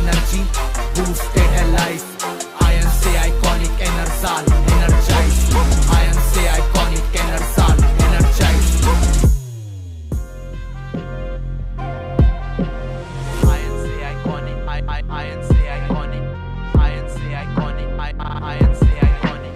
energy, boosted है life. Iron से iconic enersal, energize. Iron से iconic enersal, energize. Iron से iconic, iron से iconic, iron से iconic, iron से iconic.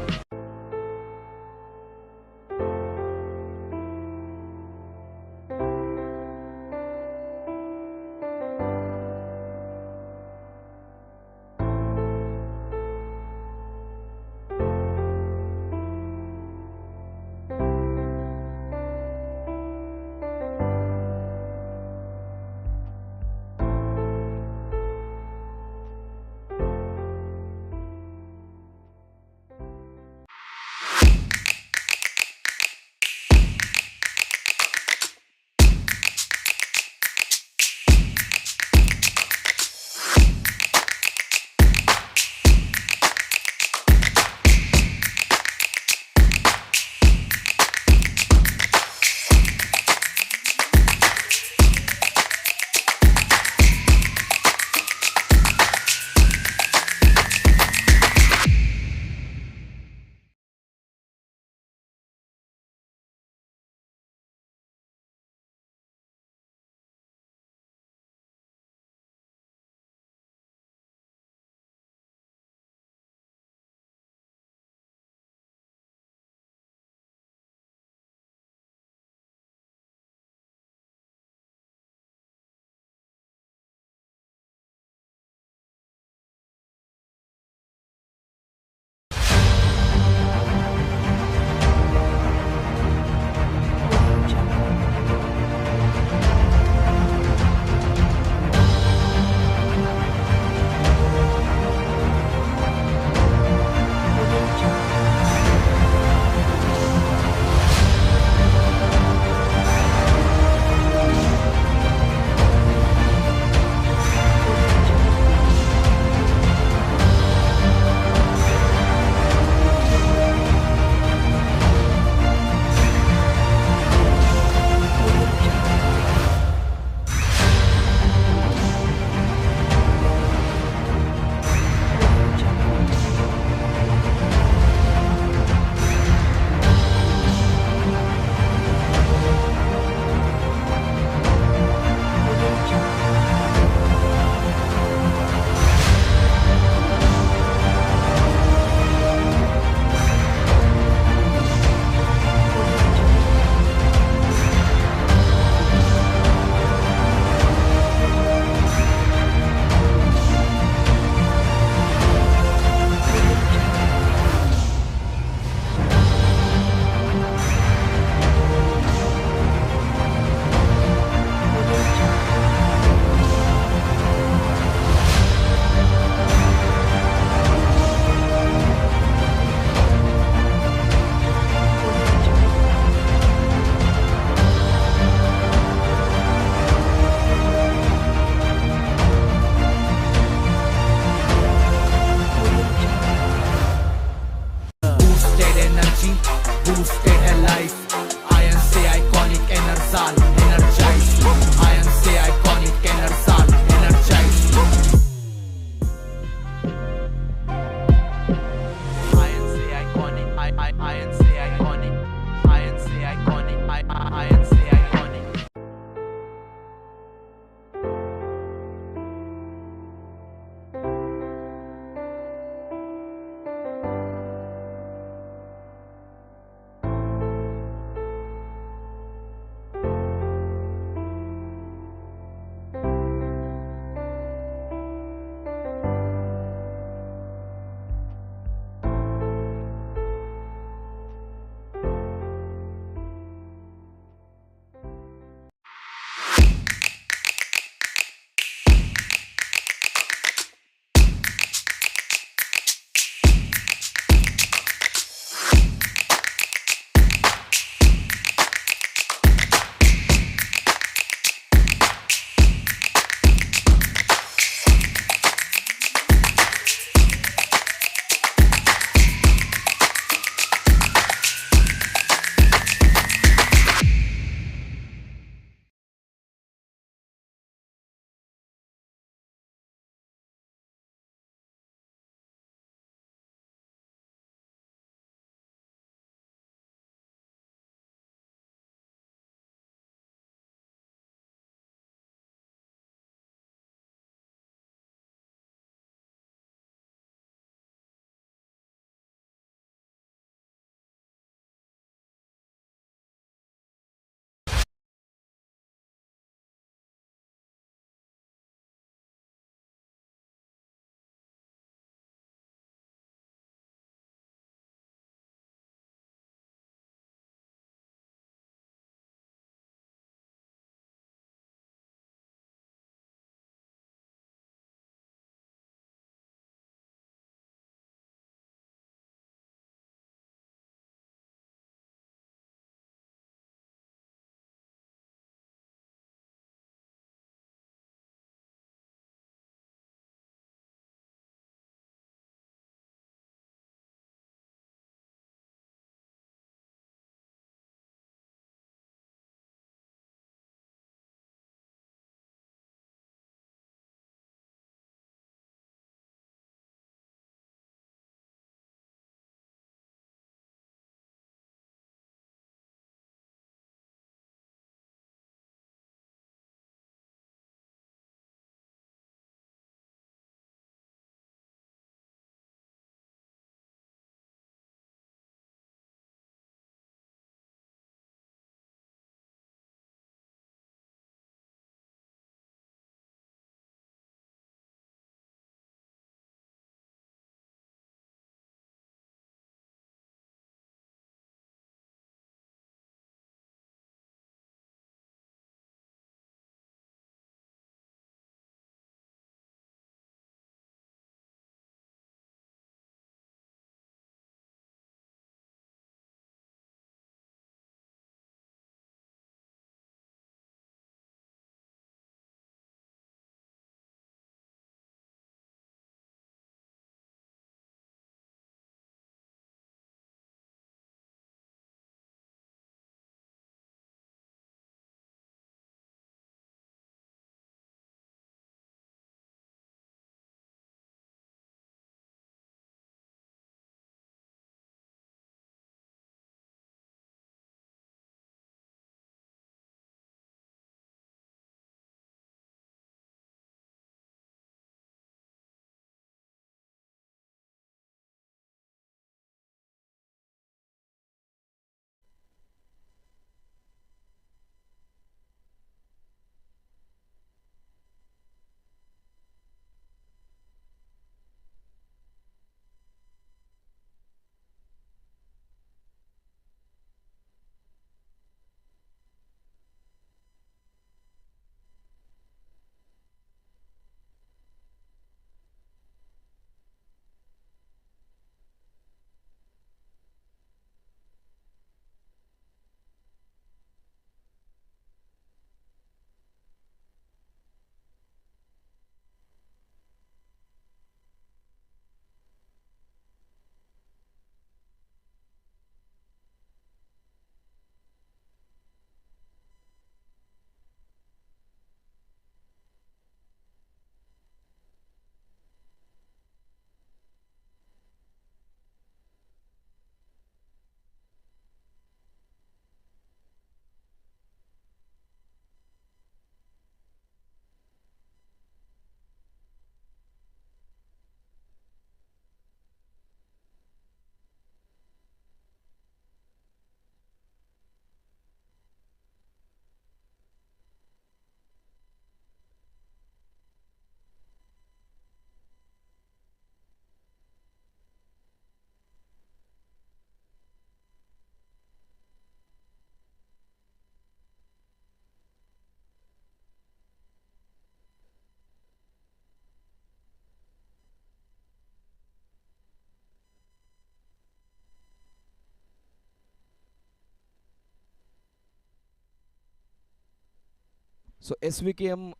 So SVKM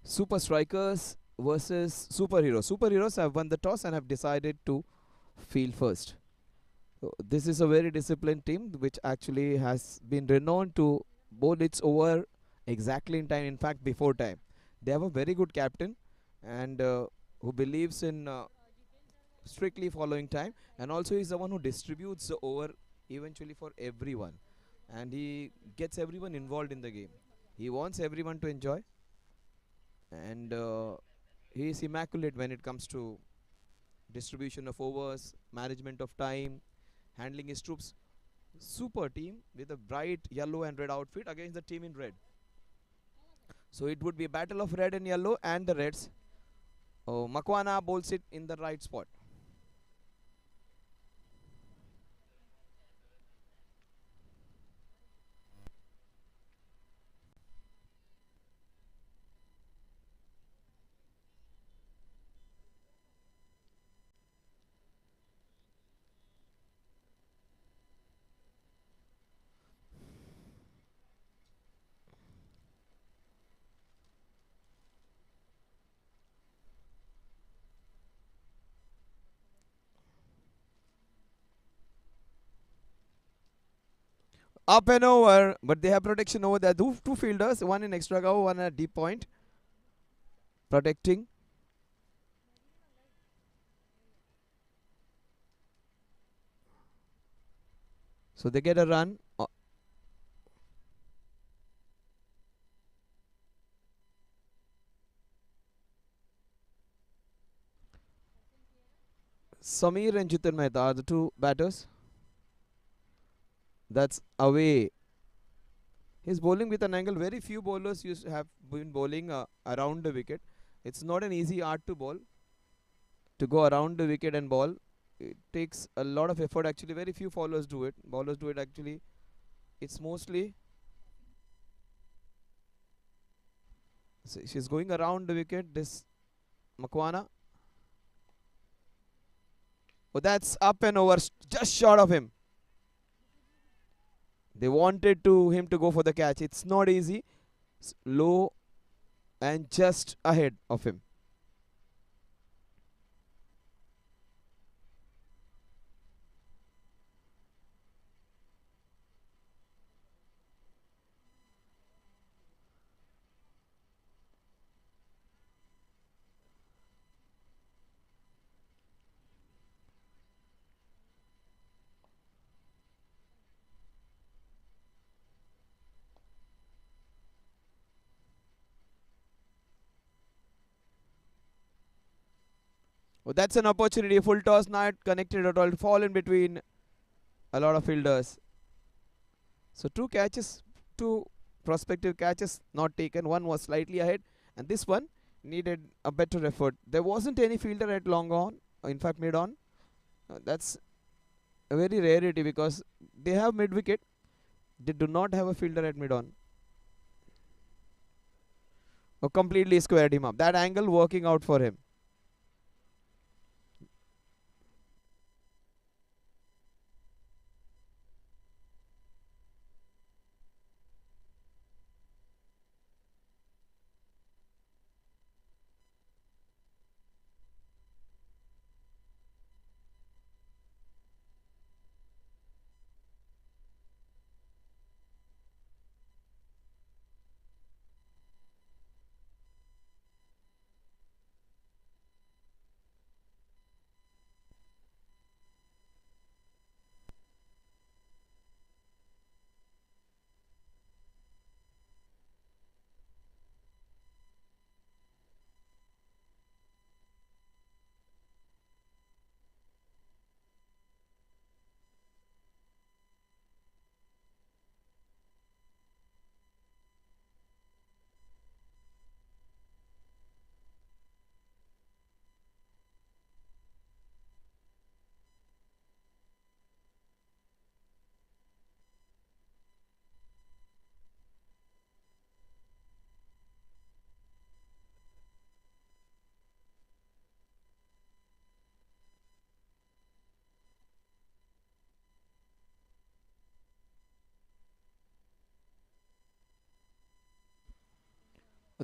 Super Strikers versus Superheroes. Superheroes have won the toss and have decided to field first. So this is a very disciplined team which actually has been renowned to bowl its over exactly in time, in fact before time. They have a very good captain and who believes in strictly following time, and also he's the one who distributes the over eventually for everyone, and he gets everyone involved in the game. He wants everyone to enjoy, and he is immaculate when it comes to distribution of overs, management of time, handling his troops. Super team with a bright yellow and red outfit against the team in red. So it would be a battle of red and yellow and the reds. Oh, Makwana bowls it in the right spot. Up and over, but they have protection over there. Two fielders, one in extra cover, one at deep point, protecting. So they get a run. Samir and Jitin Mehta are the two batters. That's away. He's bowling with an angle. Very few bowlers have been bowling around the wicket. It's not an easy art to bowl, to go around the wicket and bowl. It takes a lot of effort. Actually, very few bowlers do it. Bowlers do it actually. It's mostly she's going around the wicket. This Makwana. Oh, that's up and over, just short of him. They wanted to him to go for the catch. It's not easy. Low and just ahead of him. Oh, that's an opportunity. Full toss, not connected at all. Fall in between a lot of fielders. So two catches, two prospective catches not taken. One was slightly ahead, and this one needed a better effort. There wasn't any fielder at long on, in fact mid on. That's a very rarity because they have mid wicket. They do not have a fielder at mid on. Oh, completely squared him up. That angle working out for him.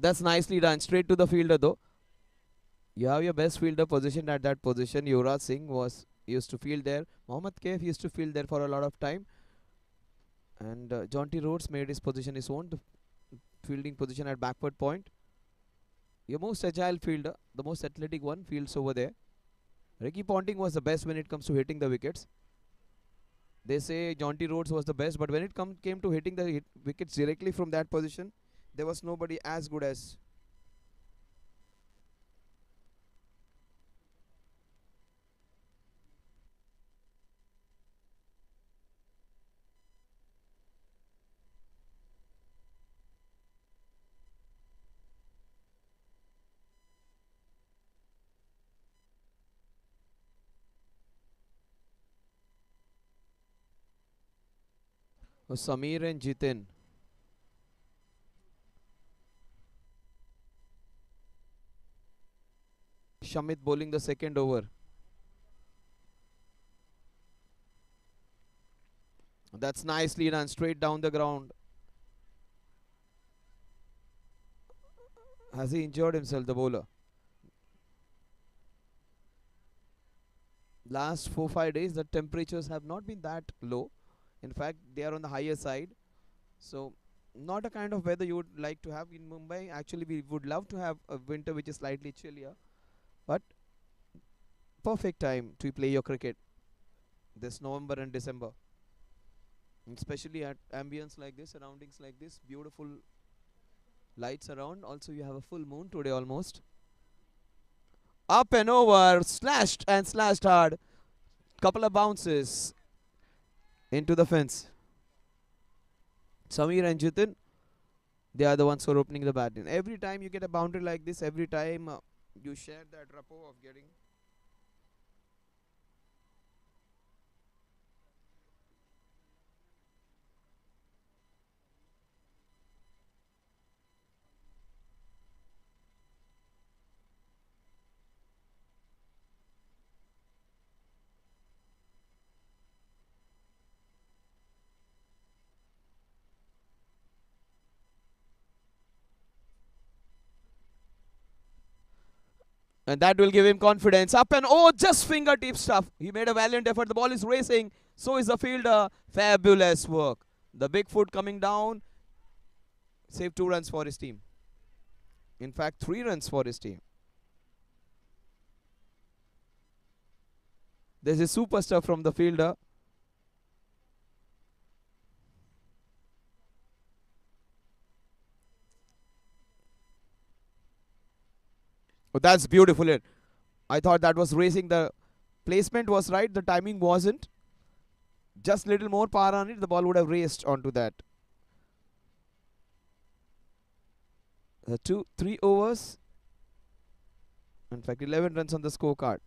That's nicely done. Straight to the fielder though. You have your best fielder positioned at that position. Yuvraj Singh was used to field there. Mohammad Kaif used to field there for a lot of time. And Jonty Rhodes made his position his own. The fielding position at backward point. Your most agile fielder, the most athletic one, fields over there. Ricky Ponting was the best when it comes to hitting the wickets. They say Jonty Rhodes was the best, but when it came to hitting the wickets directly from that position, there was nobody as good as. Samir and Jitin. Shamit bowling the second over. That's nicely done, straight down the ground. Has he injured himself, the bowler? Last 4-5 days, the temperatures have not been that low. In fact, they are on the higher side. So, not a kind of weather you would like to have in Mumbai. Actually, we would love to have a winter which is slightly chillier. But perfect time to play your cricket this November and December. And especially at ambience like this, surroundings like this, beautiful lights around. Also, you have a full moon today almost. Up and over, slashed and slashed hard. Couple of bounces into the fence. Samir and Jitin, they are the ones who are opening the bat. Every time you get a boundary like this, every time you share that rapport of getting. And that will give him confidence. Up and oh, just fingertip stuff. He made a valiant effort. The ball is racing. So is the fielder. Fabulous work. The big foot coming down. Saved 2 runs for his team. In fact, 3 runs for his team. There's a super stuff from the fielder. Oh, that's beautiful hit. I thought that was racing. The placement was right. The timing wasn't. Just little more power on it. The ball would have raced onto that. 3 overs. In fact, 11 runs on the scorecard.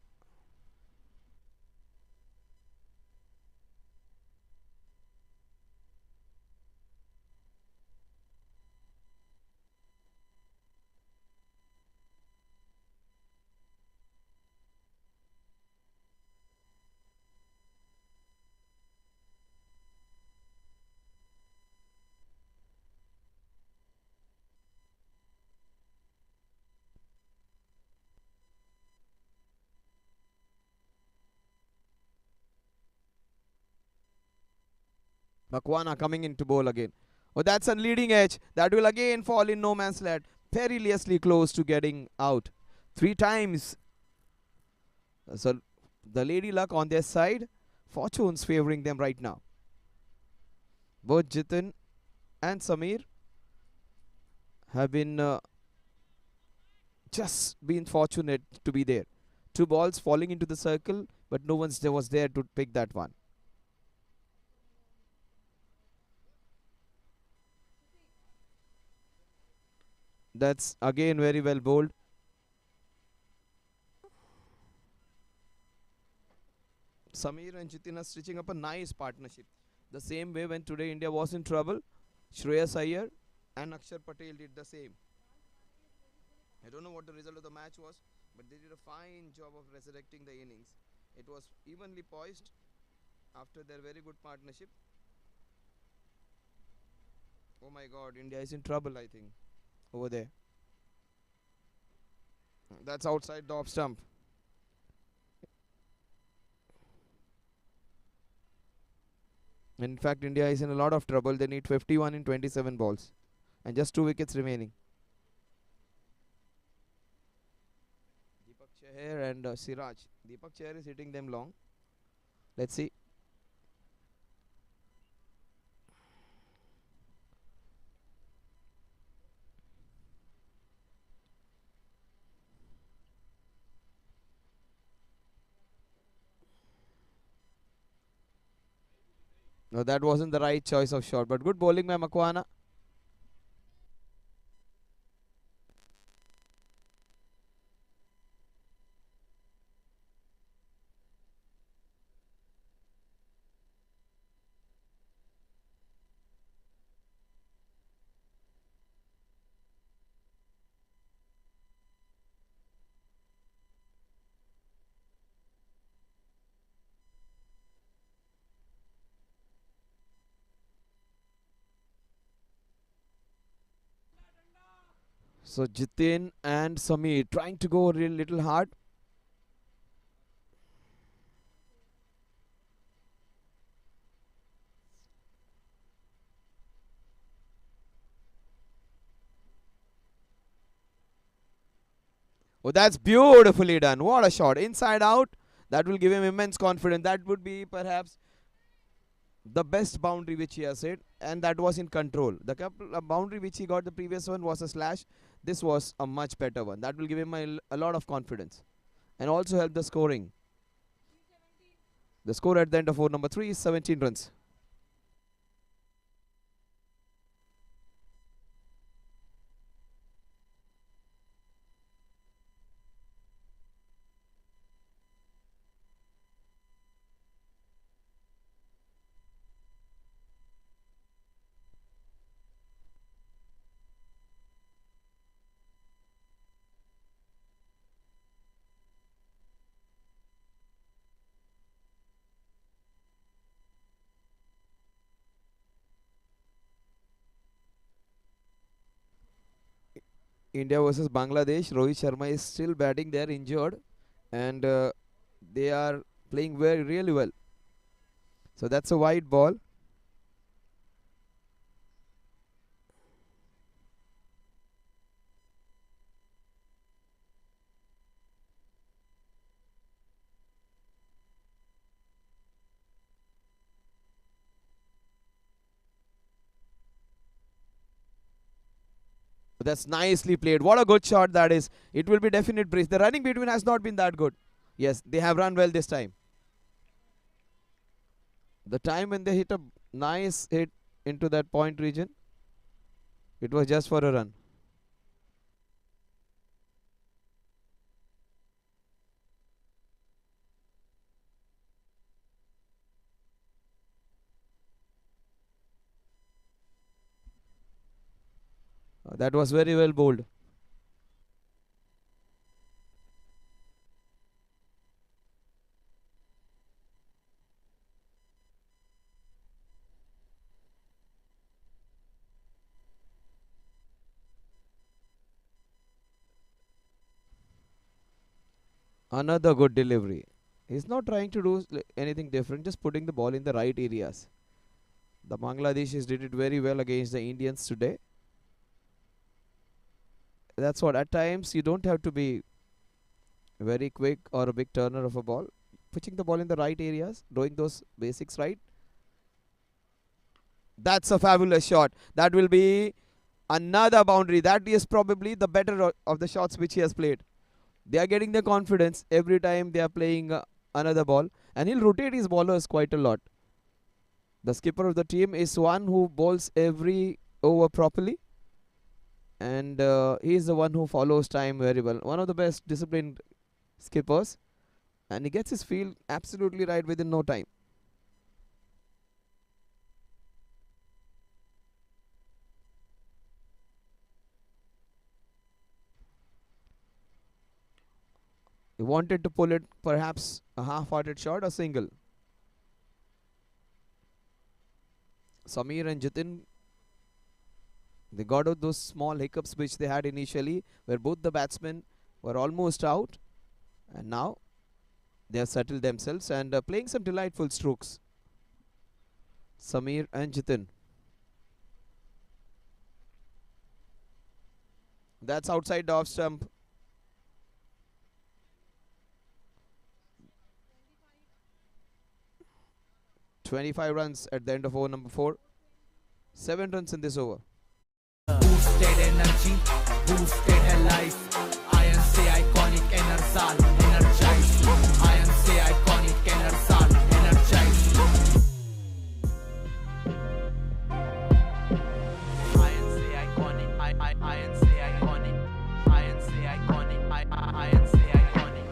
Makwana coming into bowl again. Oh, that's a leading edge. That will again fall in no man's land. Perilously close to getting out. 3 times. So the lady luck on their side. Fortune's favoring them right now. Both Jitin and Samir have been just been fortunate to be there. 2 balls falling into the circle, but no one was there to pick that one. That's again very well bowled. Samir and Jitin are stitching up a nice partnership. The same way when today India was in trouble, Shreyas Iyer and Akshar Patel did the same. I don't know what the result of the match was, but they did a fine job of resurrecting the innings. It was evenly poised after their very good partnership. Oh my god, India is in trouble, I think, over there. That's outside the off stump. In fact, India is in a lot of trouble. They need 51 in 27 balls. And just 2 wickets remaining. Deepak Chahar and Siraj. Deepak Chahar is hitting them long. Let's see. No, that wasn't the right choice of shot. But good bowling by Makwana. So Jitin and Samir trying to go a little hard. Oh, that's beautifully done. What a shot. Inside out. That will give him immense confidence. That would be perhaps the best boundary which he has hit. And that was in control. The boundary which he got the previous one was a slash. This was a much better one. That will give him a lot of confidence. And also help the scoring. The score at the end of over number 3 is 17 runs. India versus Bangladesh. Rohit Sharma is still batting. They are injured. And they are playing really well. So that's a wide ball. That's nicely played. What a good shot that is. It will be definite brace. The running between has not been that good. Yes, they have run well this time. The time when they hit a nice hit into that point region, it was just for a run. That was very well bowled. Another good delivery. He's not trying to do anything different, just putting the ball in the right areas. The Bangladeshis did it very well against the Indians today. That's what, at times you don't have to be very quick or a big turner of a ball. Pitching the ball in the right areas, doing those basics right. That's a fabulous shot. That will be another boundary. That is probably the better of the shots which he has played. They are getting the confidence every time they are playing another ball. And he'll rotate his bowlers quite a lot. The skipper of the team is one who bowls every over properly. And he is the one who follows time very well. One of the best disciplined skippers. And he gets his field absolutely right within no time. He wanted to pull it perhaps a half-hearted shot or single. Samir and Jitin, they got out those small hiccups which they had initially, where both the batsmen were almost out, and now they have settled themselves and playing some delightful strokes. Samir and Jitin. That's outside the off stump. 25 runs at the end of over number 4. 7 runs in this over. Boosted energy, boosted her life. INC iconic enersal, energize. INC iconic enersal, energize. INC iconic, INC iconic, INC iconic, INC iconic.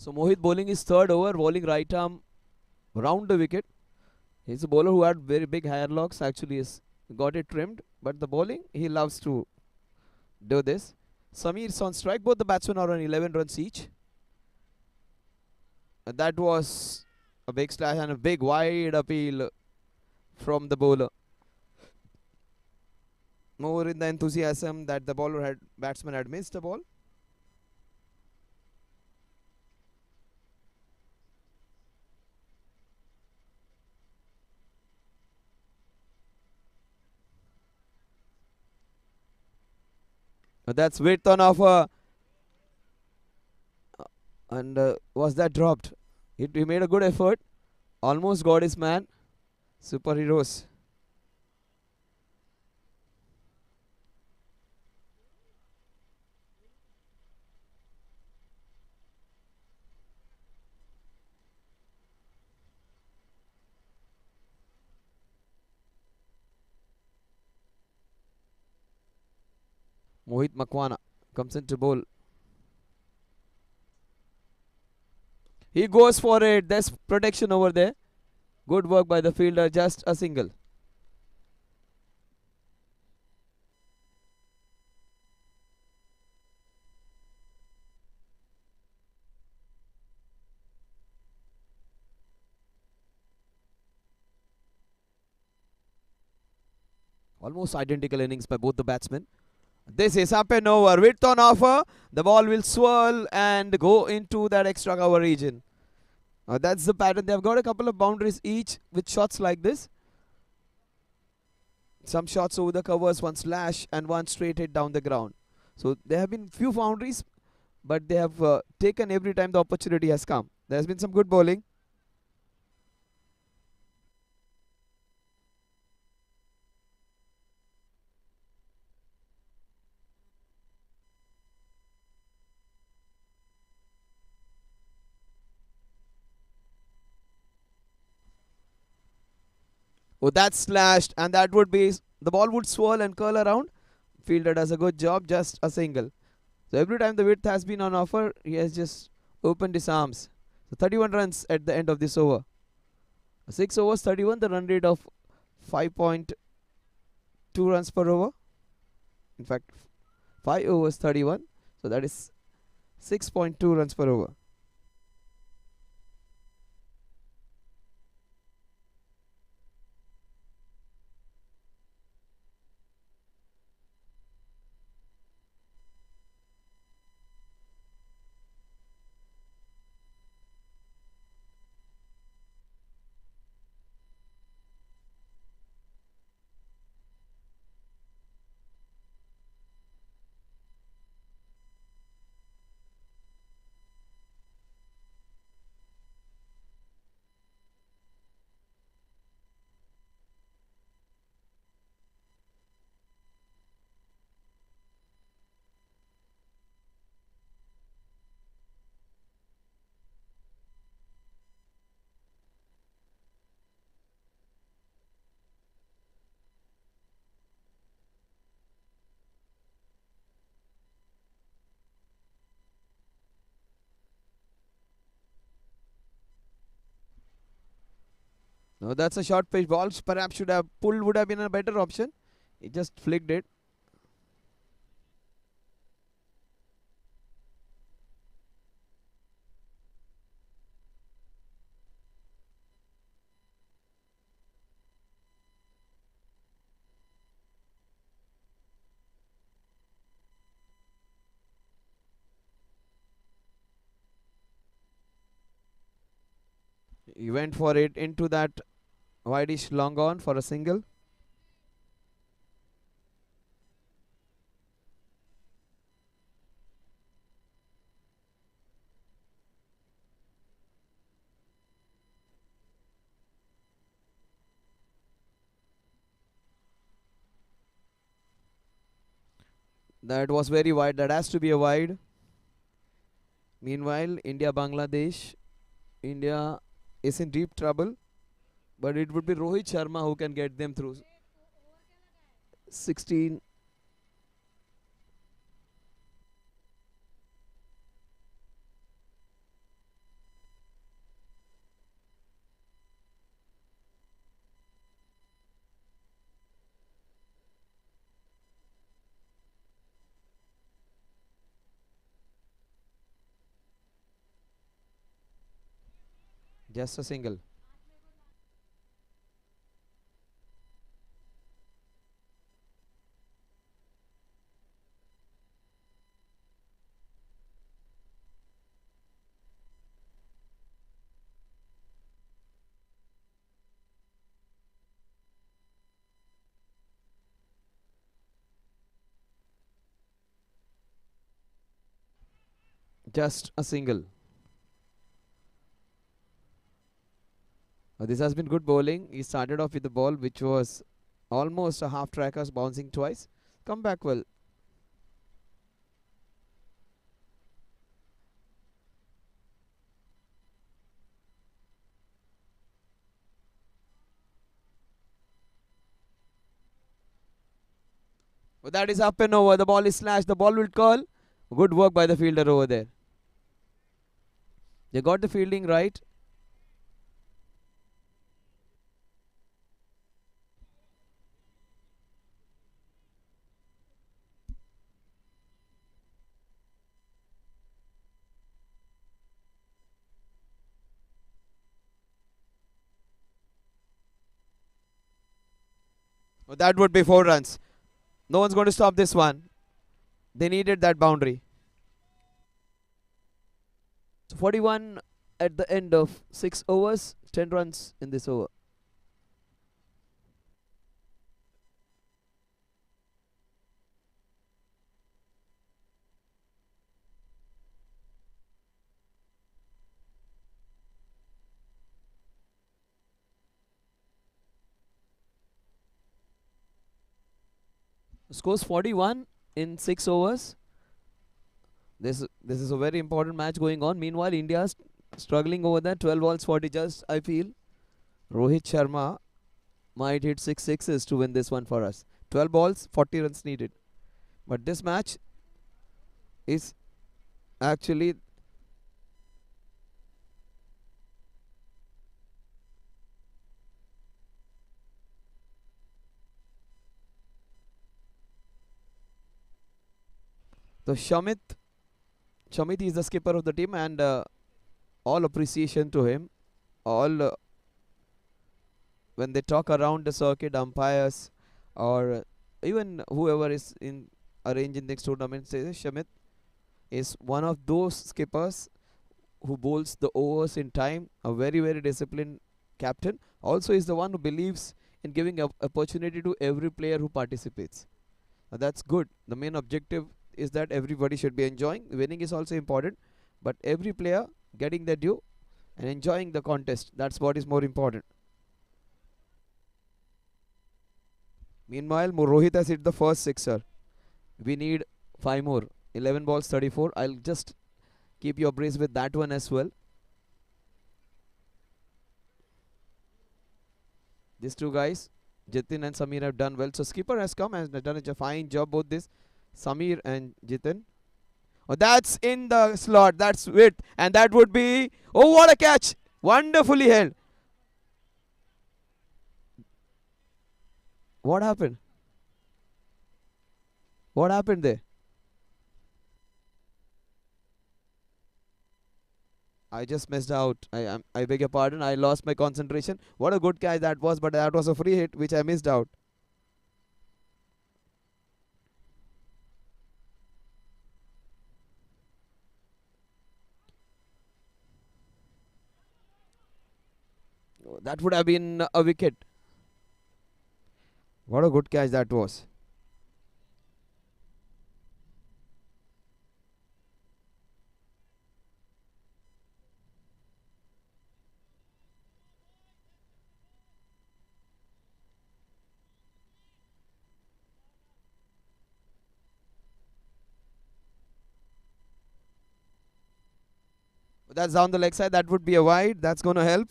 So Mohit bowling his third over, bowling right arm round the wicket. He's a bowler who had very big hair locks. Actually, has got it trimmed, but the bowling he loves to do this. Samir's on strike. Both the batsmen are on 11 runs each. And that was a big slash and a big wide appeal from the bowler. More in the enthusiasm that the batsman had missed the ball. That's width on offer. And was that dropped? He made a good effort. Almost got his man. Superheroes. Mohit Makwana comes into bowl. He goes for it. There's protection over there. Good work by the fielder. Just a single. Almost identical innings by both the batsmen. This is up and over. Width on offer. The ball will swirl and go into that extra cover region. That's the pattern. They've got a couple of boundaries each with shots like this. Some shots over the covers, one slash and one straight hit down the ground. So there have been few boundaries, but they have taken every time the opportunity has come. There has been some good bowling. Oh, that's slashed, and that would be, the ball would swirl and curl around. Fielder does a good job, just a single. So every time the width has been on offer, he has just opened his arms. So 31 runs at the end of this over. 6 overs, 31, the run rate of 5.2 runs per over. In fact, 5 overs, 31. So that is 6.2 runs per over. No, that's a short pitch ball. Perhaps should have pulled, would have been a better option. He just flicked it. He went for it into that wideish long on for a single. That was very wide. That has to be a wide. Meanwhile, India Bangladesh. India is in deep trouble, but it would be Rohit Sharma who can get them through. 16. Just a single. Just a single. This has been good bowling. He started off with the ball which was almost a half trackers bouncing twice. Come back well. But that is up and over. The ball is slashed. The ball will curl. Good work by the fielder over there. They got the fielding right. That would be 4 runs. No one's going to stop this one. They needed that boundary. So 41 at the end of 6 overs. 10 runs in this over. Scores 41 in 6 overs. This is a very important match going on. Meanwhile, India's struggling over there. 12 balls 40 just, I feel. Rohit Sharma might hit 6 sixes to win this one for us. 12 balls, 40 runs needed. But this match is actually so Shamit is the skipper of the team, and all appreciation to him. All when they talk around the circuit, umpires or even whoever is in arranging this tournament says Shamit is one of those skippers who bowls the overs in time. A very disciplined captain. Also is the one who believes in giving a opportunity to every player who participates. That's good. The main objective is that everybody should be enjoying. Winning is also important, but every player getting their due and enjoying the contest. That's what is more important. Meanwhile, Rohit has hit the first sixer. We need 5 more. 11 balls, 34. I'll just keep you abreast with that one as well. These two guys, Jitin and Samir, have done well. So skipper has come and has done a fine job. Both this Samir and Jitin. Oh, that's in the slot. That's it. And that would be... Oh, what a catch. Wonderfully held. What happened? What happened there? I just missed out. I beg your pardon. I lost my concentration. What a good catch that was, but that was a free hit which I missed out. Oh, that would have been a wicket. What a good catch that was. That's down the leg side. That would be a wide. That's going to help.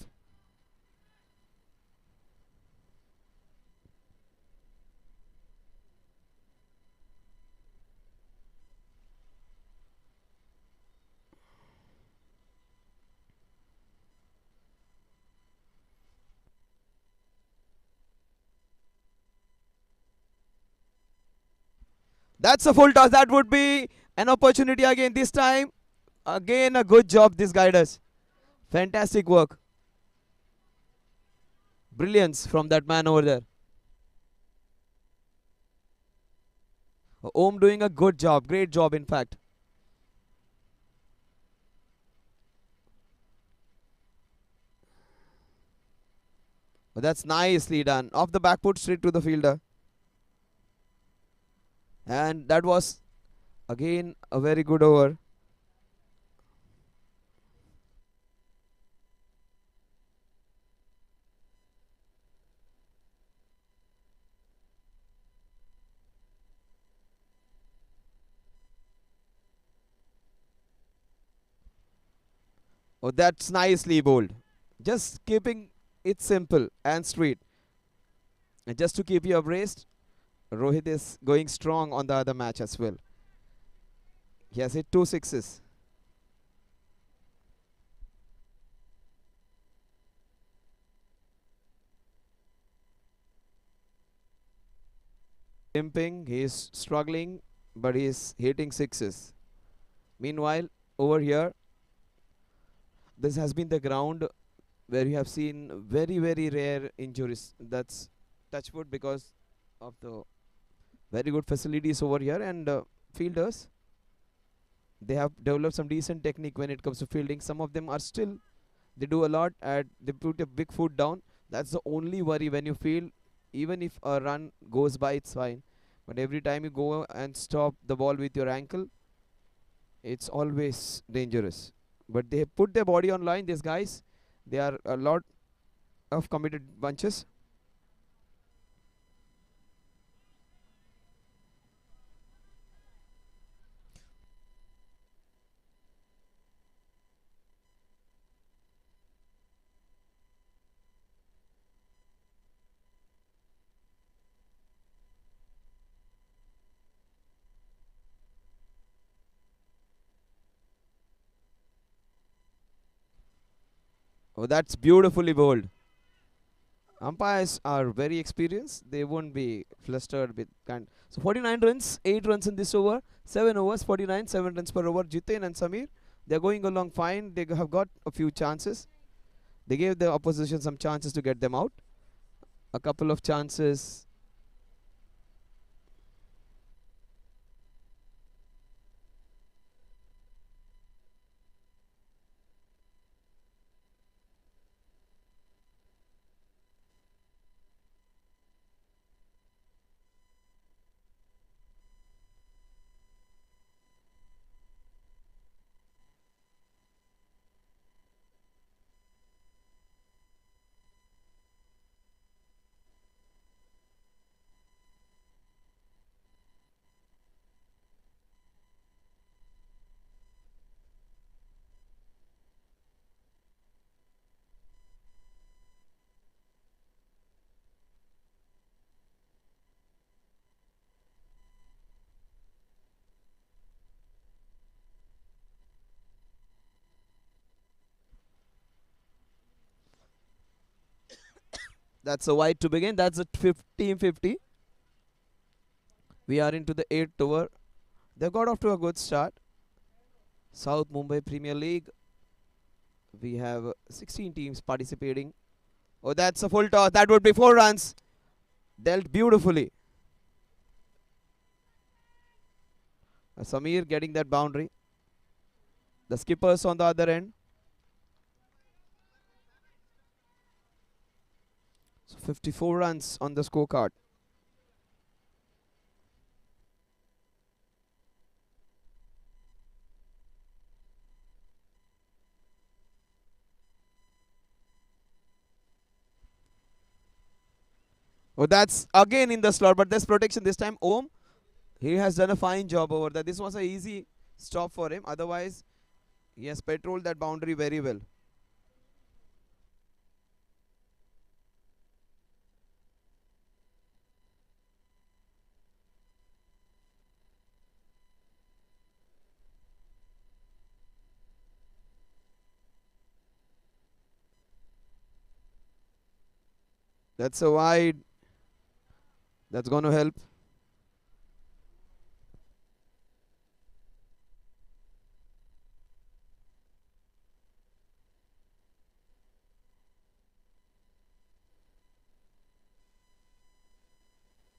That's a full toss. That would be an opportunity again. This time, again, a good job this guy does. Fantastic work. Brilliance from that man over there. Om doing a good job. Great job, in fact. That's nicely done. Off the back foot, straight to the fielder. And that was, again, a very good over. Oh, that's nicely bowled. Just keeping it simple and straight. And just to keep you abreast, Rohit is going strong on the other match as well. He has hit 2 sixes. Limping, he is struggling, but he is hitting sixes. Meanwhile, over here, this has been the ground where you have seen very, very rare injuries. That's touchwood because of the very good facilities over here, and fielders, they have developed some decent technique when it comes to fielding. Some of them are still, they do a lot at, they put a big foot down. That's the only worry when you field. Even if a run goes by, it's fine, but every time you go and stop the ball with your ankle, it's always dangerous. But they put their body on line, these guys. They are a lot of committed bunches. Oh, that's beautifully bowled. Umpires are very experienced. They won't be flustered with kind. So 49 runs, 8 runs in this over, 7 overs, 49, 7 runs per over. Jitain and Samir, they're going along fine. They have got a few chances. They gave the opposition some chances to get them out. A couple of chances. That's a wide to begin. That's a 15-50. We are into the 8th over. They got off to a good start. South Mumbai Premier League. We have 16 teams participating. Oh, that's a full toss. That would be 4 runs. Dealt beautifully. Samir getting that boundary. The skippers on the other end. So 54 runs on the scorecard. Oh, that's again in the slot, but there's protection this time. Om, he has done a fine job over there. This was an easy stop for him. Otherwise, he has patrolled that boundary very well. That's a wide. That's going to help.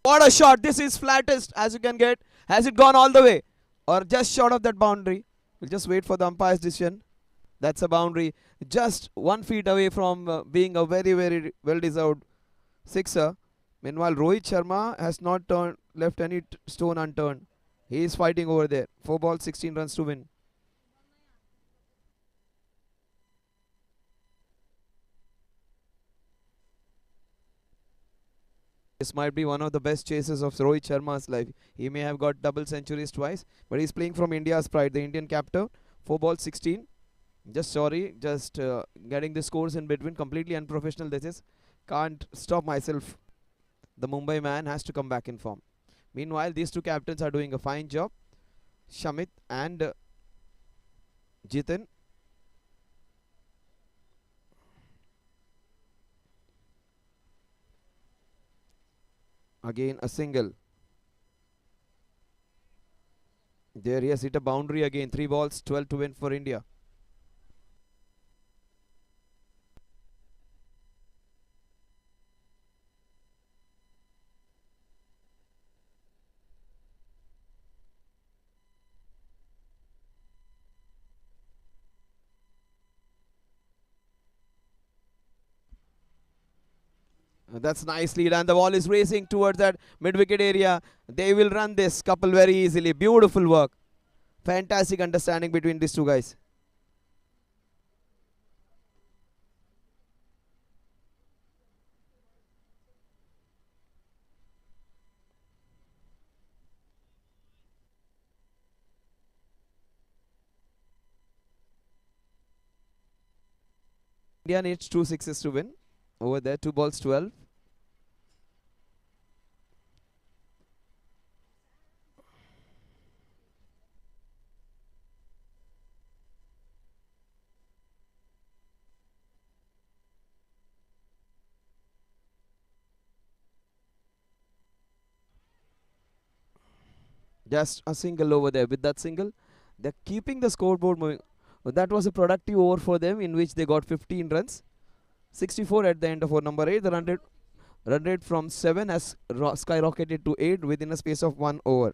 What a shot. This is flattest as you can get. Has it gone all the way? Or just short of that boundary? We'll just wait for the umpire's decision. That's a boundary. Just 1 feet away from being a very, very well-deserved sixer. Meanwhile, Rohit Sharma has not left any stone unturned. He is fighting over there. 4 balls, 16 runs to win. This might be one of the best chases of Rohit Sharma's life. He may have got double centuries twice, but he's playing from India's pride, the Indian captain. 4 balls, 16. Just getting the scores in between. Completely unprofessional this is. Can't stop myself. The Mumbai man has to come back in form. Meanwhile, these two captains are doing a fine job. Shamit and Jitin. Again a single. There he has hit a boundary again. 3 balls, 12 to win for India. That's nice lead, and the ball is racing towards that mid-wicket area. They will run this couple very easily. Beautiful work. Fantastic understanding between these two guys. India needs 2 sixes to win. Over there, 2 balls, 12. Just a single over there. With that single, they're keeping the scoreboard moving. That was a productive over for them in which they got 15 runs. 64 at the end of over number 8. The run rate from 7 has skyrocketed to 8 within a space of 1 over.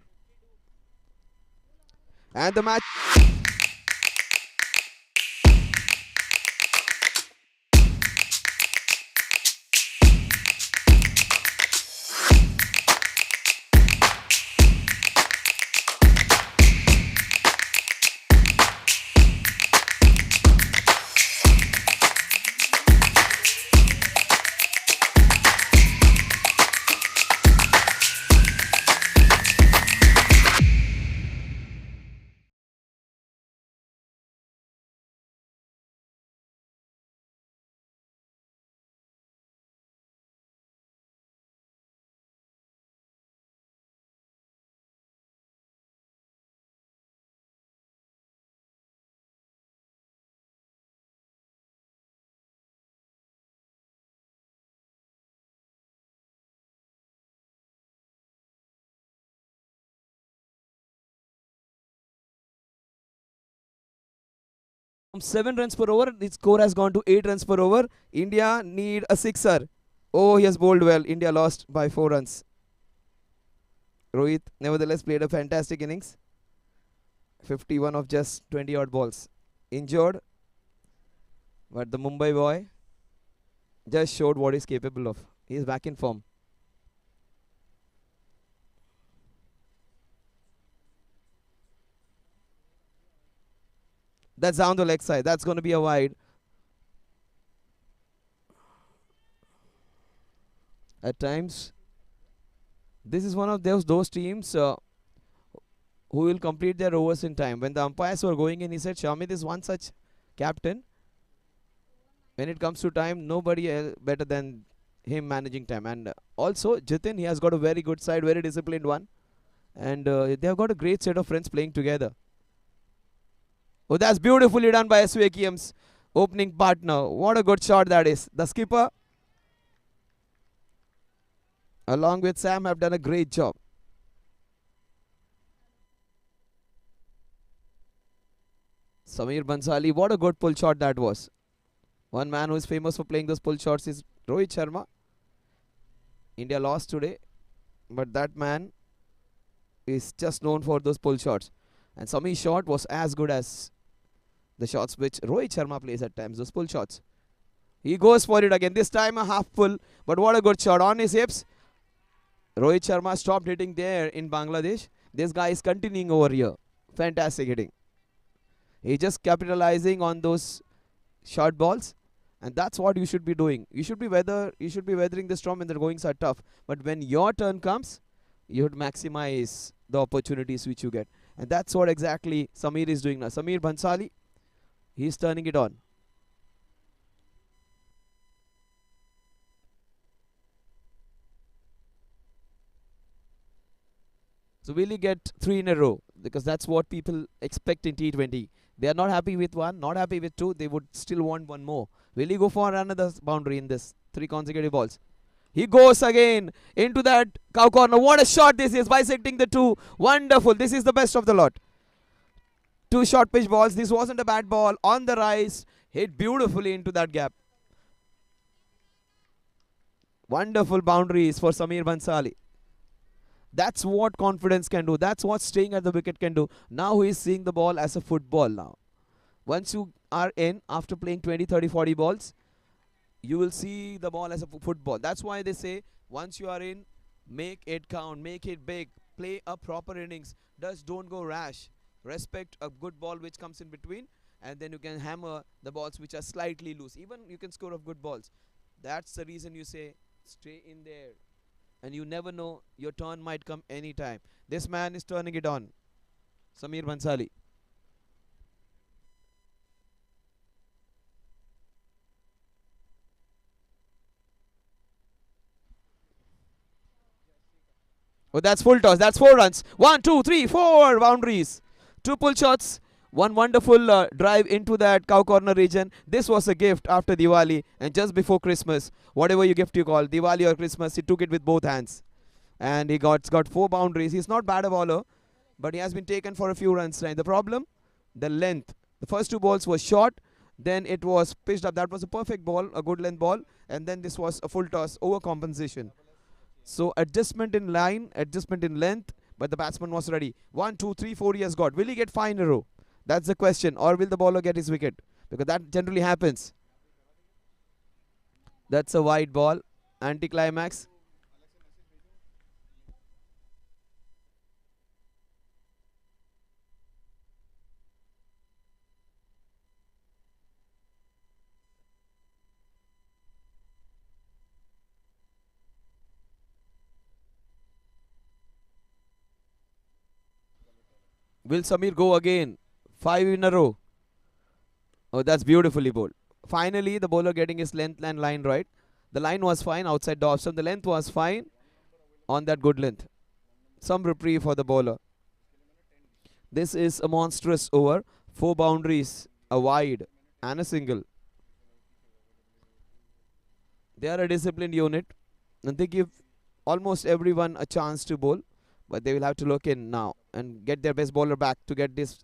And the match 7 runs per over. The score has gone to 8 runs per over. India need a sixer. Oh, he has bowled well. India lost by 4 runs. Rohit nevertheless played a fantastic innings. 51 of just 20 odd balls. Injured, but the Mumbai boy just showed what he's capable of. He is back in form. That's down the leg side. That's going to be a wide. At times, this is one of those teams who will complete their overs in time. When the umpires were going in, he said, Shamit is one such captain. When it comes to time, nobody better than him managing time. And also, Jitin, he has got a very good side, very disciplined one. And they have got a great set of friends playing together. Oh, that's beautifully done by Svkm'S opening partner. What a good shot that is. The skipper, along with Sam, have done a great job. Samir Bhansali, what a good pull shot that was. One man who is famous for playing those pull shots is Rohit Sharma. India lost today, but that man is just known for those pull shots. And Samir's shot was as good as the shots which Rohit Sharma plays at times, those pull shots. He goes for it again. This time a half pull, but what a good shot on his hips. Rohit Sharma stopped hitting there in Bangladesh. This guy is continuing over here. Fantastic hitting. He's just capitalizing on those short balls, and that's what you should be doing. You should be weathering the storm when the goings are tough. But when your turn comes, you should maximize the opportunities which you get, and that's what exactly Samir is doing now. Samir Bhansali, he's turning it on. So will he get 3 in a row? Because that's what people expect in T20. They are not happy with 1, not happy with 2. They would still want 1 more. Will he go for another boundary in this 3 consecutive balls? He goes again into that cow corner. What a shot this is, bisecting the 2. Wonderful. This is the best of the lot. 2 short pitch balls. This wasn't a bad ball. On the rise. Hit beautifully into that gap. Wonderful boundaries for Samir Bhansali. That's what confidence can do. That's what staying at the wicket can do. Now he is seeing the ball as a football now. Once you are in, after playing 20, 30, 40 balls, you will see the ball as a football. That's why they say, once you are in, make it count, make it big, play a proper innings. Just don't go rash. Respect a good ball which comes in between, and then you can hammer the balls which are slightly loose. Even you can score of good balls. That's the reason you say, stay in there. And you never know, your turn might come anytime. This man is turning it on. Samir Bhansali. Oh, that's full toss. That's 4 runs. 1, 2, 3, 4 boundaries. 2 pull shots. One wonderful drive into that cow corner region. This was a gift after Diwali and just before Christmas. Whatever you gift you call, Diwali or Christmas, he took it with both hands. And he got 4 boundaries. He's not bad a bowler, but he has been taken for a few runs. Right? The problem, the length. The first 2 balls were short. Then it was pitched up. That was a perfect ball, a good length ball. And then this was a full toss, overcompensation. So adjustment in line, adjustment in length, but the batsman was ready. 1, 2, 3, 4 he has got. Will he get 5 in a row? That's the question. Or will the bowler get his wicket? Because that generally happens. That's a wide ball. Anticlimax. Will Samir go again? 5 in a row. Oh, that's beautifully bowled. Finally, the bowler getting his length and line right. The line was fine outside the off stump. The length was fine on that good length. Some reprieve for the bowler. This is a monstrous over. 4 boundaries, a wide and a single. They are a disciplined unit and they give almost everyone a chance to bowl. But they will have to look in now and get their best bowler back to get this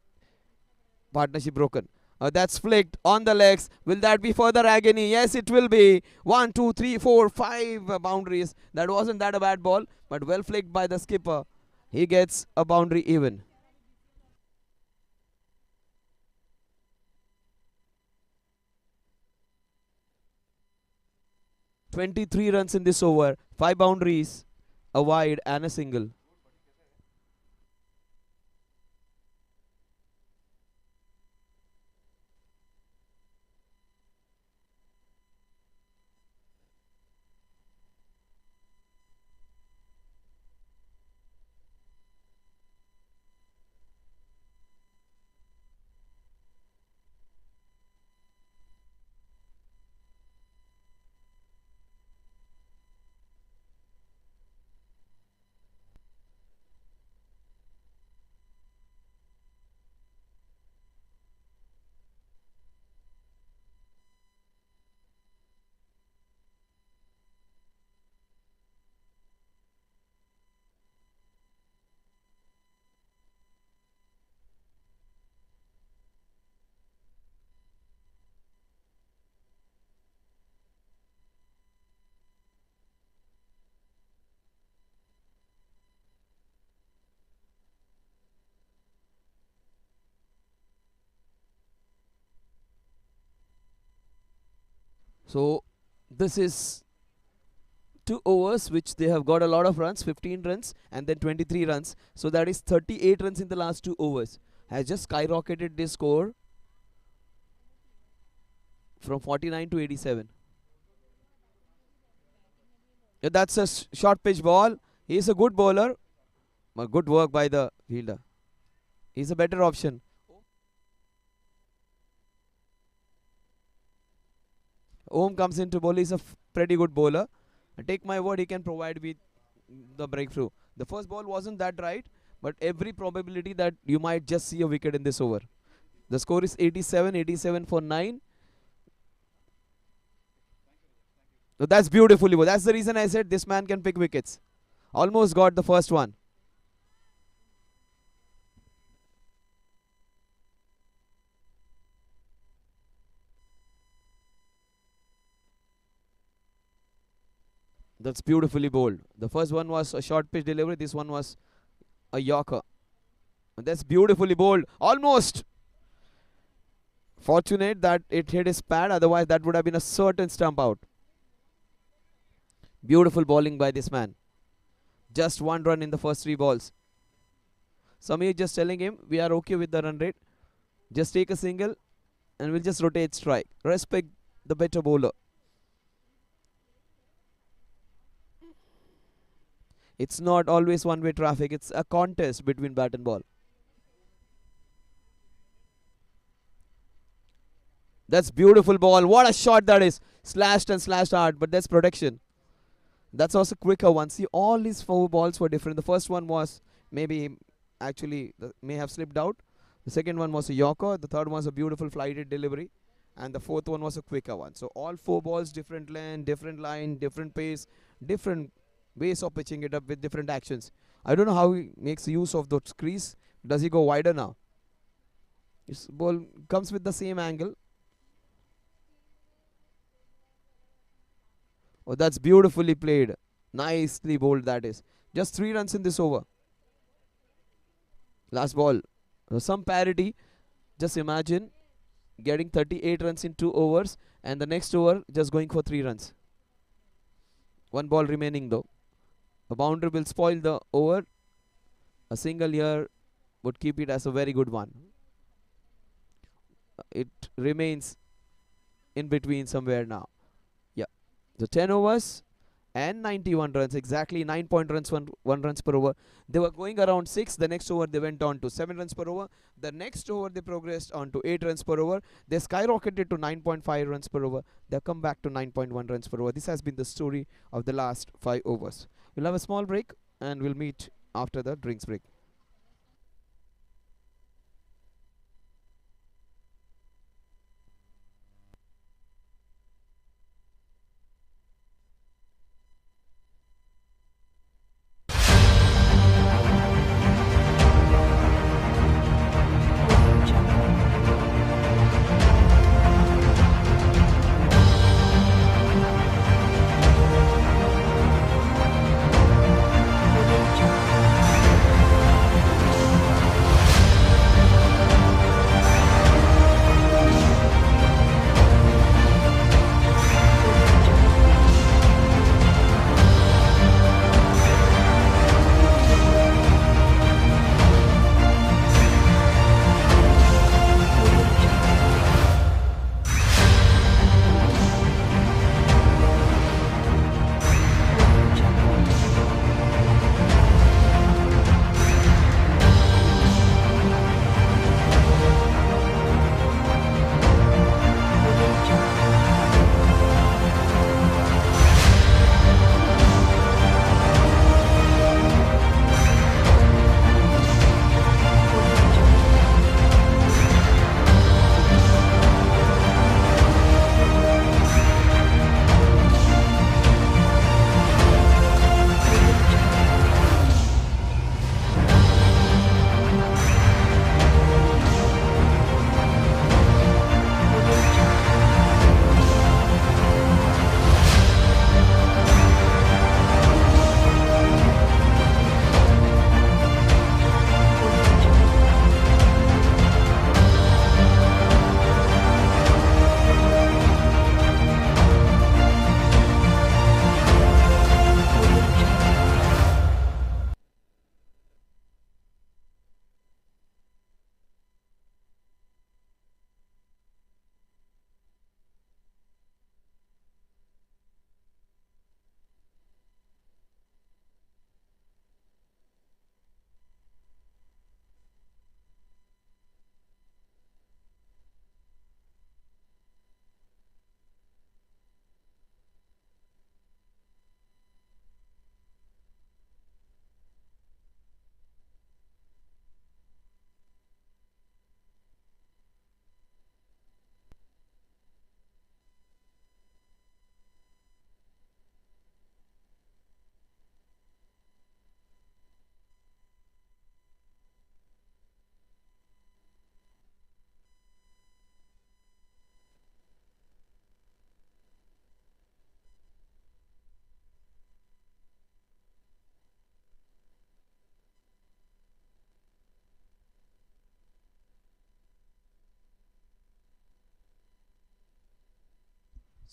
partnership broken. That's flicked on the legs. Will that be further agony? Yes, it will be. 1, 2, 3, 4, 5 boundaries. That wasn't that a bad ball, but well flicked by the skipper. He gets a boundary even. "23 runs in this over, 5 boundaries, a wide and a single." So this is 2 overs which they have got a lot of runs, 15 runs and then 23 runs. So that is 38 runs in the last 2 overs. Has just skyrocketed this score from 49 to 87. Yeah, that's a short pitch ball. He's a good bowler. Good work by the fielder. He's a better option. Om comes into bowl. He's a pretty good bowler. Take my word, he can provide with the breakthrough. The first ball wasn't that right, but every probability that you might just see a wicket in this over. The score is 87 for 9. So that's beautifully bowled. That's the reason I said this man can pick wickets. Almost got the first one. That's beautifully bowled. The first one was a short pitch delivery. This one was a yorker. And that's beautifully bowled. Almost. Fortunate that it hit his pad. Otherwise, that would have been a certain stump out. Beautiful bowling by this man. Just 1 run in the first 3 balls. Samir just telling him, we are okay with the run rate. Just take a single and we'll just rotate strike. Respect the better bowler. It's not always one-way traffic. It's a contest between bat and ball. That's beautiful ball. What a shot that is. Slashed and slashed hard, but that's protection. That's also quicker one. See, all these 4 balls were different. The first one was maybe actually may have slipped out. The second one was a yorker. The third one was a beautiful flighted delivery. And the fourth one was a quicker one. So all 4 balls, different length, different line, different pace, different ways of pitching it up with different actions. I don't know how he makes use of those crease. Does he go wider now? This ball comes with the same angle. Oh, that's beautifully played. Nicely bowled that is. Just 3 runs in this over. Last ball. Some parity. Just imagine getting 38 runs in 2 overs and the next over just going for 3 runs. 1 ball remaining though. A boundary will spoil the over. A single here would keep it as a very good one. It remains in between somewhere now. Yeah. So 10 overs and 91 runs. Exactly 9 point runs, 1 runs per over. They were going around 6. The next over they went on to 7 runs per over. The next over they progressed on to 8 runs per over. They skyrocketed to 9.5 runs per over. They come back to 9.1 runs per over. This has been the story of the last 5 overs. We'll have a small break and we'll meet after the drinks break.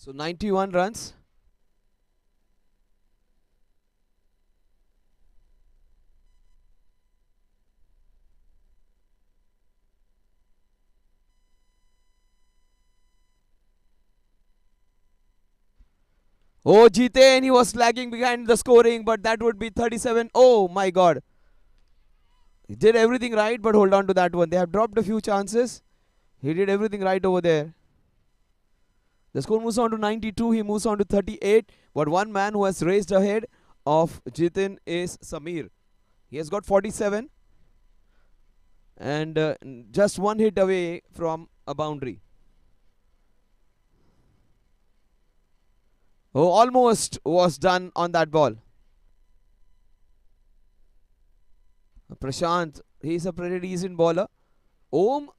So 91 runs. Oh, Jiten, he was lagging behind the scoring, but that would be 37. Oh my god. He did everything right, but hold on to that one. They have dropped a few chances. He did everything right over there. The score moves on to 92. He moves on to 38. But one man who has raced ahead of Jitin is Samir. He has got 47. And just one hit away from a boundary. Oh, almost was done on that ball. Prashant, he's a pretty decent bowler. Om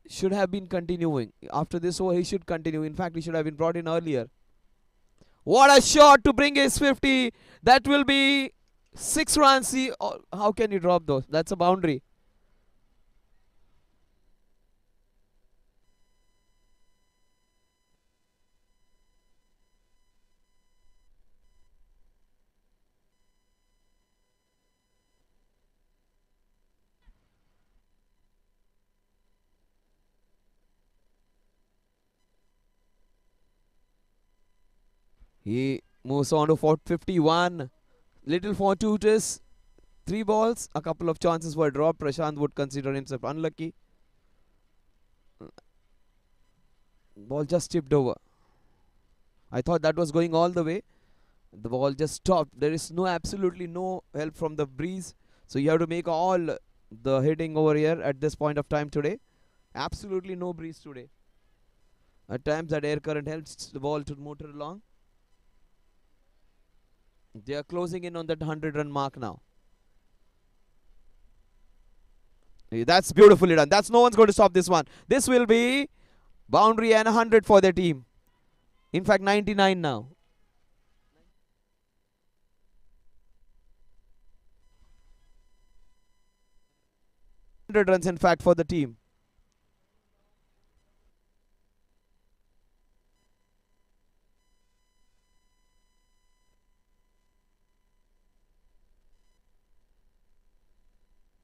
should have been continuing. After this over, he should continue. In fact, he should have been brought in earlier. What a shot to bring his 50. That will be 6 runs. How can you drop those? That's a boundary. He moves on to 51. Little fortuitous. 3 balls. A couple of chances were dropped. Prashant would consider himself unlucky. Ball just tipped over. I thought that was going all the way. The ball just stopped. There is absolutely no help from the breeze. So you have to make all the hitting over here at this point of time today. Absolutely no breeze today. At times that air current helps the ball to motor along. They are closing in on that 100-run mark now. That's beautifully done. No one's going to stop this one. This will be boundary and 100 for their team. In fact, 99 now. 100 runs in fact for the team.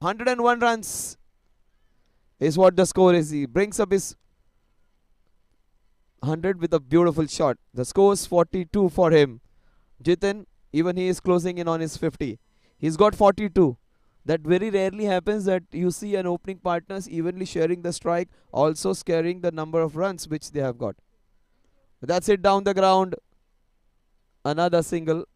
"101 runs is what the score is. He brings up his 100 with a beautiful shot. The score is 42 for him. Jitin, even he is closing in on his 50. He's got 42. That very rarely happens that you see an opening partners evenly sharing the strike, also scaring the number of runs which they have got. That's it down the ground. Another single.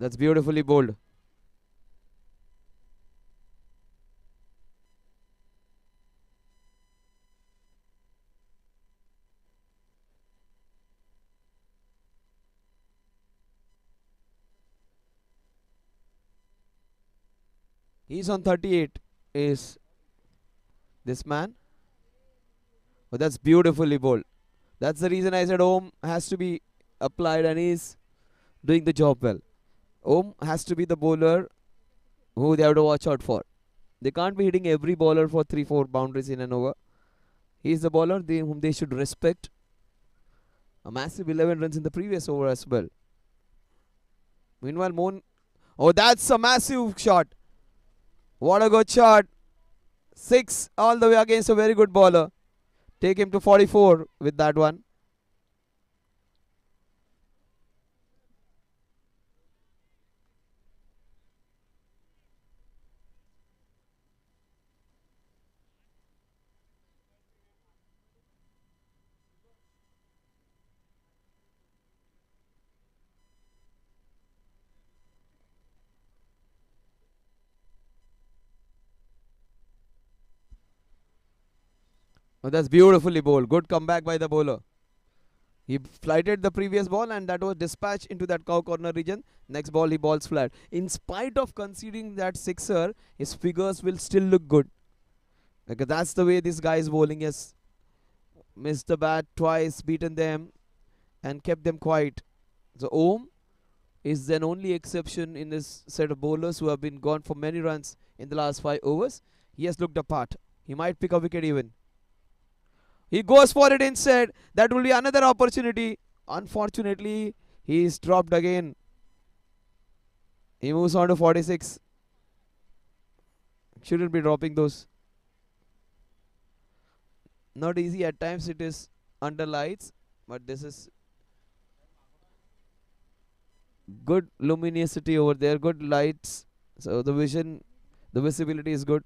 That's beautifully bowled. He's on 38. Is this man? Oh, that's beautifully bowled. That's the reason I said Om has to be applied and he's doing the job well. Om has to be the bowler who they have to watch out for. They can't be hitting every bowler for 3-4 boundaries in an over. He is the bowler whom they should respect. A massive 11 runs in the previous over as well. Meanwhile, Mohan. Oh, that's a massive shot. What a good shot. 6 all the way against a very good bowler. Take him to 44 with that one. Oh, that's beautifully bowled. Good comeback by the bowler. He flighted the previous ball and that was dispatched into that cow corner region. Next ball he balls flat. In spite of conceding that sixer, his figures will still look good. Like that's the way this guy is bowling. Has missed the bat twice, beaten them, and kept them quiet. So Om is then only exception in this set of bowlers who have been gone for many runs in the last 5 overs. He has looked apart. He might pick a wicket even. He goes for it instead. That will be another opportunity. Unfortunately, he is dropped again. He moves on to 46. Shouldn't be dropping those. Not easy. At times it is under lights, but this is good luminosity over there. Good lights. So the visibility is good.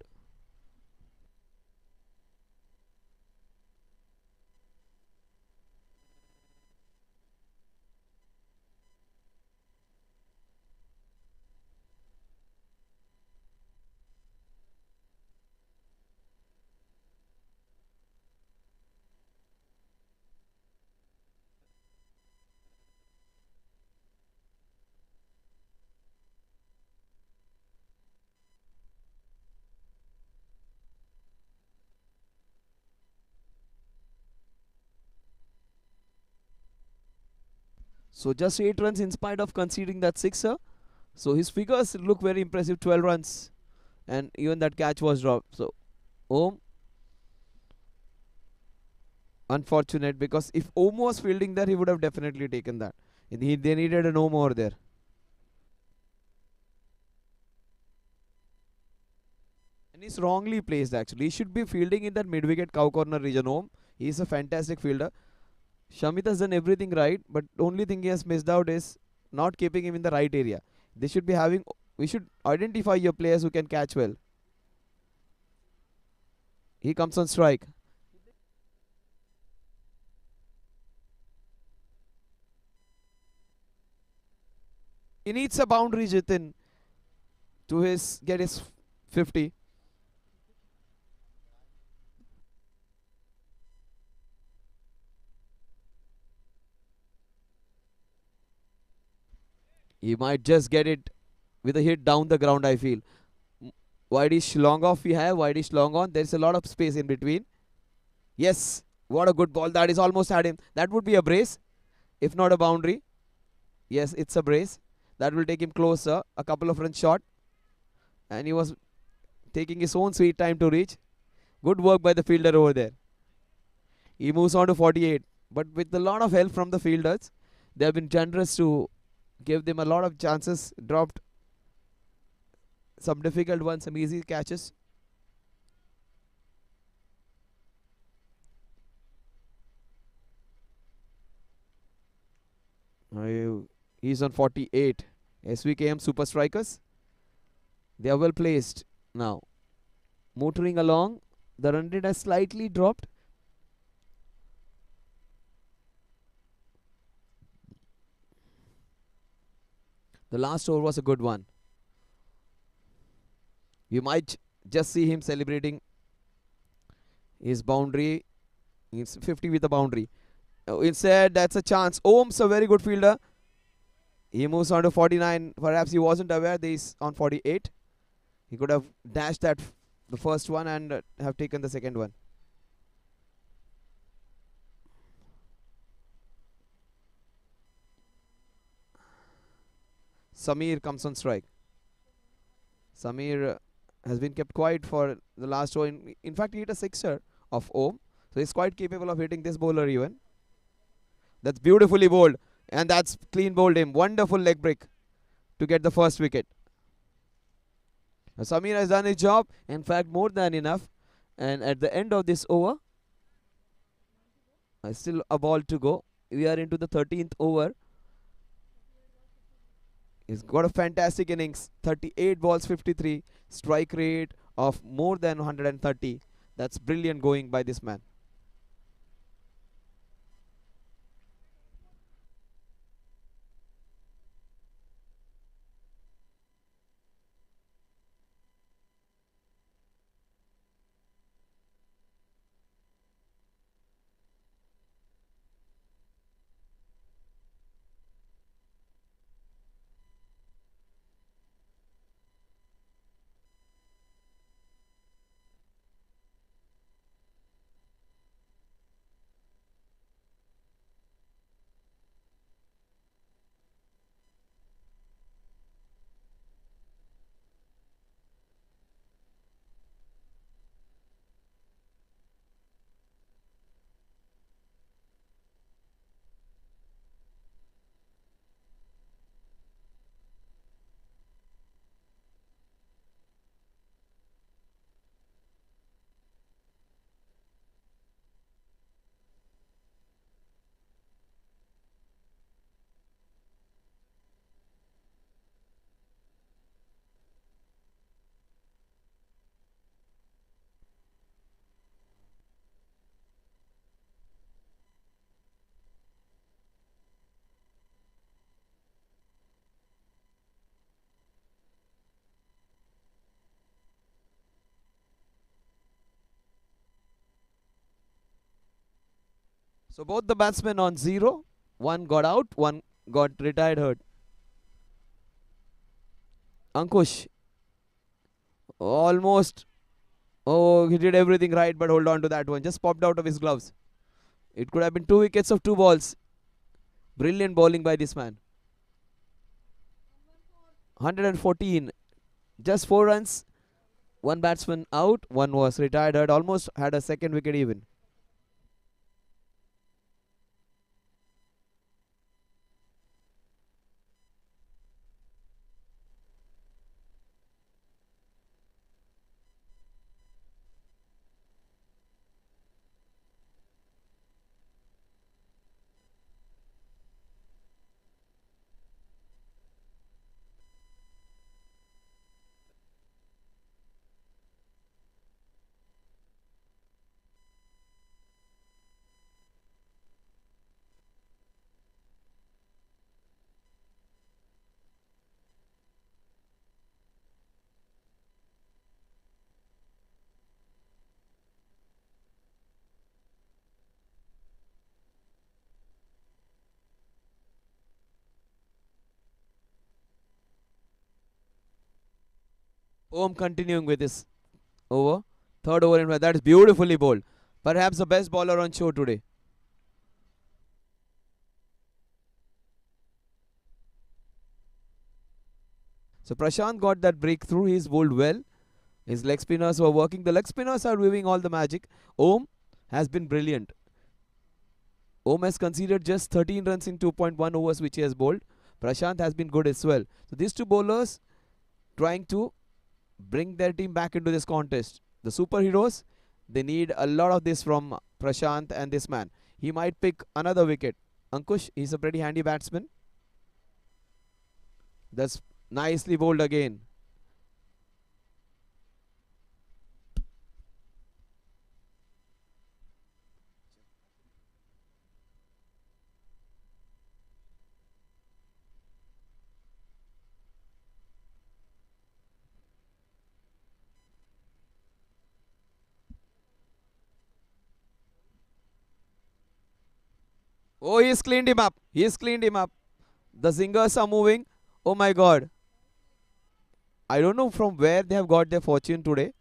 So just 8 runs in spite of conceding that sixer. So his figures look very impressive. 12 runs, and even that catch was dropped. So Om, unfortunate, because if Om was fielding there, he would have definitely taken that. They needed an Om over there. And he's wrongly placed actually. He should be fielding in that mid-wicket cow corner region. Om, he's a fantastic fielder. Shamit has done everything right, but only thing he has missed out is not keeping him in the right area. They should be having. We should identify your players who can catch well. He comes on strike. He needs a boundary, Jitin, to his get his 50. He might just get it with a hit down the ground, I feel. Wideish long off we have. Wideish long on. There's a lot of space in between. Yes. What a good ball. That is almost had him. That would be a brace, if not a boundary. Yes, it's a brace. That will take him closer. A couple of runs short. And he was taking his own sweet time to reach. Good work by the fielder over there. He moves on to 48. But with a lot of help from the fielders, they have been generous to give them a lot of chances. Dropped some difficult ones, some easy catches. He's on 48. SVKM Super Strikers. They are well placed now. Motoring along. The run rate has slightly dropped. The last over was a good one. You might just see him celebrating his boundary. It's 50 with a boundary. Instead, that's a chance. Om's a very good fielder. He moves on to 49. Perhaps he wasn't aware that he's on 48. He could have dashed that the first one and have taken the second one. Samir comes on strike. Samir has been kept quiet for the last over. In fact, he hit a sixer of Om. So he's quite capable of hitting this bowler even. That's beautifully bowled. And that's clean bowled him. Wonderful leg break to get the first wicket. Samir has done his job. In fact, more than enough. And at the end of this over, still a ball to go. We are into the 13th over. He's got a fantastic innings. 38 balls, 53. Strike rate of more than 130. That's brilliant going by this man. So both the batsmen on 0. One got out, one got retired hurt. Ankush almost. Oh, he did everything right, but hold on to that one. Just popped out of his gloves. It could have been 2 wickets of 2 balls. Brilliant bowling by this man. 114. Just 4 runs. One batsman out. One was retired hurt. Almost had a second wicket even. Om continuing with this over. Third over in fact. That is beautifully bowled. Perhaps the best bowler on show today. So Prashant got that breakthrough. He's bowled well. His leg spinners were working. The leg spinners are doing all the magic. Om has been brilliant. Om has conceded just 13 runs in 2.1 overs which he has bowled. Prashant has been good as well. So these two bowlers trying to bring their team back into this contest. The superheroes, they need a lot of this from Prashant and this man. He might pick another wicket. Ankush, he's a pretty handy batsman. That's nicely bowled again. Oh, he's cleaned him up. He's cleaned him up. The zingers are moving. Oh my god. I don't know from where they have got their fortune today.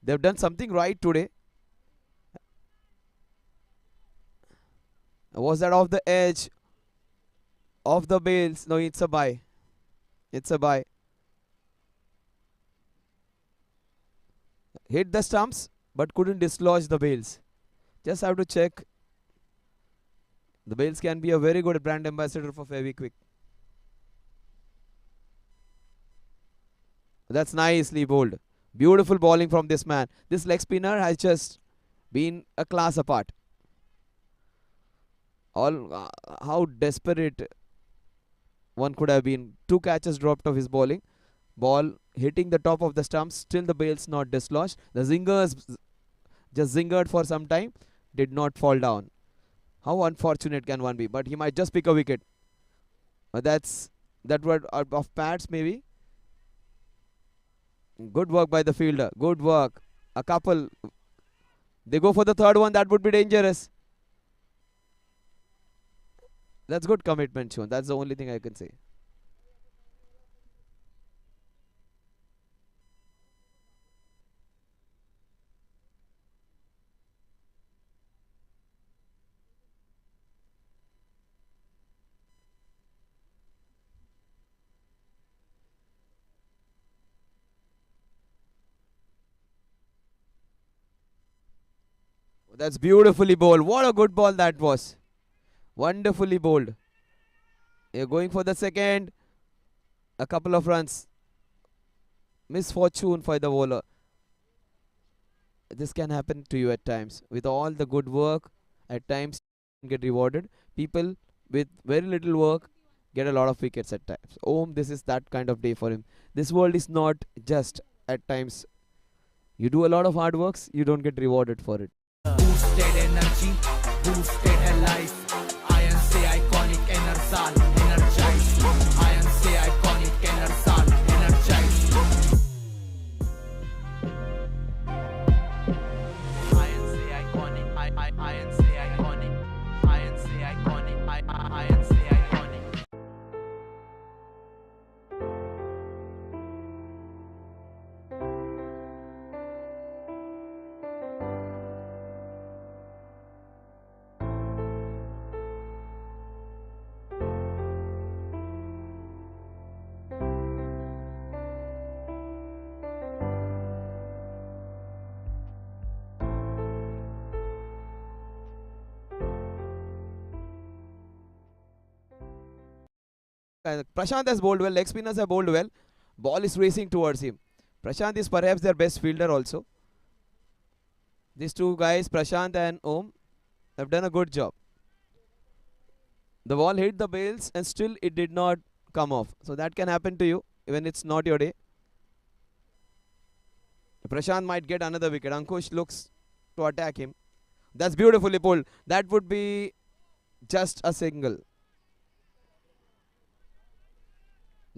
They've done something right today. Was that off the edge? Off the bails? No, it's a bye. It's a bye. Hit the stumps but couldn't dislodge the bails. Just have to check. The Bales can be a very good brand ambassador for Fevikwik. That's nicely bowled. Beautiful bowling from this man. This leg spinner has just been a class apart. All how desperate one could have been. 2 catches dropped of his bowling. Ball hitting the top of the stumps. Still the Bales not dislodged. The zingers just zingered for some time. Did not fall down. How unfortunate can one be? But he might just pick a wicket. That word of pads maybe. Good work by the fielder. Good work. A couple. They go for the third one. That would be dangerous. That's good commitment shown. That's the only thing I can say. That's beautifully bowled. What a good ball that was. Wonderfully bowled. You're going for the second. A couple of runs. Misfortune for the bowler. This can happen to you at times. With all the good work, at times you get rewarded. People with very little work get a lot of wickets at times. This is that kind of day for him. This world is not just at times. You do a lot of hard works, you don't get rewarded for it. Boosted energy, boosted her life. Iron say iconic enersal, energize. Iron say iconic enersal, energize. Iron say iconic, iron say iconic. Iron say iconic, iron say iconic. Prashant has bowled well, leg spinners have bowled well. Ball is racing towards him. Prashant is perhaps their best fielder also. These two guys, Prashant and Om, have done a good job. The ball hit the Bales and still it did not come off. So that can happen to you when it's not your day. Prashant might get another wicket. Ankush looks to attack him. That's beautifully pulled. That would be just a single.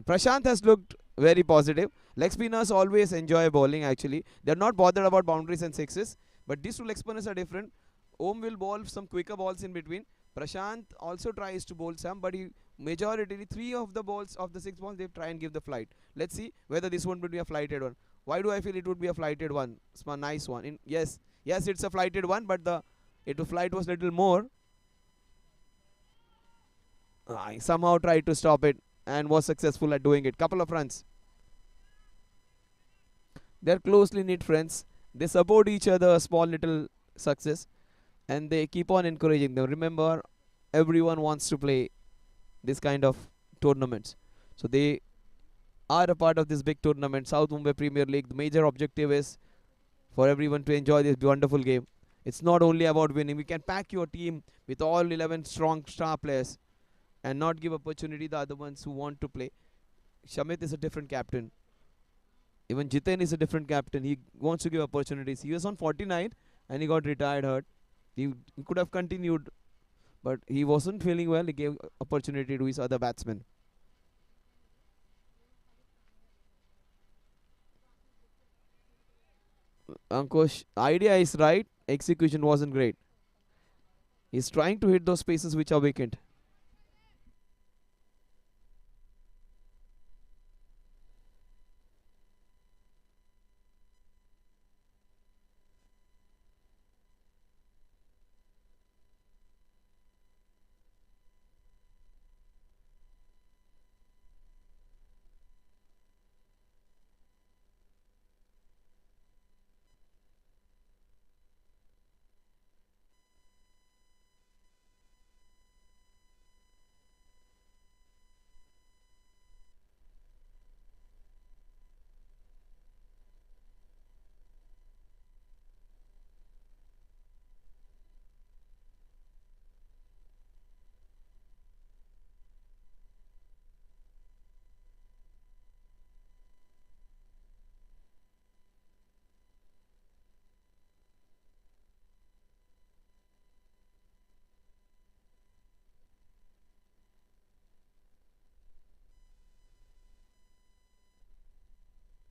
Prashant has looked very positive. Leg spinners always enjoy bowling actually. They're not bothered about boundaries and sixes. But these two leg spinners are different. Om will bowl some quicker balls in between. Prashant also tries to bowl some, but he majority 3 of the balls of the 6 balls they try and give the flight. Let's see whether this one would be a flighted one. Why do I feel it would be a flighted one? It's a nice one. Yes, it's a flighted one, but the flight was little more. I somehow tried to stop it and was successful at doing it. Couple of runs. They're closely knit friends. They support each other a small little success and they keep on encouraging them. Remember, everyone wants to play this kind of tournaments. So they are a part of this big tournament, South Mumbai Premier League. The major objective is for everyone to enjoy this wonderful game. It's not only about winning. We can pack your team with all 11 strong star players and not give opportunity the other ones who want to play. Shamit is a different captain. Even Jiten is a different captain. He wants to give opportunities. He was on 49 and he got retired hurt. He could have continued, but he wasn't feeling well. He gave opportunity to his other batsmen. Ankush, idea is right. Execution wasn't great. He's trying to hit those spaces which are vacant.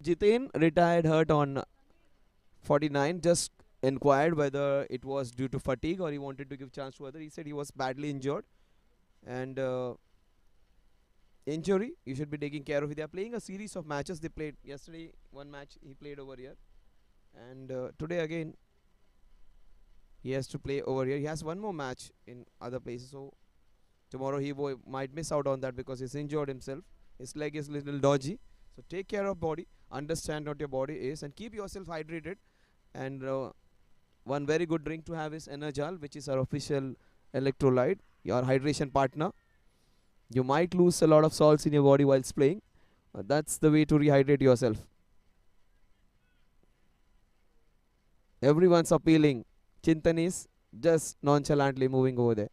Jitain retired hurt on 49. Just inquired whether it was due to fatigue or he wanted to give chance to other. He said he was badly injured, and injury you should be taking care of. They are playing a series of matches. They played yesterday one match he played over here, and today again he has to play over here. He has one more match in other places, so tomorrow he might miss out on that because he's injured himself. His leg is little dodgy. So take care of body, understand what your body is, and keep yourself hydrated. And one very good drink to have is Energal, which is our official electrolyte, your hydration partner. You might lose a lot of salts in your body whilst playing. That's the way to rehydrate yourself. Everyone's appealing. Chintan is just nonchalantly moving over there.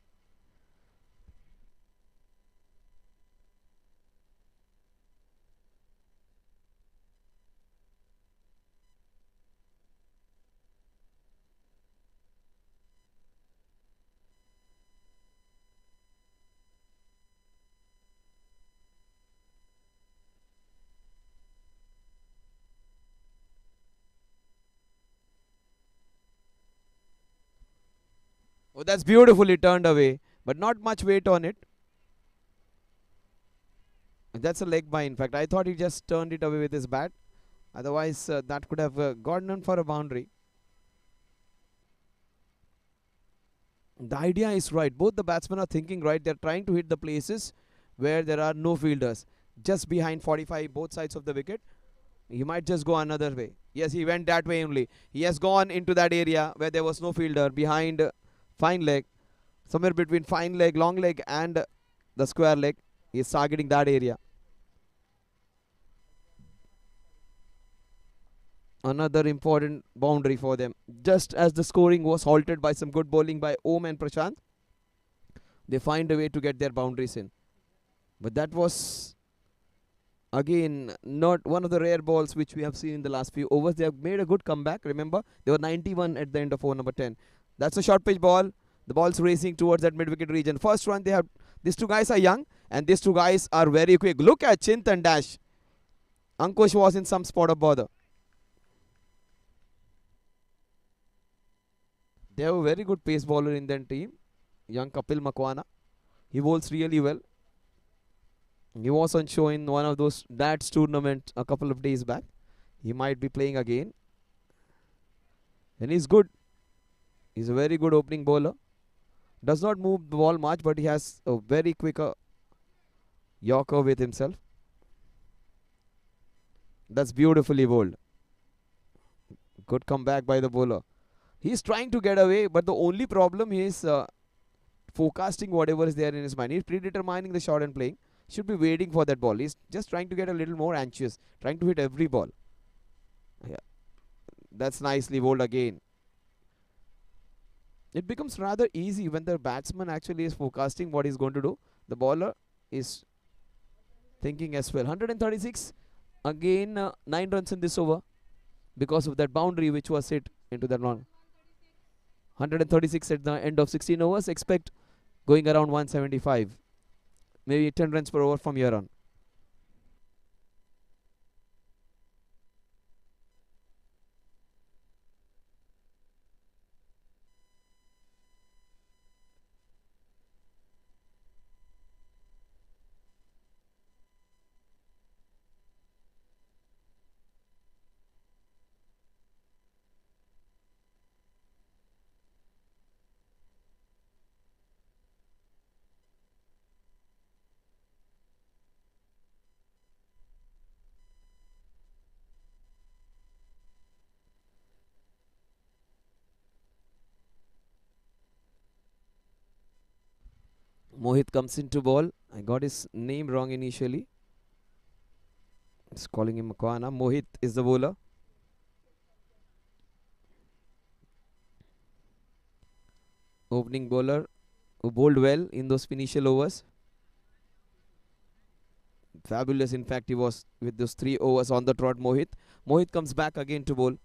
Oh, that's beautifully turned away, but not much weight on it. That's a leg by. In fact, I thought he just turned it away with his bat. Otherwise, that could have gone in for a boundary. The idea is right. Both the batsmen are thinking right. They're trying to hit the places where there are no fielders. Just behind 45, both sides of the wicket. He might just go another way. Yes, he went that way only. He has gone into that area where there was no fielder behind fine leg. Somewhere between fine leg, long leg and the square leg. He is targeting that area. Another important boundary for them. Just as the scoring was halted by some good bowling by Om and Prashant, they find a way to get their boundaries in. But that was again not one of the rare balls which we have seen in the last few overs. They have made a good comeback. Remember, they were 91 at the end of over number 10. That's a short pitch ball. The ball's racing towards that mid-wicket region. First run, they have. These two guys are young and these two guys are very quick. Look at Chintan dash. Ankush was in some spot of bother. They have a very good pace bowler in their team, young Kapil Makwana. He bowls really well. He was on show in one of those Dats tournament a couple of days back. He might be playing again. And he's good. He's a very good opening bowler. Does not move the ball much, but he has a very quick Yorker with himself. That's beautifully bowled. Good comeback by the bowler. He's trying to get away, but the only problem is forecasting whatever is there in his mind. He's predetermining the shot and playing. Should be waiting for that ball. He's just trying to get a little more anxious, trying to hit every ball. Yeah, that's nicely bowled again. It becomes rather easy when the batsman actually is forecasting what he's going to do. The bowler is thinking as well. 136. Again, 9 runs in this over because of that boundary which was hit into that run. 136 at the end of 16 overs. Expect going around 175. Maybe 10 runs per over from here on. Mohit comes into ball. I got his name wrong initially. It's calling him Makwana. Mohit is the bowler. Opening bowler who bowled well in those initial overs. Fabulous, in fact, he was with those 3 overs on the trot. Mohit comes back again to bowl.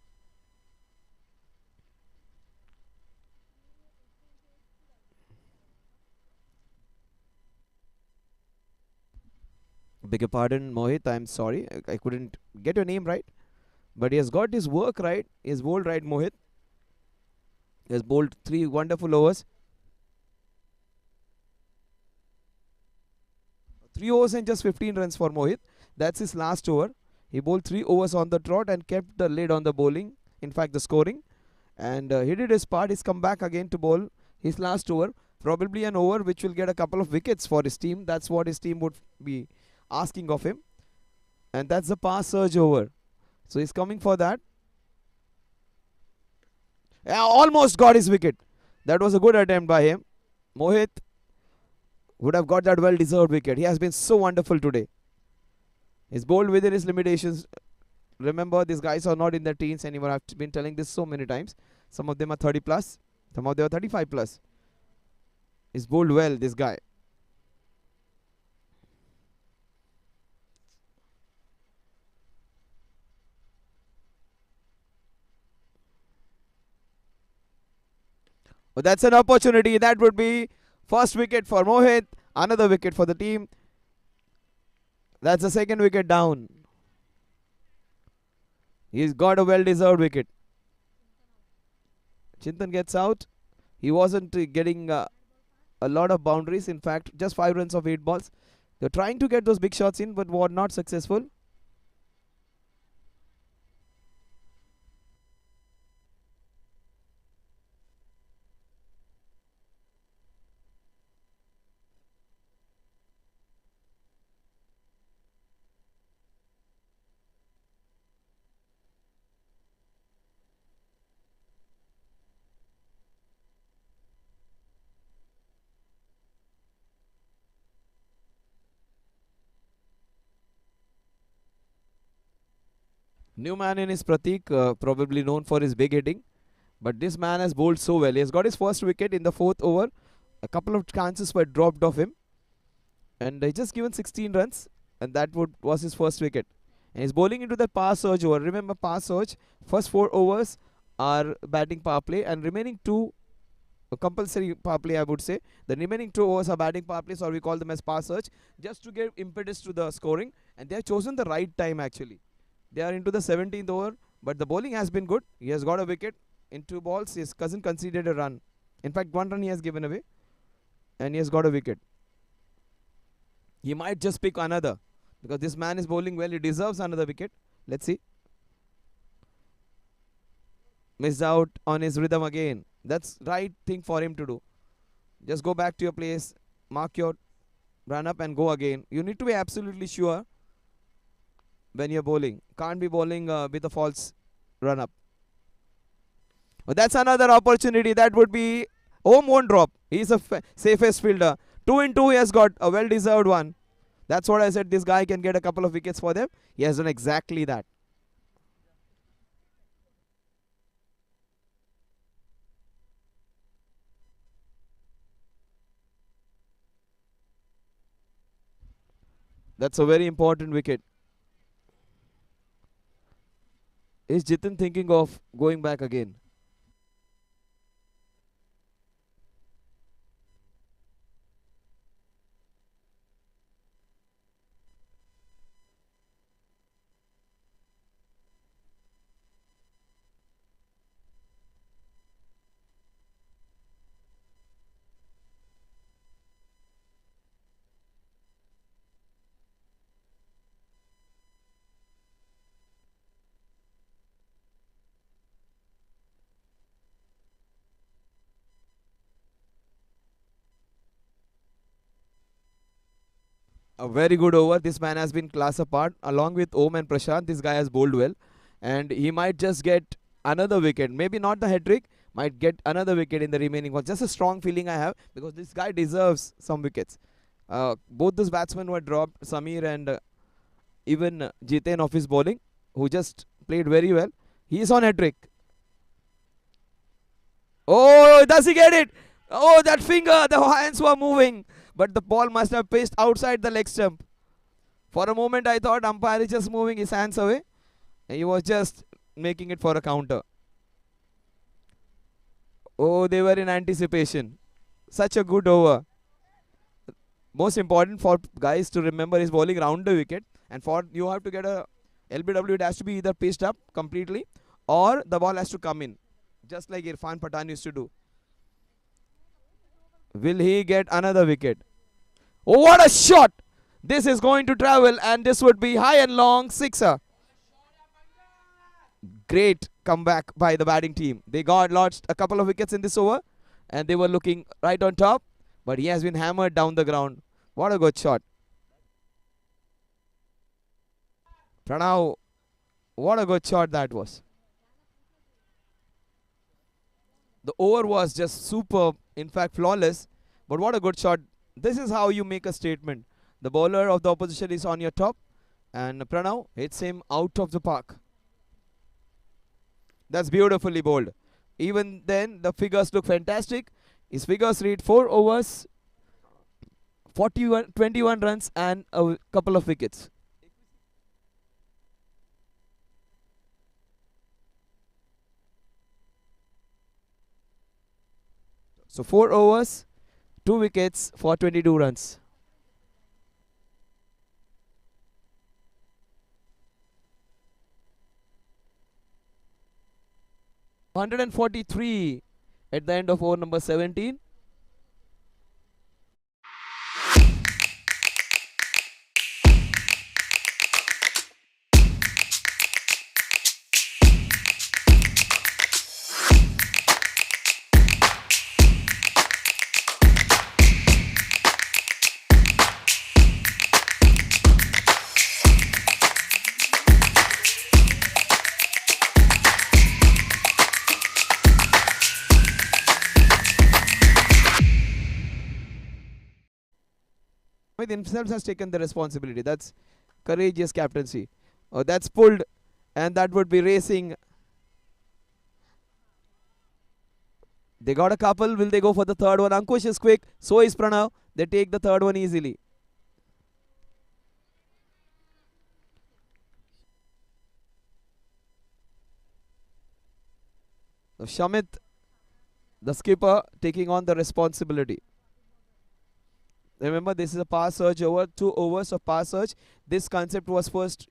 Beg your pardon, Mohit. I'm sorry. I couldn't get your name right. But he has got his work right. He has bowled right, Mohit. He has bowled 3 wonderful overs. 3 overs and just 15 runs for Mohit. That's his last over. He bowled 3 overs on the trot and kept the lid on the bowling. In fact, the scoring. And he did his part. He's come back again to bowl his last over. Probably an over which will get a couple of wickets for his team. That's what his team would be asking of him. And that's the pass surge over. So he's coming for that. Yeah, almost got his wicket. That was a good attempt by him. Mohit would have got that well-deserved wicket. He has been so wonderful today. He's bowled within his limitations. Remember, these guys are not in their teens anymore. I've been telling this so many times. Some of them are 30 plus. Some of them are 35 plus. He's bowled well, this guy. Oh, that's an opportunity. That would be first wicket for Mohit. Another wicket for the team. That's the second wicket down. He's got a well-deserved wicket. Chintan gets out. He wasn't getting a lot of boundaries. In fact, just 5 runs of 8 balls. They're trying to get those big shots in, but were not successful. New man in is Pratik, probably known for his big hitting. But this man has bowled so well. He has got his first wicket in the 4th over. A couple of chances were dropped off him. And he just given 16 runs. And that was his first wicket. And he's bowling into the pass surge over. Remember, pass surge, first 4 overs are batting power play. And remaining 2, compulsory power play, I would say. The remaining 2 overs are batting power plays, or we call them as pass surge. Just to give impetus to the scoring. And they have chosen the right time actually. They are into the 17th over, but the bowling has been good. He has got a wicket in 2 balls. His cousin conceded a run. In fact, 1 run he has given away, and he has got a wicket. He might just pick another, because this man is bowling well. He deserves another wicket. Let's see. Missed out on his rhythm again. That's right thing for him to do. Just go back to your place, mark your run up and go again. You need to be absolutely sure when you're bowling. Can't be bowling with a false run up. But that's another opportunity. That would be home won't drop. He's a safest fielder. 2 in 2 he has got a well-deserved one. That's what I said. This guy can get a couple of wickets for them. He has done exactly that. That's a very important wicket. Is Jitin thinking of going back again? A very good over. This man has been class apart. Along with Om and Prashant, this guy has bowled well. And he might just get another wicket. Maybe not the hat-trick. Might get another wicket in the remaining one. Just a strong feeling I have, because this guy deserves some wickets. Both those batsmen were dropped. Samir and even Jiten of his bowling, who just played very well. He is on hat-trick. Oh, does he get it? Oh, that finger. The hands were moving. But the ball must have pitched outside the leg stump. For a moment, I thought umpire is just moving his hands away. He was just making it for a counter. Oh, they were in anticipation. Such a good over. Most important for guys to remember is bowling round the wicket. And for you have to get a LBW, it has to be either pitched up completely or the ball has to come in, just like Irfan Pathan used to do. Will he get another wicket? Oh, what a shot! This is going to travel and this would be high and long sixer. Great comeback by the batting team. They got lost a couple of wickets in this over and they were looking right on top, but he has been hammered down the ground. What a good shot. Pranav, what a good shot that was. The over was just superb, in fact flawless, but what a good shot. This is how you make a statement. The bowler of the opposition is on your top and Pranav hits him out of the park. That's beautifully bowled. Even then, the figures look fantastic. His figures read 4 overs, 21 runs and a couple of wickets. So 4 overs, 2 wickets for 22 runs. $143 at the end of over number 17. Themselves has taken the responsibility. That's courageous captaincy. That's pulled and that would be racing. They got a couple. Will they go for the third one? Ankush is quick. So is Pranav. They take the third one easily. So Shamit, the skipper, taking on the responsibility. Remember, this is a pass surge over, 2 overs of pass surge. This concept was first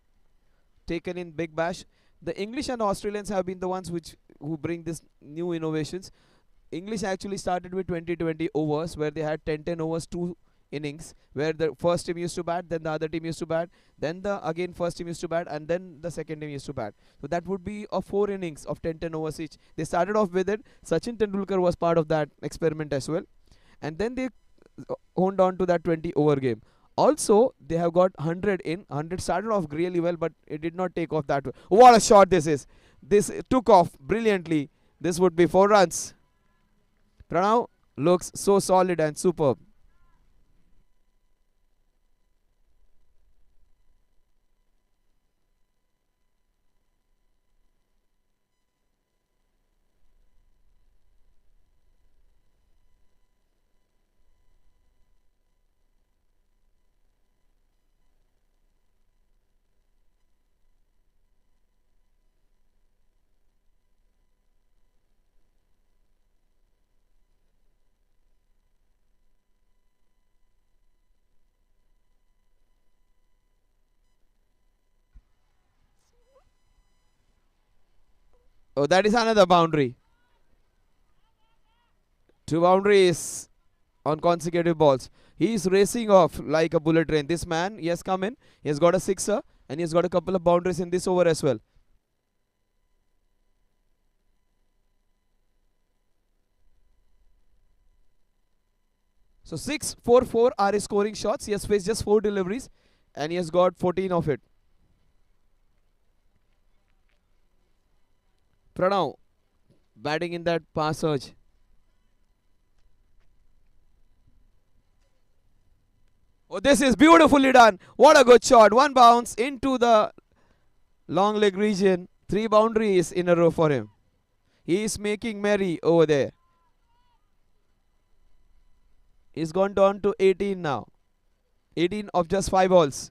taken in Big Bash. The English and Australians have been the ones who bring this new innovations. English actually started with 20-20 overs, where they had 10-10 overs, 2 innings, where the first team used to bat, then the other team used to bat, then the again first team used to bat, and then the second team used to bat. So that would be a 4 innings of 10-10 overs each. They started off with it. Sachin Tendulkar was part of that experiment as well, and then they honed on to that 20 over game. Also, they have got 100 in. 100 started off really well, but it did not take off that way. What a shot this is. This took off brilliantly. This would be 4 runs. Pranav looks so solid and superb. Oh, that is another boundary. 2 boundaries on consecutive balls. He is racing off like a bullet train. This man, he has come in. He has got a sixer and he has got a couple of boundaries in this over as well. So 6, 4, 4 are his scoring shots. He has faced just 4 deliveries and he has got 14 of it. Pranav batting in that pass surge. Oh, this is beautifully done. What a good shot. 1 bounce into the long leg region. 3 boundaries in a row for him. He is making merry over there. He's gone down to 18 now. 18 of just 5 balls.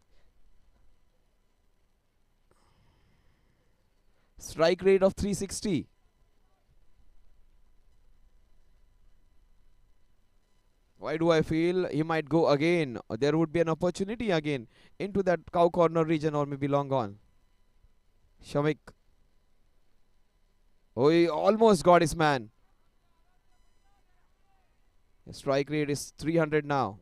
Strike rate of 360. Why do I feel he might go again? There would be an opportunity again into that cow corner region or maybe long on. Shamik. Oh, he almost got his man. The strike rate is 300 now.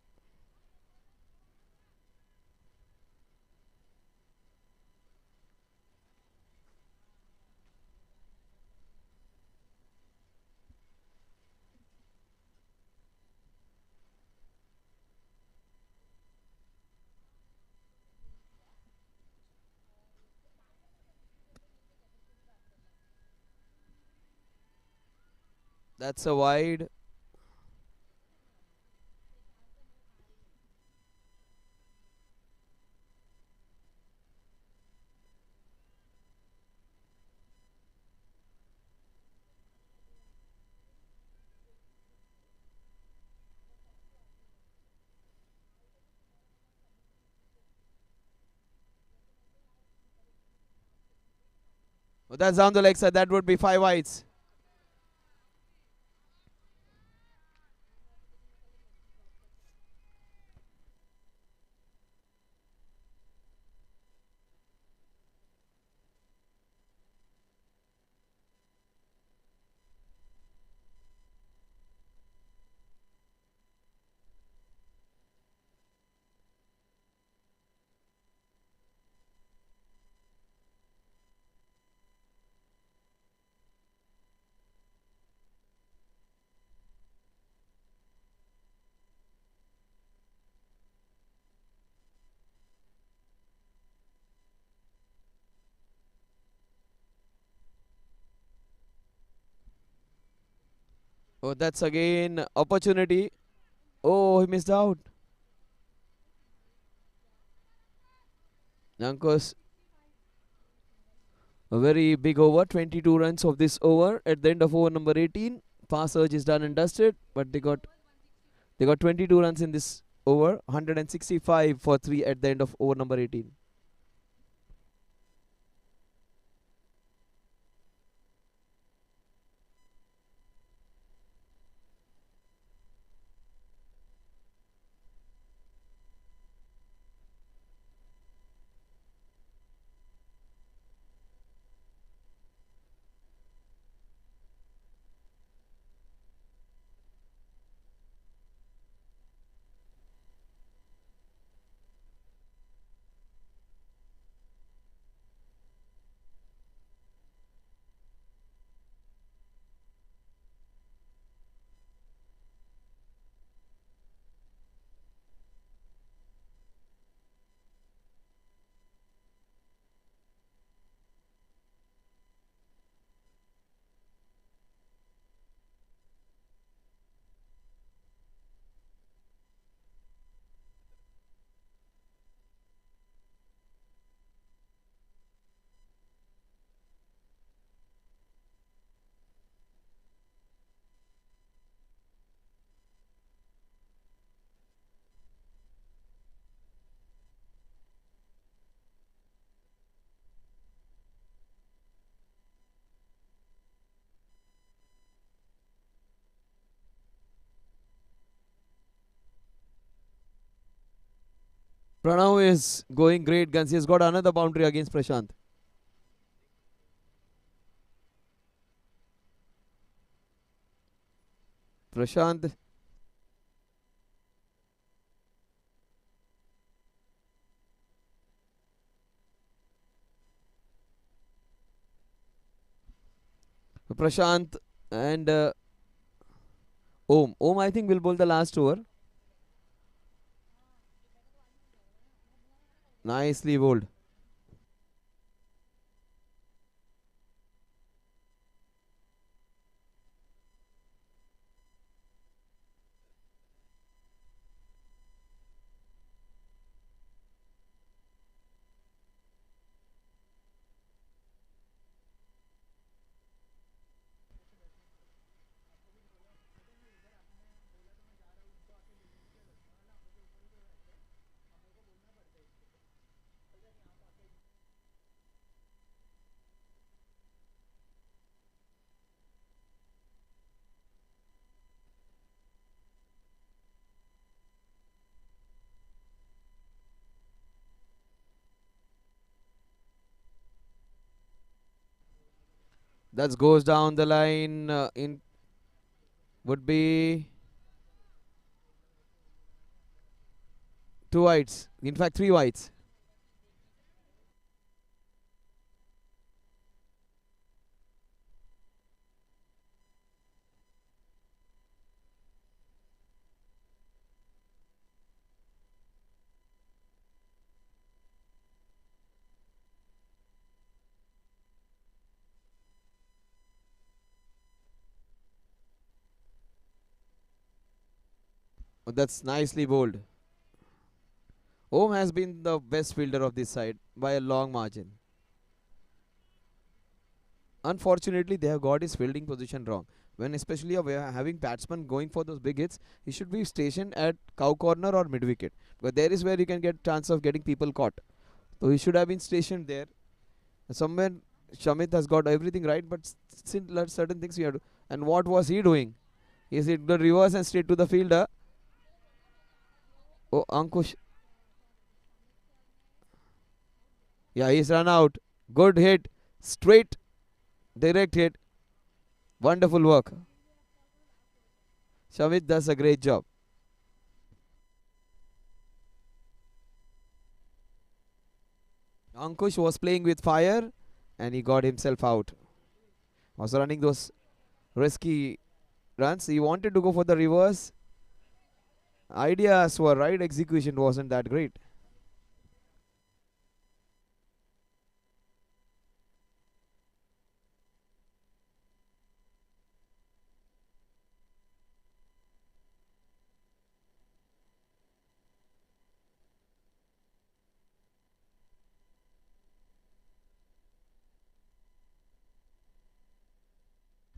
That's a wide. Oh, that's down the leg side. That would be 5 wides. Oh, that's again opportunity. Oh, he missed out. Ankush, a very big over. 22 runs of this over. At the end of over number 18, pass surge is done and dusted. But they got 22 runs in this over. 165 for 3 at the end of over number 18. Pranav is going great guns. He's got another boundary against Prashant. Prashant. Prashant and Om. Om, I think, will bowl the last over. Nicely bowled. That goes down the line. In would be two wides. In fact, three wides. Oh, that's nicely bowled. Om has been the best fielder of this side by a long margin. Unfortunately, they have got his fielding position wrong. When especially we are having batsmen going for those big hits, he should be stationed at cow corner or mid wicket. But there is where you can get chance of getting people caught. So he should have been stationed there. Somewhere Shamit has got everything right, but still certain things we have to. And what was he doing? Is it the reverse and straight to the fielder? Oh, Ankush. Yeah, he's run out. Good hit. Straight, direct hit. Wonderful work. Shamit does a great job. Ankush was playing with fire and he got himself out. Was running those risky runs. He wanted to go for the reverse. Ideas were right, execution wasn't that great.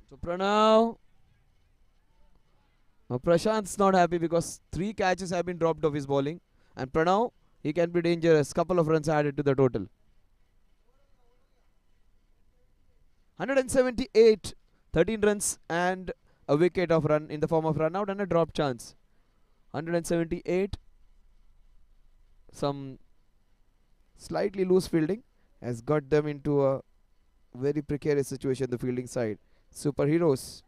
So Pranav, Prashant's not happy because three catches have been dropped of his bowling. And Pranav, he can be dangerous. Couple of runs added to the total. 178, 13 runs and a wicket of run in the form of run out and a drop chance. 178. Some slightly loose fielding has got them into a very precarious situation, the fielding side. Superheroes.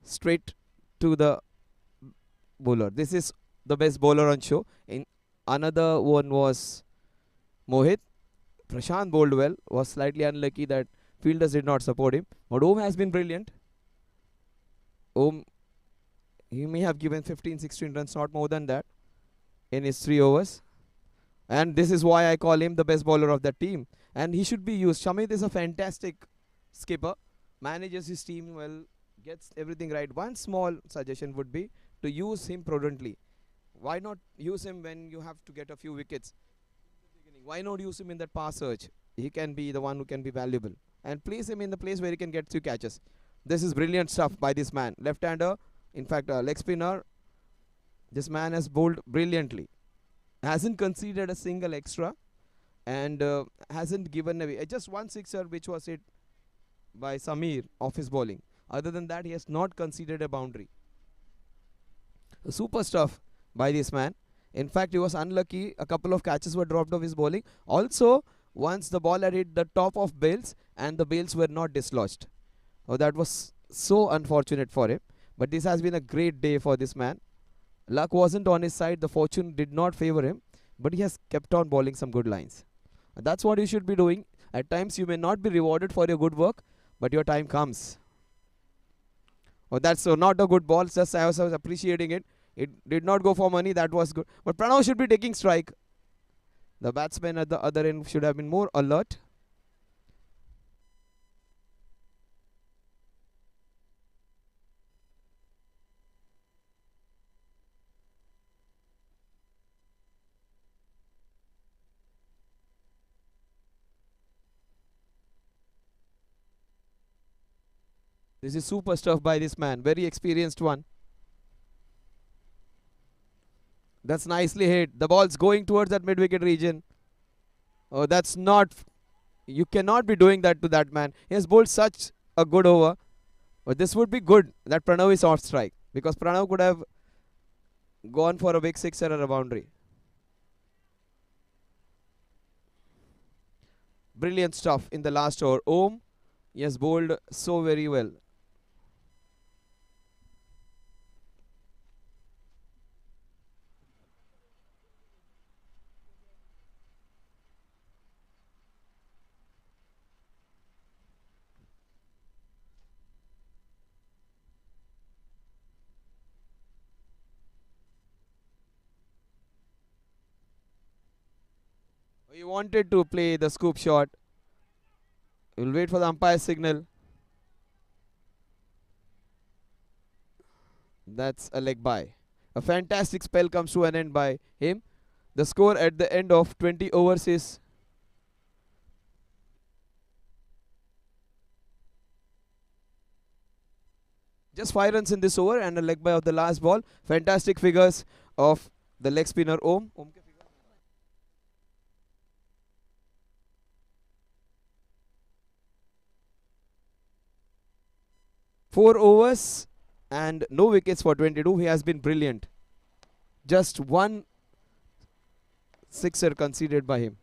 Straight to the bowler. This is the best bowler on show. In another one was Mohit. Prashant bowled well. Was slightly unlucky that fielders did not support him. But Om has been brilliant. Om, he may have given 15, 16 runs, not more than that, in his 3 overs. And this is why I call him the best bowler of the team. And he should be used. Shamit is a fantastic skipper. Manages his team well. Gets everything right. One small suggestion would be to use him prudently. Why not use him when you have to get a few wickets? Why not use him in that pass search? He can be the one who can be valuable. And place him in the place where he can get 3 catches. This is brilliant stuff by this man. Left-hander, in fact, leg spinner. This man has bowled brilliantly. Hasn't conceded a single extra. And hasn't given away. Just one sixer which was hit by Samir off his bowling. Other than that, he has not conceded a boundary. Super stuff. by this man. In fact, he was unlucky. A couple of catches were dropped off his bowling. Also, once the ball had hit the top of Bales and the bails were not dislodged. Oh, that was so unfortunate for him. But this has been a great day for this man. Luck wasn't on his side. The fortune did not favor him. But he has kept on bowling some good lines. That's what you should be doing. At times you may not be rewarded for your good work, but your time comes. Oh, that's not a good ball. Just I was appreciating it. It did not go for money. That was good. But Pranav should be taking strike. The batsman at the other end should have been more alert. This is super stuff by this man. Very experienced one. That's nicely hit. The ball's going towards that mid-wicket region. Oh, that's not... You cannot be doing that to that man. He has bowled such a good over. But this would be good that Pranav is off strike. Because Pranav could have gone for a big sixer or a boundary. Brilliant stuff in the last over. Om, he has bowled so very well. He wanted to play the scoop shot. We'll wait for the umpire's signal. That's a leg by. A fantastic spell comes to an end by him. The score at the end of 20 overs is just 5 runs in this over and a leg by of the last ball. Fantastic figures of the leg spinner Om. 4 overs and no wickets for 22. He has been brilliant. Just one sixer conceded by him.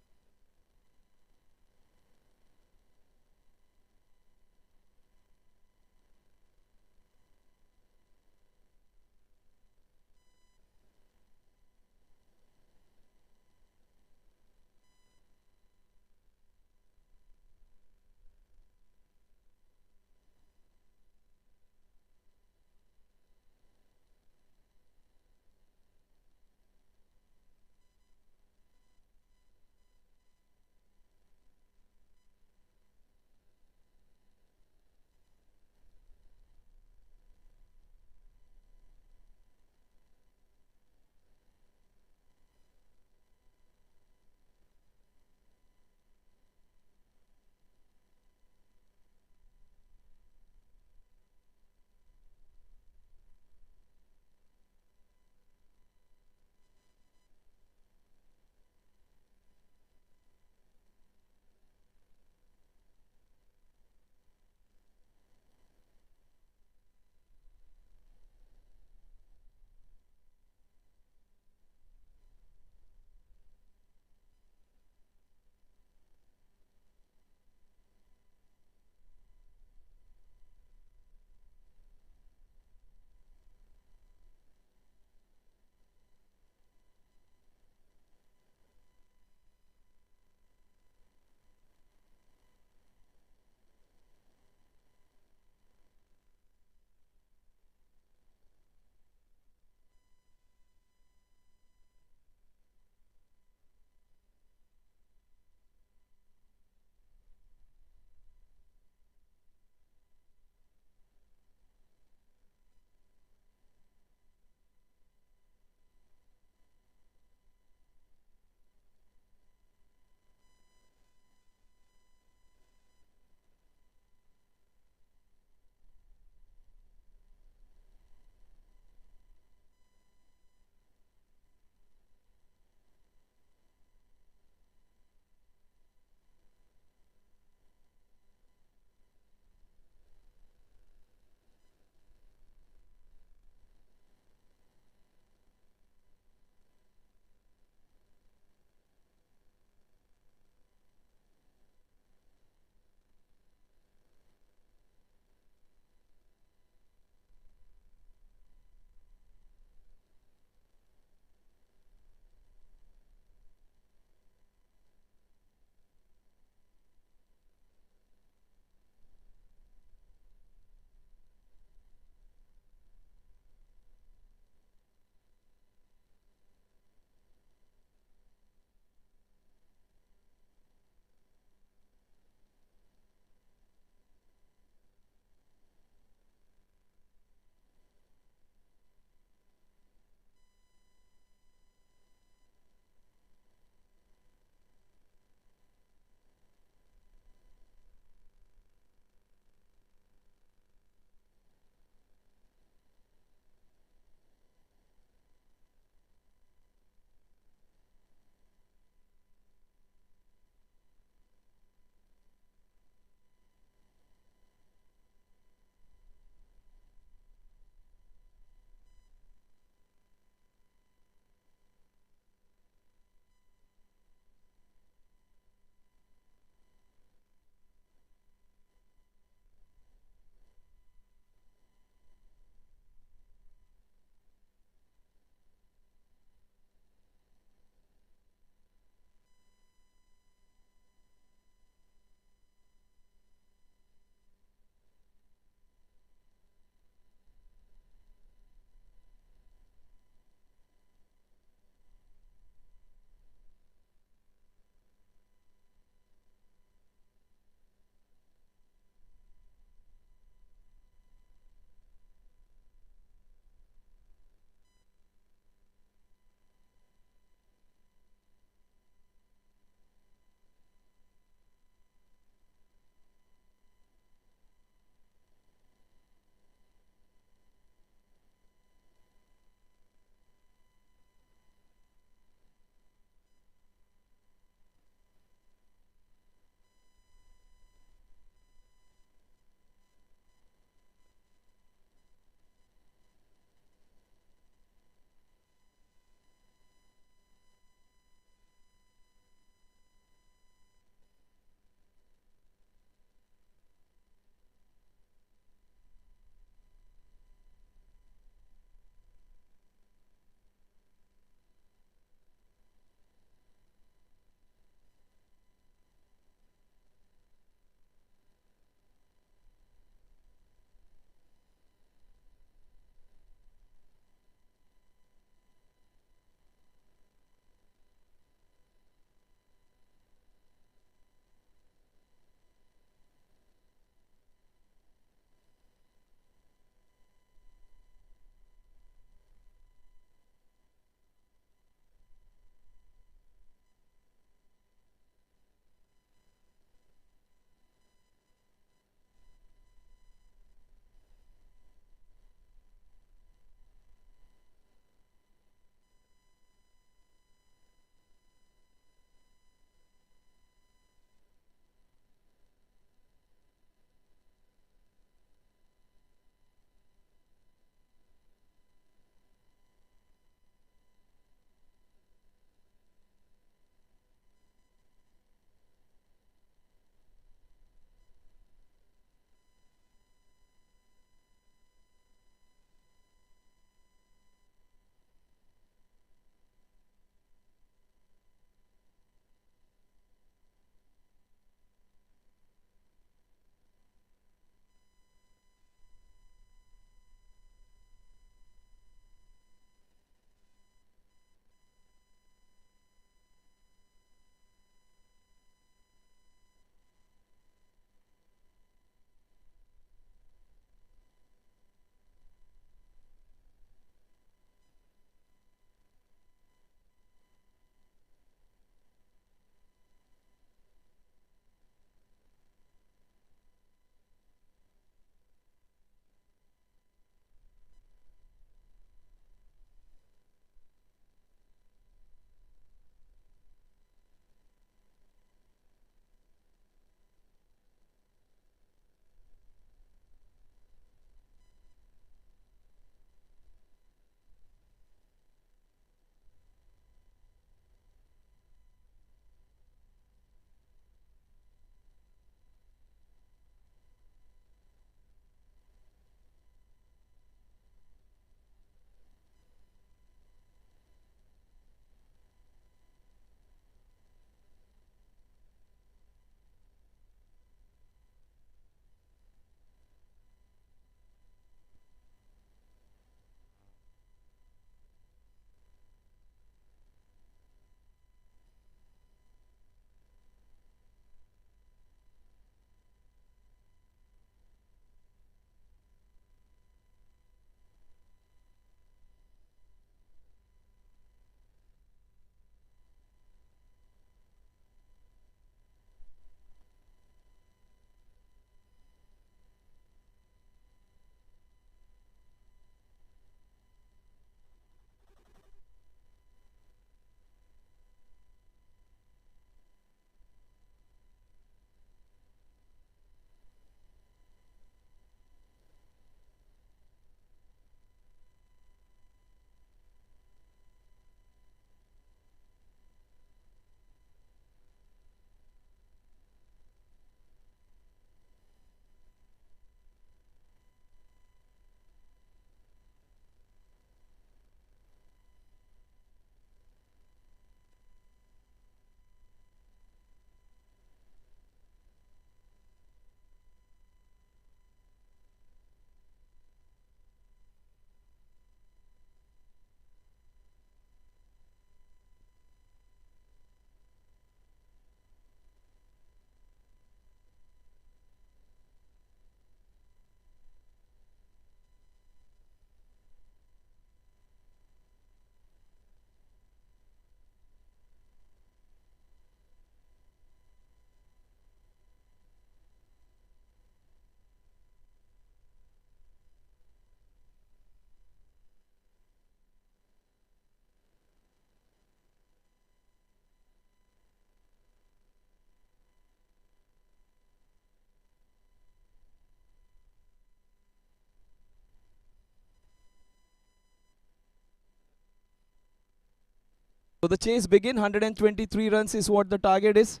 So the chase begin. 123 runs is what the target is.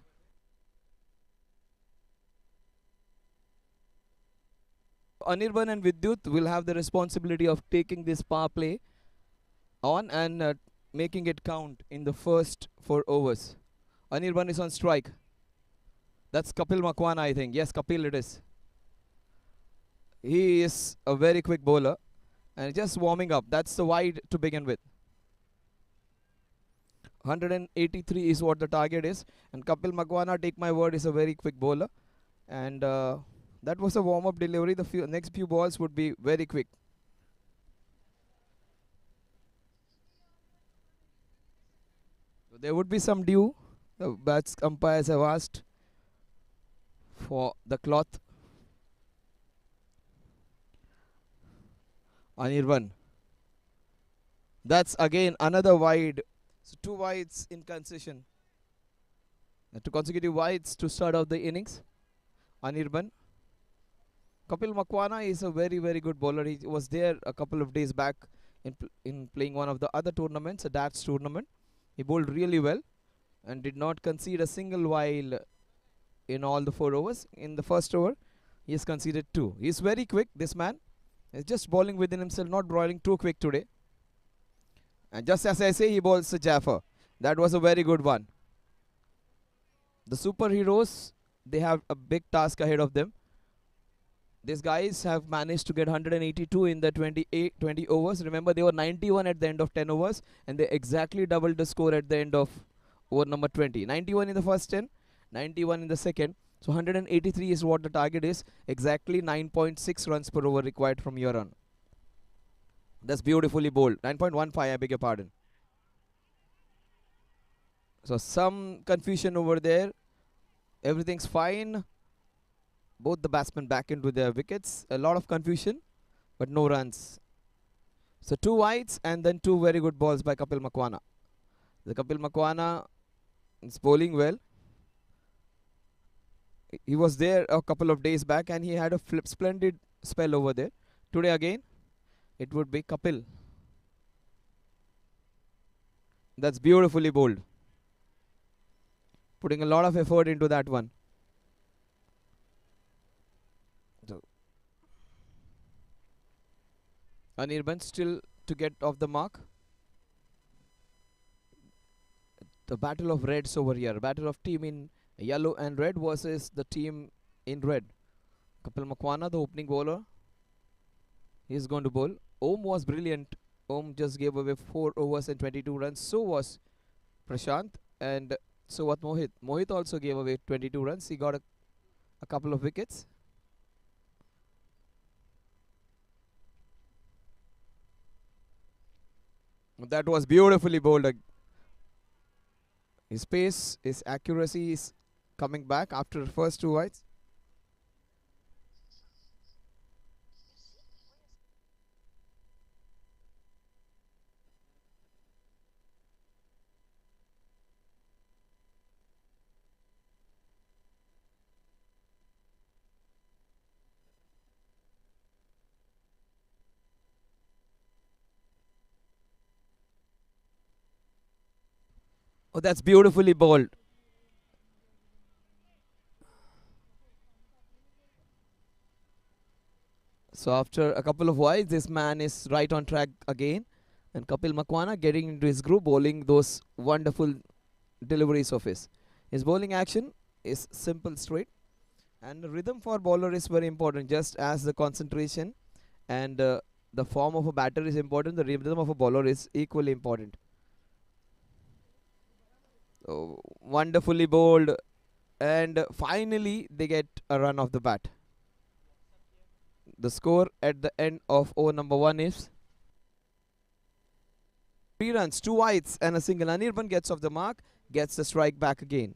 Anirban and Vidyut will have the responsibility of taking this power play on and making it count in the first 4 overs. Anirban is on strike. That's Kapil Makwana, I think. Yes, Kapil it is. He is a very quick bowler and just warming up. That's the wide to begin with. 183 is what the target is, and Kapil Makwana, take my word, is a very quick bowler, and that was a warm-up delivery. The next few balls would be very quick. So there would be some dew. The bats umpires have asked for the cloth. Anirban. That's again another wide. So 2 wides in concession. 2 consecutive wides to start off the innings. Anirban. Kapil Makwana is a very, very good bowler. He was there a couple of days back in playing one of the other tournaments, a darts tournament. He bowled really well and did not concede a single while in all the 4 overs. In the first over, he has conceded 2. He is very quick, this man. He's just bowling within himself, not bowling too quick today. And just as I say, he bowls a Jaffer. That was a very good one. The superheroes, they have a big task ahead of them. These guys have managed to get 182 in the 20 overs. Remember, they were 91 at the end of 10 overs, and they exactly doubled the score at the end of over number 20. 91 in the first 10, 91 in the second. So 183 is what the target is. Exactly 9.6 runs per over required from here on. That's beautifully bowled. 9.15, I beg your pardon. So some confusion over there. Everything's fine. Both the batsmen back into their wickets. A lot of confusion, but no runs. So 2 wides and then 2 very good balls by Kapil Makwana. The Kapil Makwana is bowling well. He was there a couple of days back and he had a splendid spell over there. Today again, it would be Kapil. That's beautifully bowled. Putting a lot of effort into that one. So Anirban still to get off the mark. The battle of reds over here. Battle of team in yellow and red versus the team in red. Kapil Makwana, the opening bowler. He's going to bowl. Om was brilliant. Om just gave away 4 overs and 22 runs. So was Prashant and so was Mohit. Mohit also gave away 22 runs. He got a couple of wickets. That was beautifully bowled. His pace, his accuracy is coming back after the first 2 wides. Oh, that's beautifully bowled. So after a couple of wides, this man is right on track again. And Kapil Makwana getting into his groove, bowling those wonderful deliveries of his. His bowling action is simple, straight. And the rhythm for bowler is very important, just as the concentration and the form of a batter is important, the rhythm of a bowler is equally important. Oh, wonderfully bowled, and finally they get a run off the bat. The score at the end of over number 1 is 3 runs, 2 wides and a single. Anirban gets off the mark, gets the strike back again.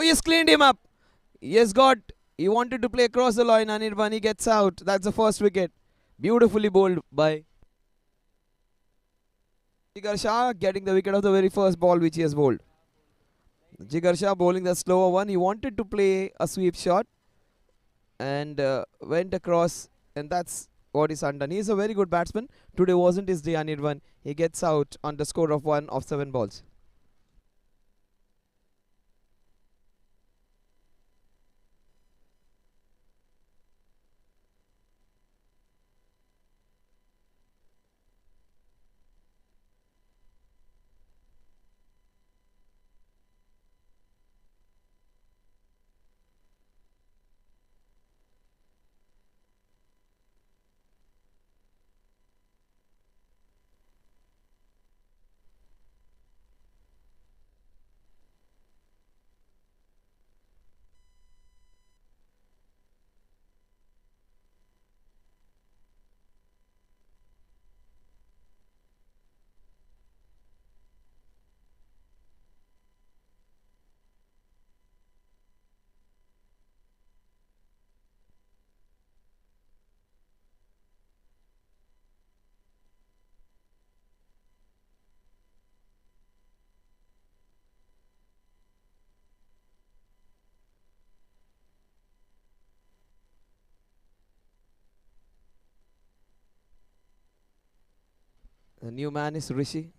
he's cleaned him up. He wanted to play across the line. Anirban, he gets out. That's the first wicket. Beautifully bowled by Jigar Shah, getting the wicket of the very first ball which he has bowled. Jigar Shah bowling the slower one. He wanted to play a sweep shot and went across, and that's what is undone. He is a very good batsman. Today wasn't his day, Anirban. He gets out on the score of 1 of 7 balls. The new man is Rishi.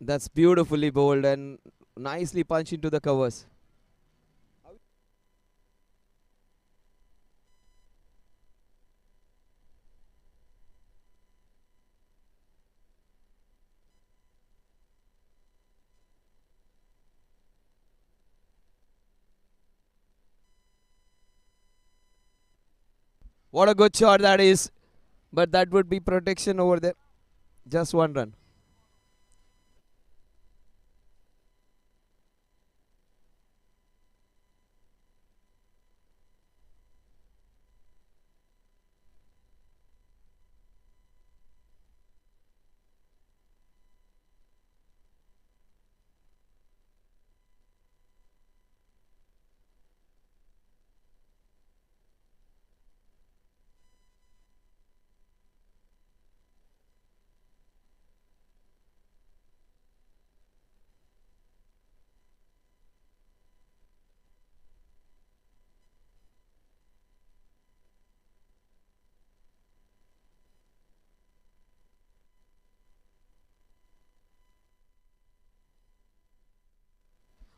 That's beautifully bowled and nicely punched into the covers. What a good shot that is. But that would be protection over there. Just 1 run.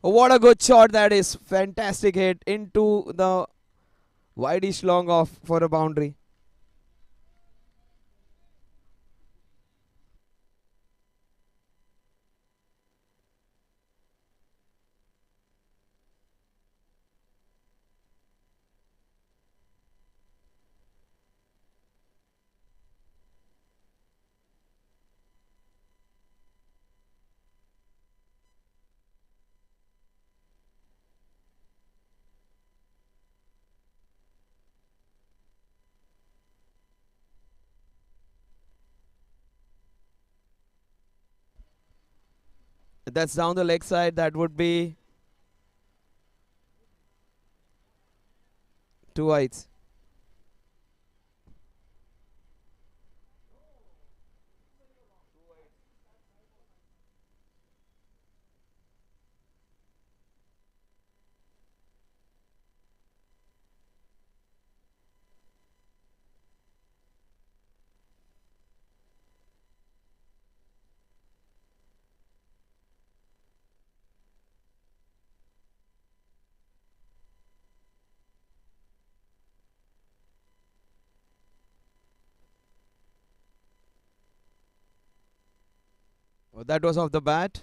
Oh, what a good shot that is. Fantastic hit into the wideish long off for a boundary. That's down the leg side. That would be 2 wides. Oh, that was off the bat.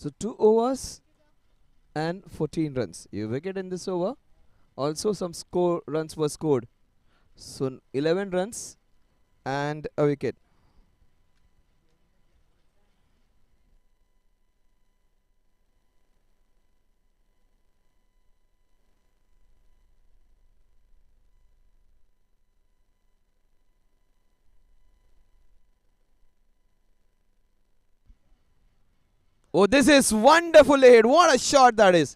So 2 overs and 14 runs. A wicket in this over. Also some score runs were scored. So 11 runs and a wicket. Oh, this is wonderful hit. What a shot that is.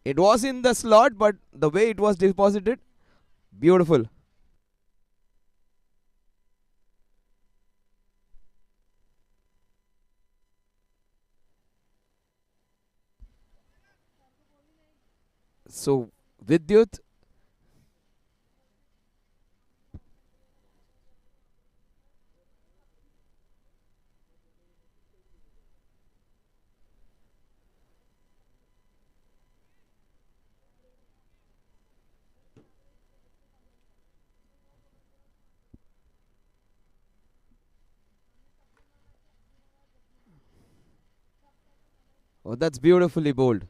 It was in the slot, but the way it was deposited, beautiful. So Vidyut, oh, that's beautifully bowled.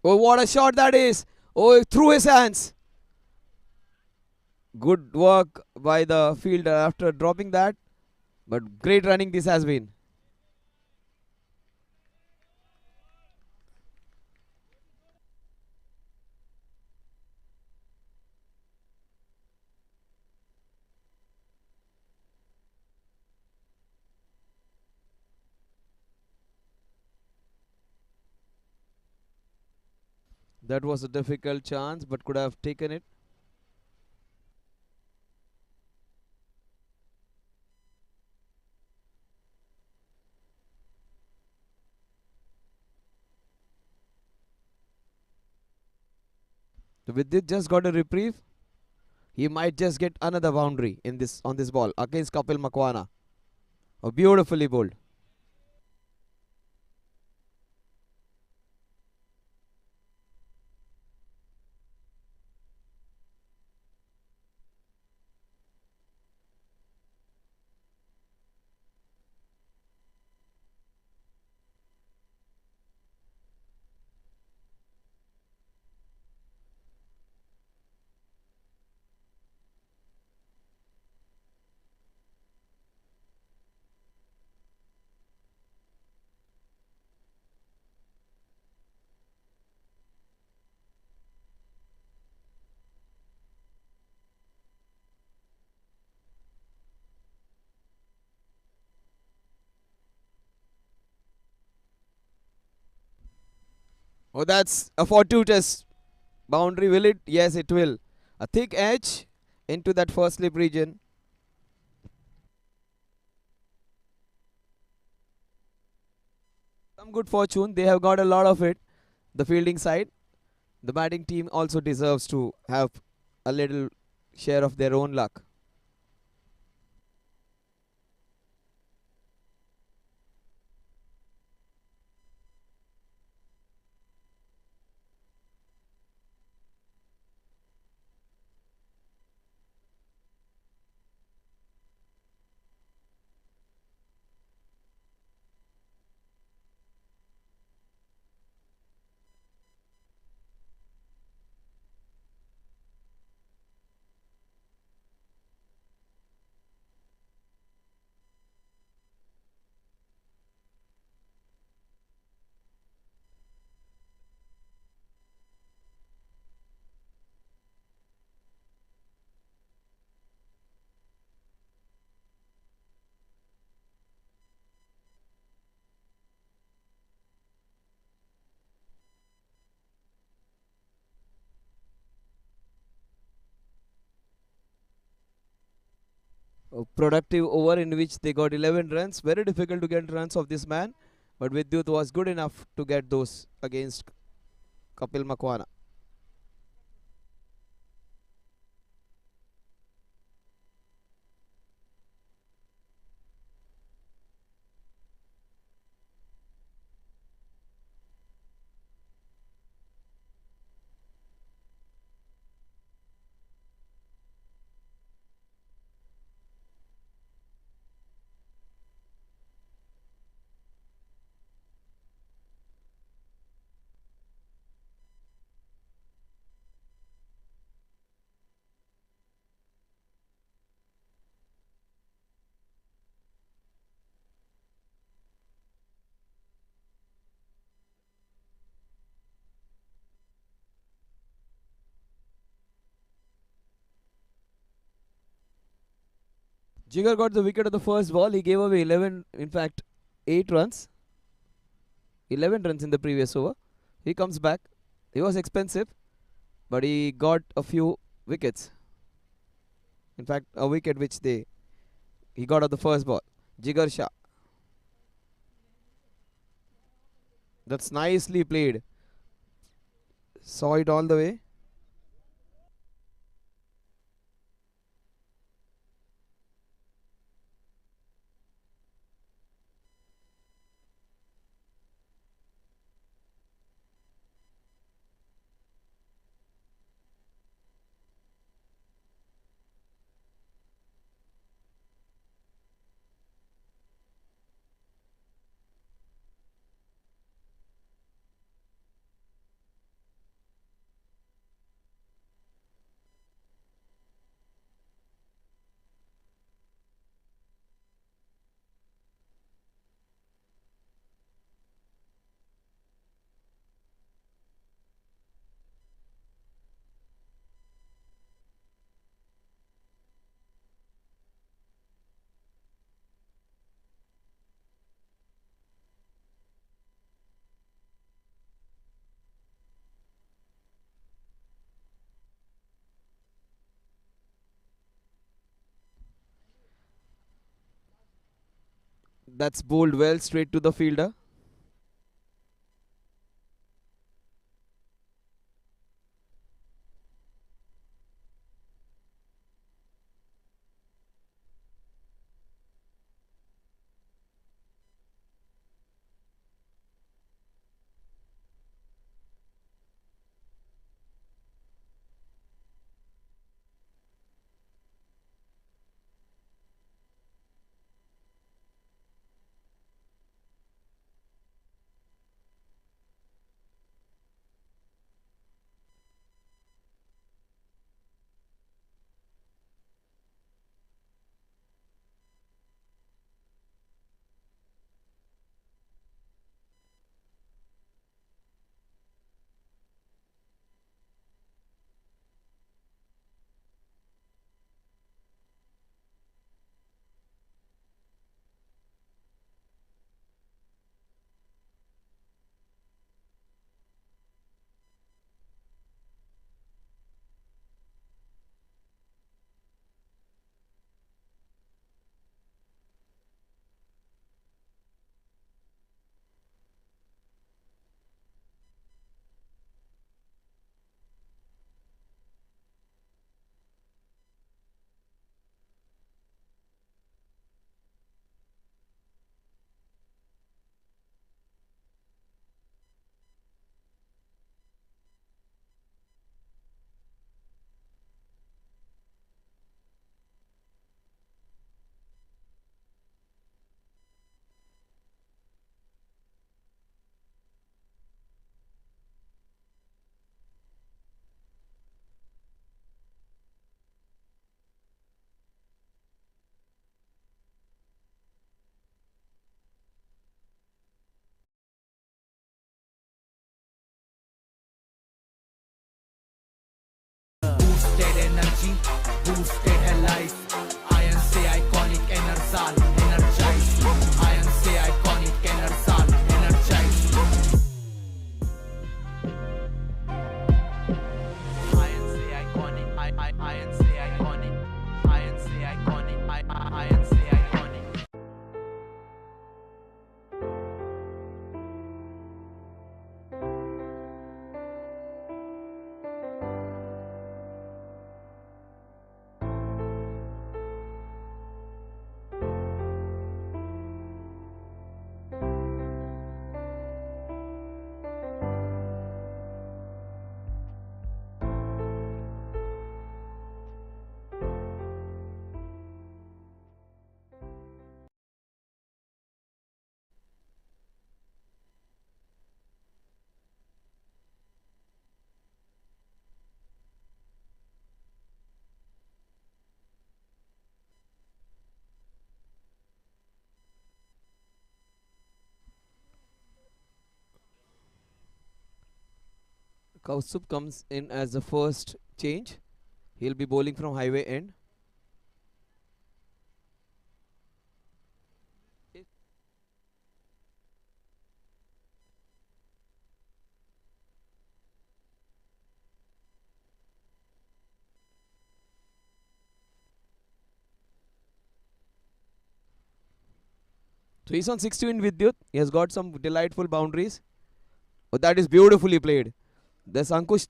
Oh, what a shot that is. Oh, through his hands. Good work by the fielder after dropping that. But great running this has been. That was a difficult chance, but could have taken it. So Vidyut just got a reprieve. He might just get another boundary in this on this ball against Kapil Makwana. Oh, beautifully bowled. Oh, that's a fortuitous boundary. Will it? Yes, it will. A thick edge into that first slip region. Some good fortune. They have got a lot of it. The fielding side. The batting team also deserves to have a little share of their own luck. A productive over in which they got 11 runs. Very difficult to get runs of this man. but Vidyut was good enough to get those against Kapil Makwana. Jigar got the wicket of the first ball. He gave away 11, in fact, 8 runs, 11 runs in the previous over. He comes back. He was expensive, but he got a few wickets. In fact, a wicket which he got of the first ball. Jigar Shah. That's nicely played. Saw it all the way. That's bowled well straight to the fielder. Kaustup comes in as the first change. He'll be bowling from highway end. So he's on 16 Vidyut. He has got some delightful boundaries. Oh, that is beautifully played. There's Ankush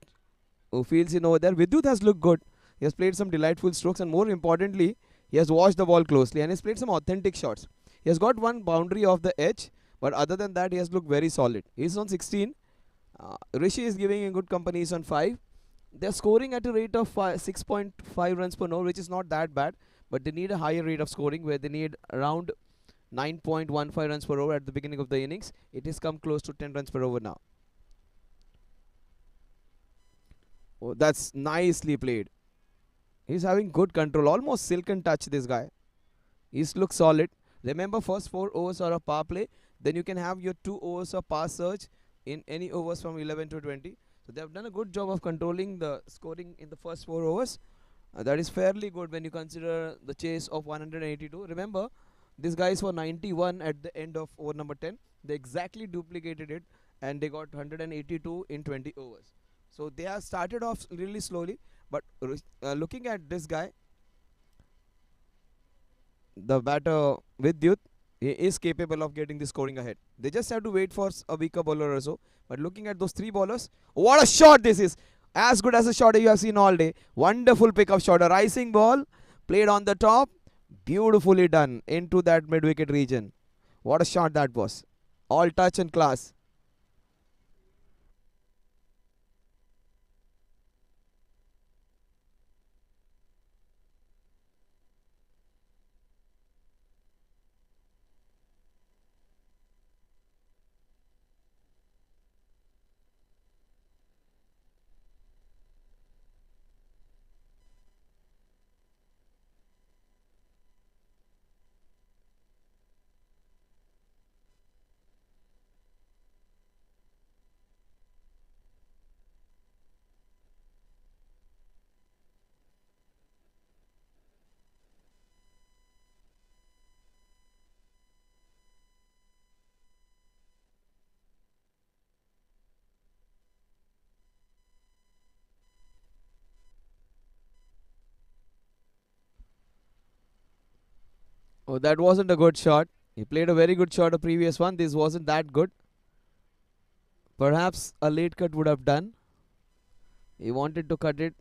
who fields in over there. Vidyut has looked good. He has played some delightful strokes, and more importantly, he has watched the ball closely and has played some authentic shots. He has got one boundary off the edge, but other than that, he has looked very solid. He's on 16. Rishi is giving him good company. He's on 5. They're scoring at a rate of 6.5 runs per over, which is not that bad, but they need a higher rate of scoring where they need around 9.15 runs per over at the beginning of the innings. It has come close to 10 runs per over now. Oh, that's nicely played. He's having good control, almost silken touch, this guy. He's looks solid. Remember, first 4 overs are a power play. Then you can have your 2 overs of pass search in any overs from 11 to 20. So they have done a good job of controlling the scoring in the first 4 overs. That is fairly good when you consider the chase of 182. Remember, these guys were 91 at the end of over number 10. They exactly duplicated it and they got 182 in 20 overs. So they have started off really slowly, but looking at this guy, the batter Vidyut, he is capable of getting the scoring ahead. They just have to wait for a weaker bowler or so. But looking at those 3 bowlers, what a shot this is! As good as a shot you have seen all day. Wonderful pickup shot, a rising ball, played on the top, beautifully done into that mid-wicket region. What a shot that was! All touch and class. Oh, that wasn't a good shot. He played a very good shot, a previous one. This wasn't that good. Perhaps a late cut would have done. He wanted to cut it.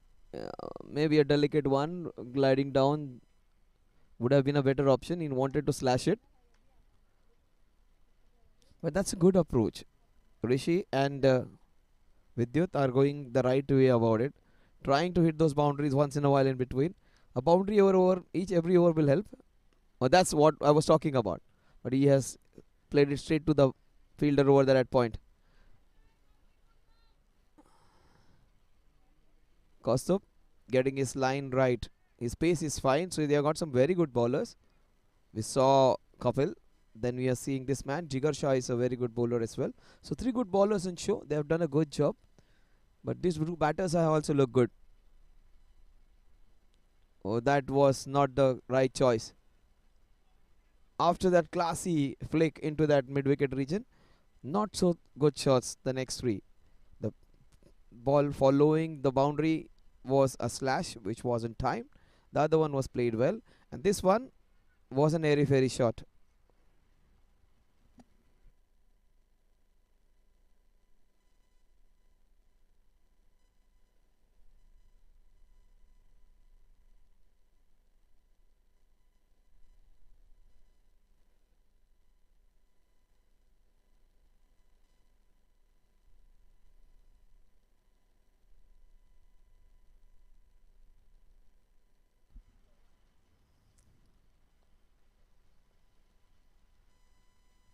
Maybe a delicate one, gliding down would have been a better option. He wanted to slash it. But that's a good approach. Rishi and Vidyut are going the right way about it. Trying to hit those boundaries once in a while in between. A boundary over every over will help. Well, that's what I was talking about. But he has played it straight to the fielder over there at point. Kaustup getting his line right. His pace is fine, so they have got some very good bowlers. We saw Kapil. Then we are seeing this man. Jigar Shah is a very good bowler as well. So 3 good bowlers in show. They have done a good job. But these 2 batters have also looked good. Oh, that was not the right choice. After that classy flick into that mid-wicket region, not so good shots the next 3. The ball following the boundary was a slash which wasn't timed. The other one was played well, and this one was an airy-fairy shot.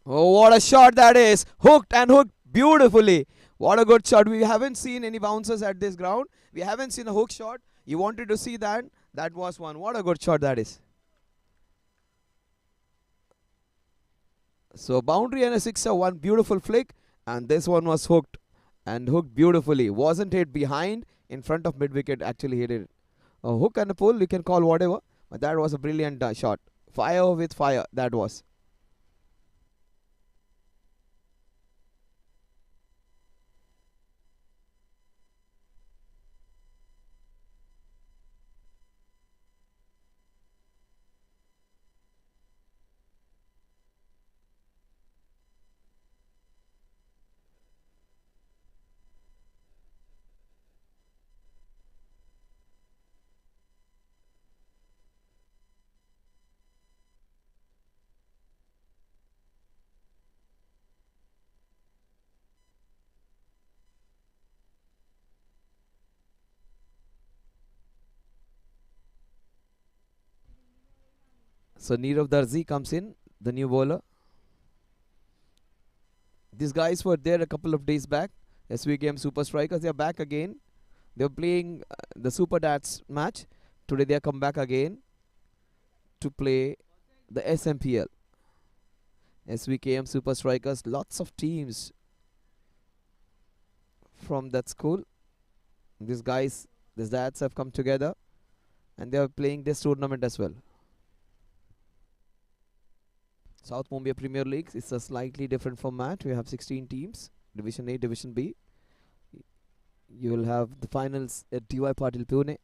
Oh, what a shot that is! Hooked and hooked beautifully. What a good shot. We haven't seen any bouncers at this ground. We haven't seen a hook shot. You wanted to see that. That was one. What a good shot that is. So boundary and a sixer, one beautiful flick, and this one was hooked. and hooked beautifully. Wasn't hit behind, in front of mid wicket, actually hit it. A hook and a pull, you can call whatever, but that was a brilliant shot. Fire with fire, that was. So Nirav Darzi comes in, the new bowler. These guys were there a couple of days back. SVKM Super Strikers, they are back again. They were playing the Super Dats match. Today they have come back again to play the Smpl. SVKM Super Strikers, lots of teams from that school. These guys, these dads have come together and they are playing this tournament as well. South Mumbai Premier League is a slightly different format. We have 16 teams, Division A, Division B. You will have the finals at DY Patil Pune.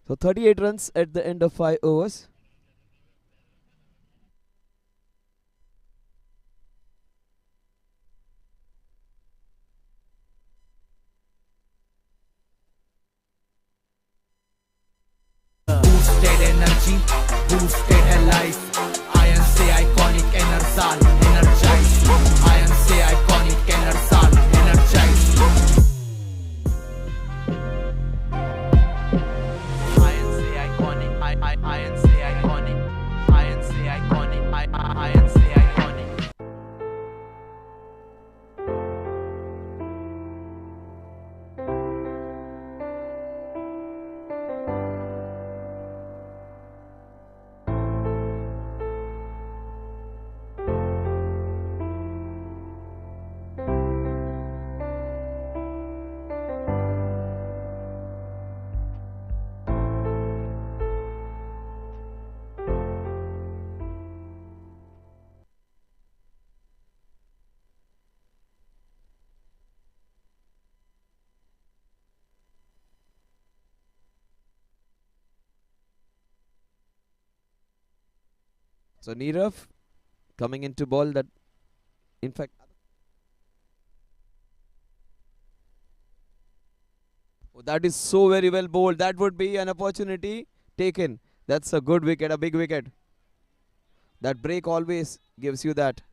So 38 runs at the end of 5 overs. Boosted energy, boosted है life. Iron से iconic enersal, energized. Iron से iconic enersal, energized. Iron से iconic, iron से iconic, iron से iconic, iron से iconic. So Nirav coming into ball that, in fact, oh, that is so very well bowled. That would be an opportunity taken. That's a good wicket, a big wicket. That break always gives you that.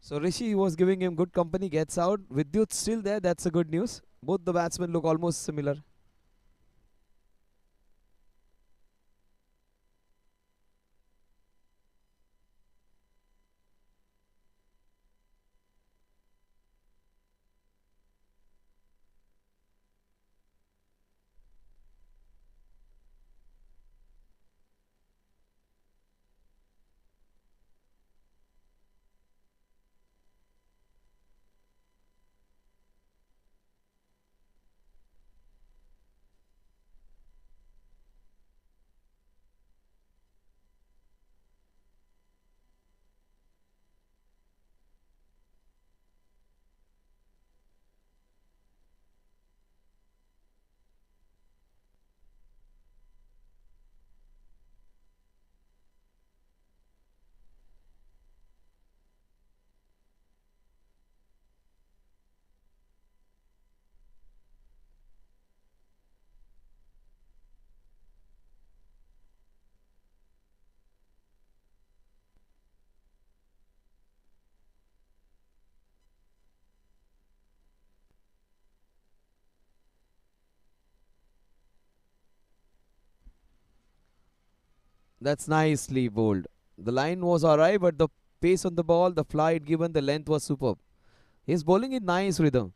So Rishi was giving him good company, gets out. Vidyut still there, that's a good news. Both the batsmen look almost similar. That's nicely bowled. The line was alright, but the pace on the ball, the flight given, the length was superb. He's bowling in nice rhythm.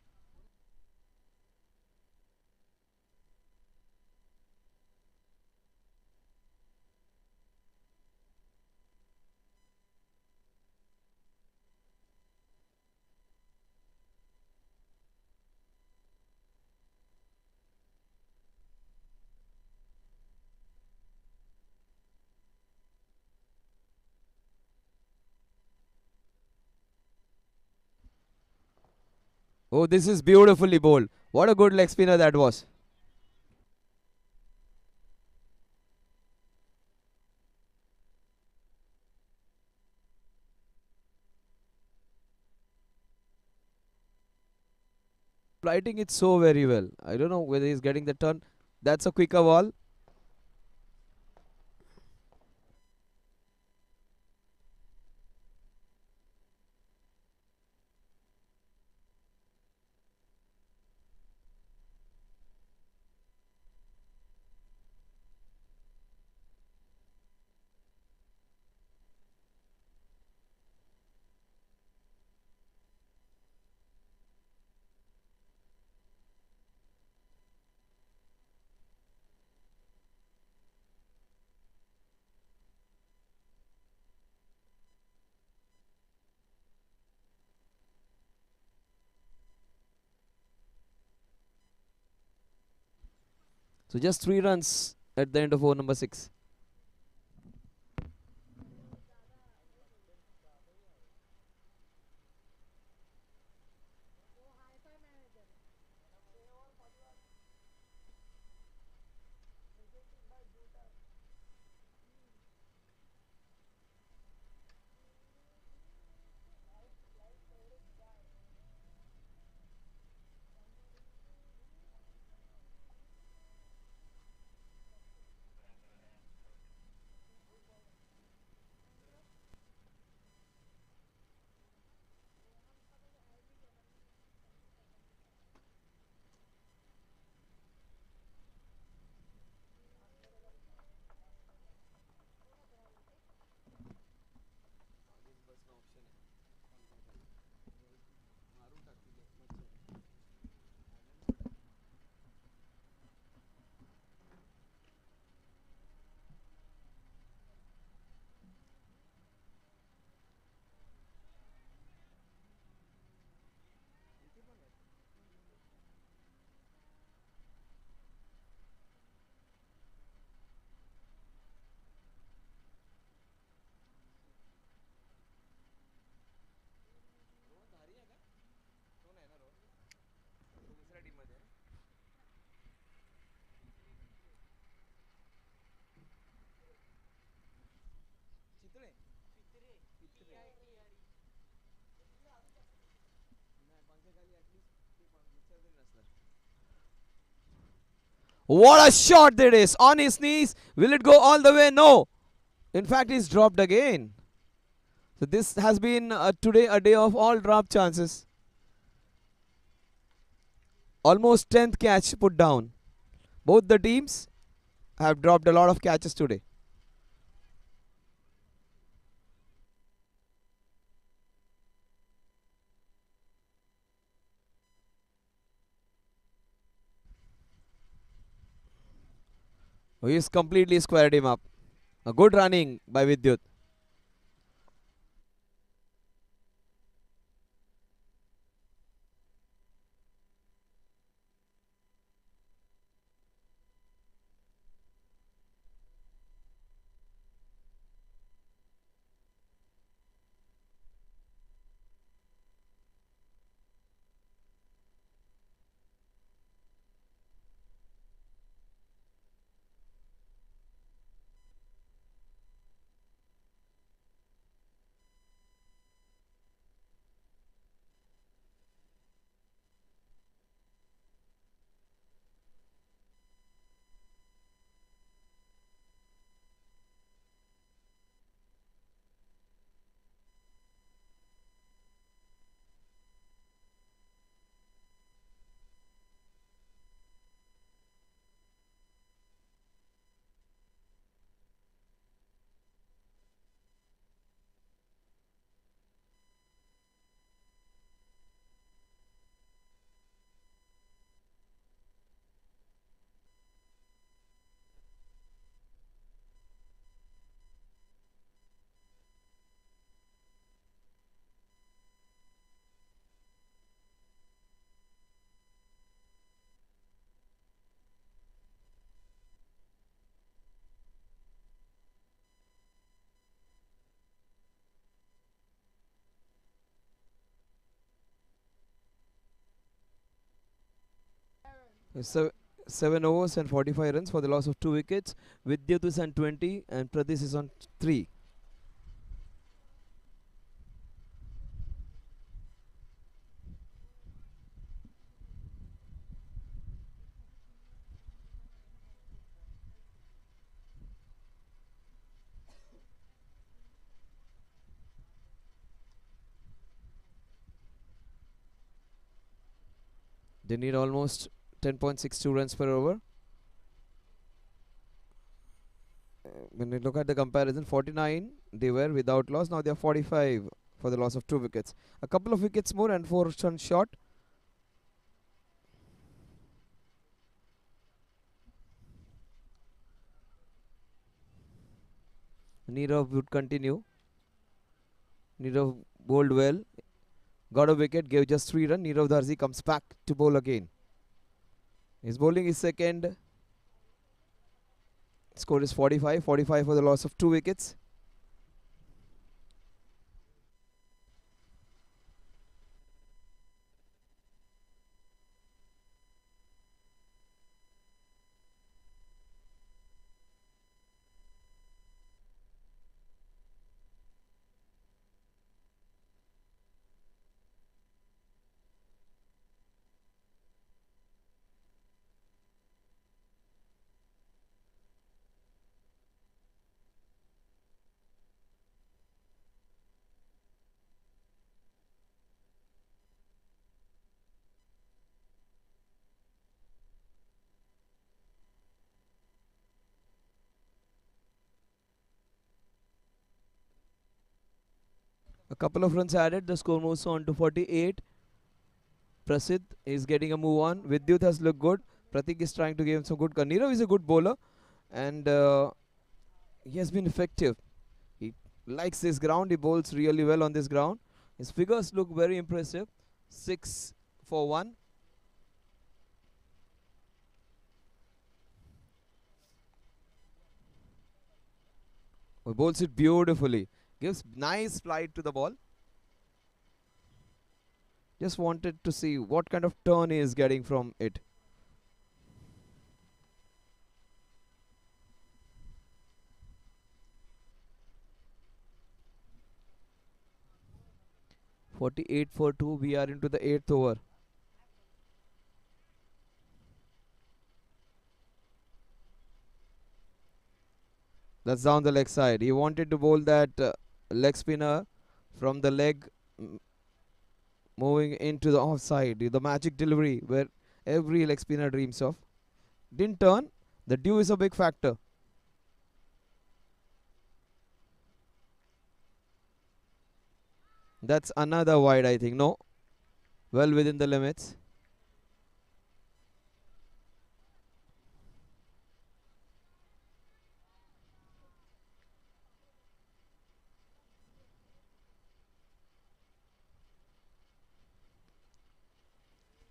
Oh, this is beautifully bowled. What a good leg spinner that was. Flighting it so very well. I don't know whether he's getting the turn. That's a quicker ball. So just 3 runs at the end of over number 6. What a shot that is! On his knees. Will it go all the way? No. In fact, he's dropped again. So this has been today a day of all drop chances. Almost 10th catch put down. Both the teams have dropped a lot of catches today. He's completely squared him up. A good running by Vidyut. So 7 overs and 45 runs for the loss of 2 wickets. Vidyut is on 20 and Pradesh is on 3. They need almost 10.62 runs per over. When you look at the comparison, 49 they were without loss. Now they are 45 for the loss of 2 wickets. A couple of wickets more and 4 runs short. Nirav would continue. Nirav bowled well. Got a wicket, gave just 3 runs. Nirav Darzi comes back to bowl again. His bowling is second. Score is 45. 45 for the loss of 2 wickets. A couple of runs added. The score moves on to 48. Prasidh is getting a move on. Vidyut has looked good. Pratik is trying to give him some good. Nirav is a good bowler and he has been effective. He likes this ground. He bowls really well on this ground. His figures look very impressive. 6 for 1. He bowls it beautifully. Gives nice flight to the ball. Just wanted to see what kind of turn he is getting from it. "48 for 2." We are into the 8th over. That's down the leg side. He wanted to bowl that leg spinner from the leg, moving into the offside. The magic delivery where every leg spinner dreams of. Didn't turn. The dew is a big factor. That's another wide, I think. No. Well within the limits.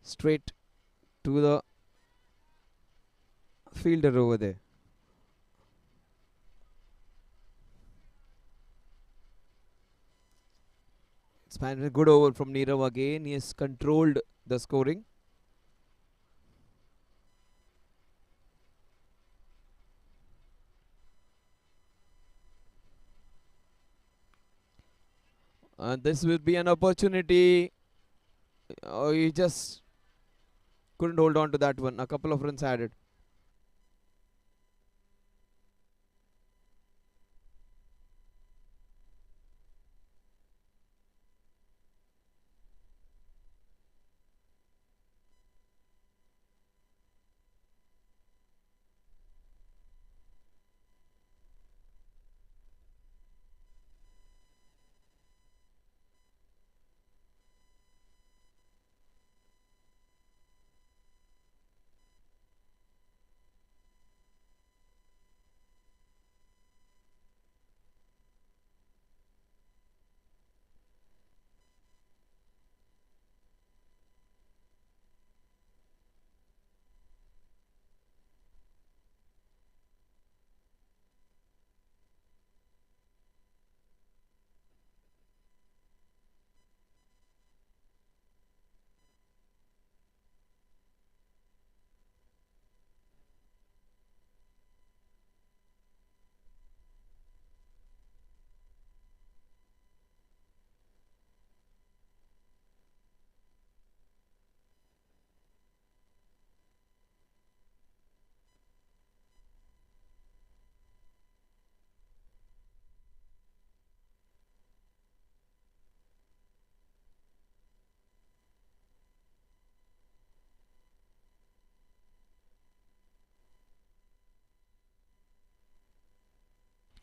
Straight to the fielder over there. It's been a good over from Nirav again. He has controlled the scoring. And this will be an opportunity. Oh, he just couldn't hold on to that one. A couple of runs added.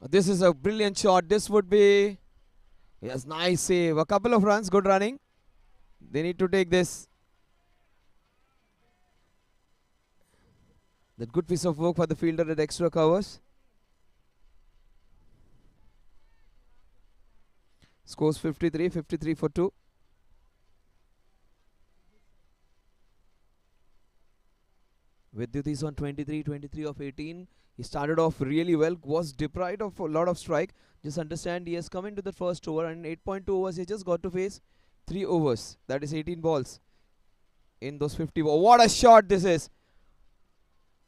This is a brilliant shot. This would be, yes, nice save. A couple of runs, good running. They need to take this. That good piece of work for the fielder at extra covers. Scores 53, 53 for 2. Vidyut is on 23, 23 of 18. He started off really well, was deprived of a lot of strike. Just understand he has come into the first over, and 8.2 overs he just got to face 3 overs. That is 18 balls in those 50 balls. What a shot this is!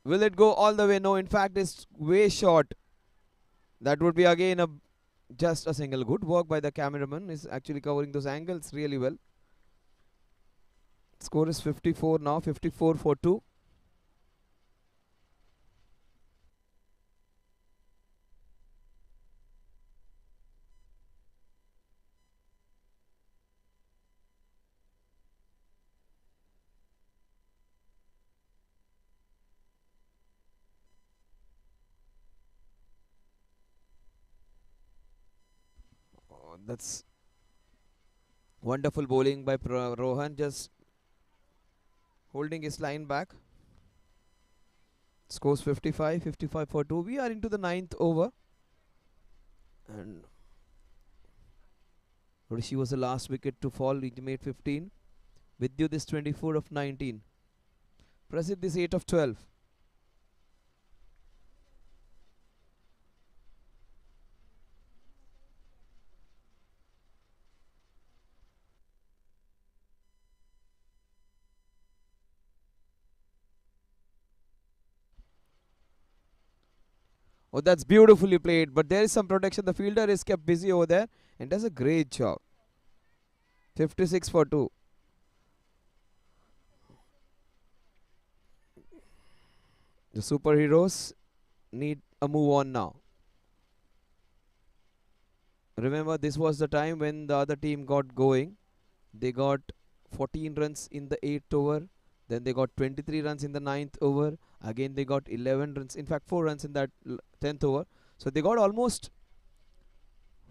Will it go all the way? No, in fact it's way short. That would be again just a single. Good work by the cameraman. Is actually covering those angles really well. Score is 54 now, 54 for 2. That's wonderful bowling by Rohan, just holding his line back. Scores 55, 55 for 2. We are into the 9th over. And Rishi was the last wicket to fall. He made 15. Vidyut is 24 of 19. Prasidh is 8 of 12. Oh, that's beautifully played, but there is some protection. The fielder is kept busy over there and does a great job. 56 for 2. The superheroes need a move on now. Remember, this was the time when the other team got going. They got 14 runs in the 8th over. Then they got 23 runs in the 9th over. Again, they got 11 runs. In fact, 4 runs in that 10th over. So they got almost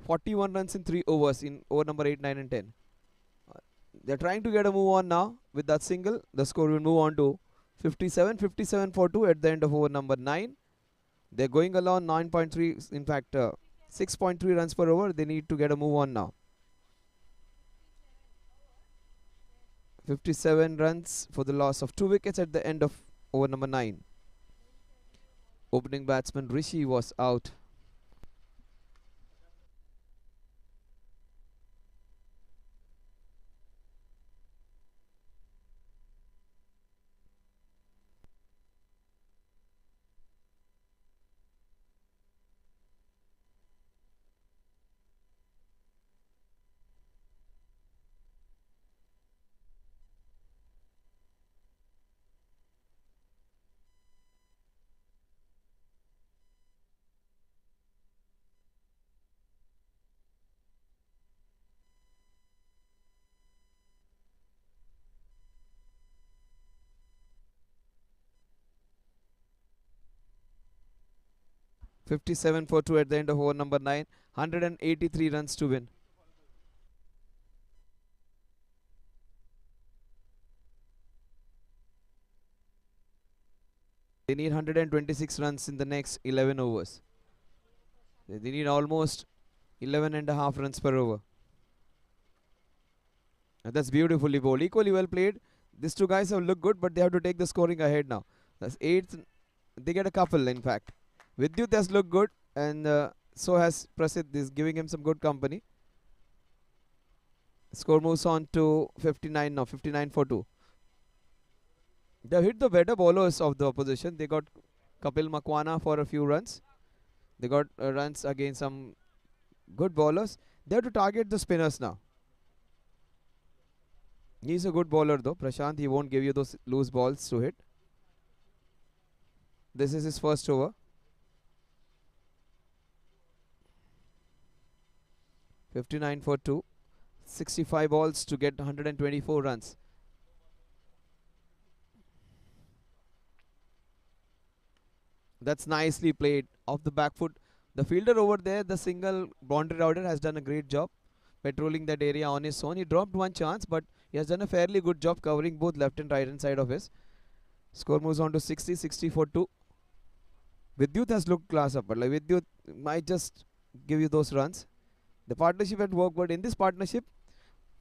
41 runs in 3 overs in over number 8, 9 and 10. They're trying to get a move on now with that single. The score will move on to 57, 57 for 2 at the end of over number 9. They're going along 9.3, in fact 6.3 runs per over. They need to get a move on now. 57 runs for the loss of 2 wickets at the end of over number 9. Opening batsman Rishi was out. .57 for 2 at the end of over number 9. 183 runs to win. They need 126 runs in the next 11 overs. They need almost 11 and a half runs per over. And that's beautifully bowled. Equally well played. These two guys have looked good, but they have to take the scoring ahead now. That's 8th. They get a couple, in fact. Vidyut has looked good, and so has Prasidh, is giving him some good company. Score moves on to 59 now, 59 for 2. They have hit the better bowlers of the opposition. They got Kapil Makwana for a few runs. They got runs against some good bowlers. They have to target the spinners now. He's a good bowler though, Prashant. He won't give you those loose balls to hit. This is his first over. 59 for 2. 65 balls to get 124 runs. That's nicely played. Off the back foot. The fielder over there, the single boundary rider, has done a great job patrolling that area on his own. He dropped one chance, but he has done a fairly good job covering both left and right hand side of his. Score moves on to 60 for 2. Vidyut has looked class up, but like Vidyut might just give you those runs. The partnership had worked, but in this partnership,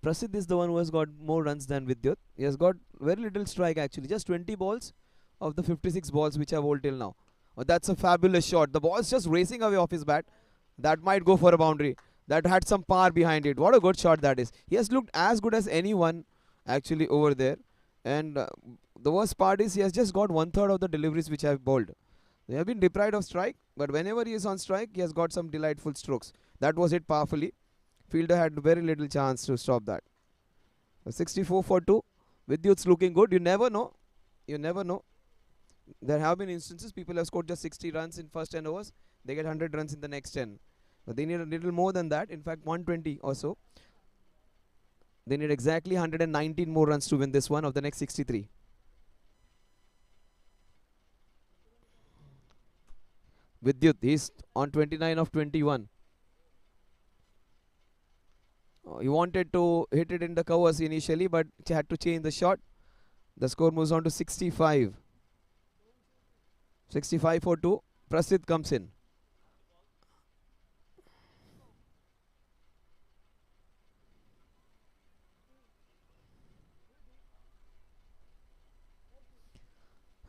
Prasidh is the one who has got more runs than Vidyut. He has got very little strike actually, just 20 balls of the 56 balls which have bowled till now. Oh, that's a fabulous shot. The ball is just racing away off his bat. That might go for a boundary. That had some power behind it. What a good shot that is. He has looked as good as anyone actually over there. And the worst part is he has just got 1/3 of the deliveries which have bowled. They have been deprived of strike, but whenever he is on strike, he has got some delightful strokes. That was hit powerfully. Fielder had very little chance to stop that. 64 for 2. Vidyut's looking good. You never know. You never know. There have been instances people have scored just 60 runs in first 10 overs. They get 100 runs in the next 10. But they need a little more than that. In fact, 120 or so. They need exactly 119 more runs to win this one of the next 63. Vidyut, he's on 29 of 21. He wanted to hit it in the covers initially, but he had to change the shot. The score moves on to 65. 65 for 2. Prasidh comes in.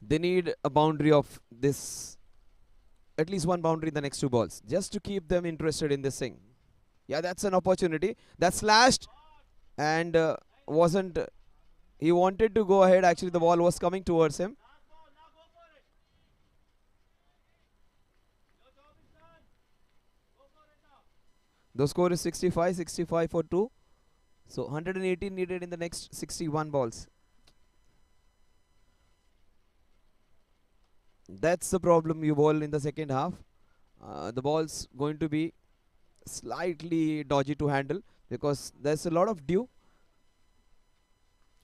They need a boundary of this, at least one boundary in the next 2 balls, just to keep them interested in this thing. Yeah, that's an opportunity. That slashed and wasn't. He wanted to go ahead. Actually, the ball was coming towards him. The score is 65 for 2. So 118 needed in the next 61 balls. That's the problem you bowl in the second half. The ball's going to be slightly dodgy to handle because there's a lot of dew.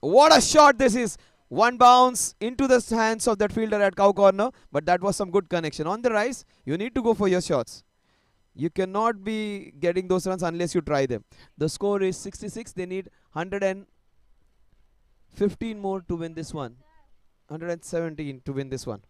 What a shot this is! One bounce into the hands of that fielder at cow corner, but that was some good connection. On the rise, you need to go for your shots. You cannot be getting those runs unless you try them. The score is 66. They need 115 more to win this one. 117 to win this one.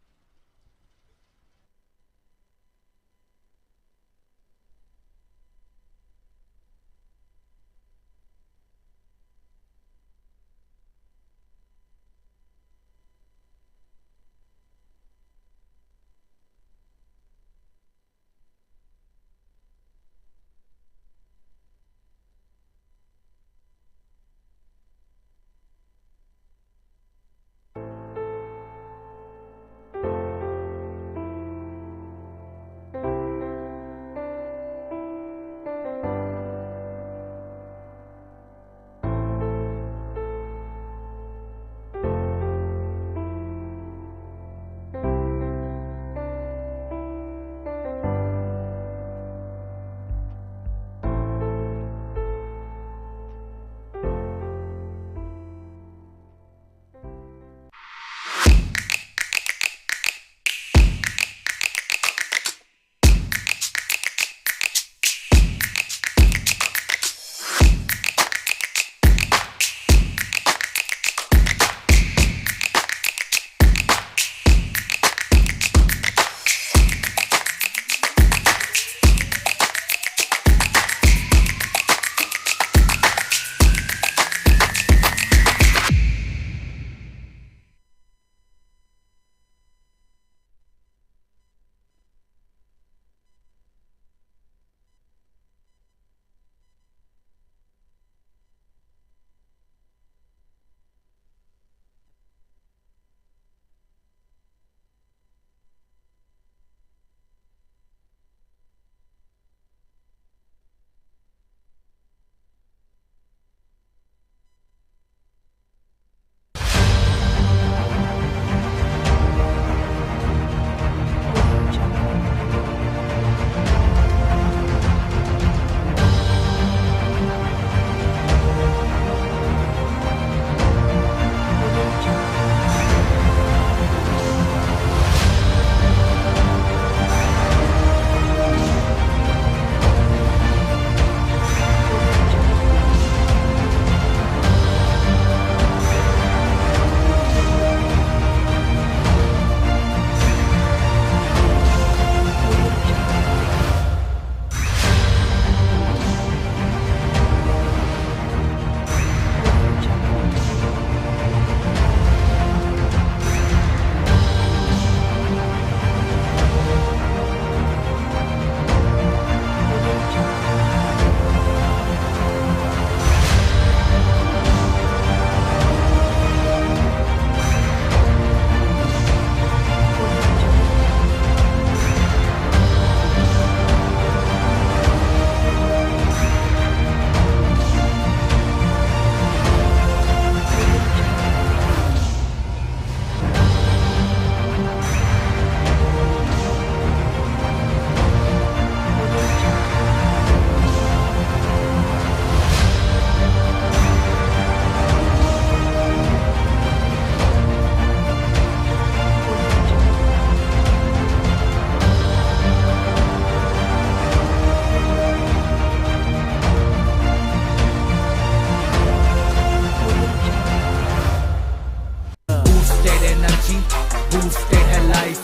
boosted hai life.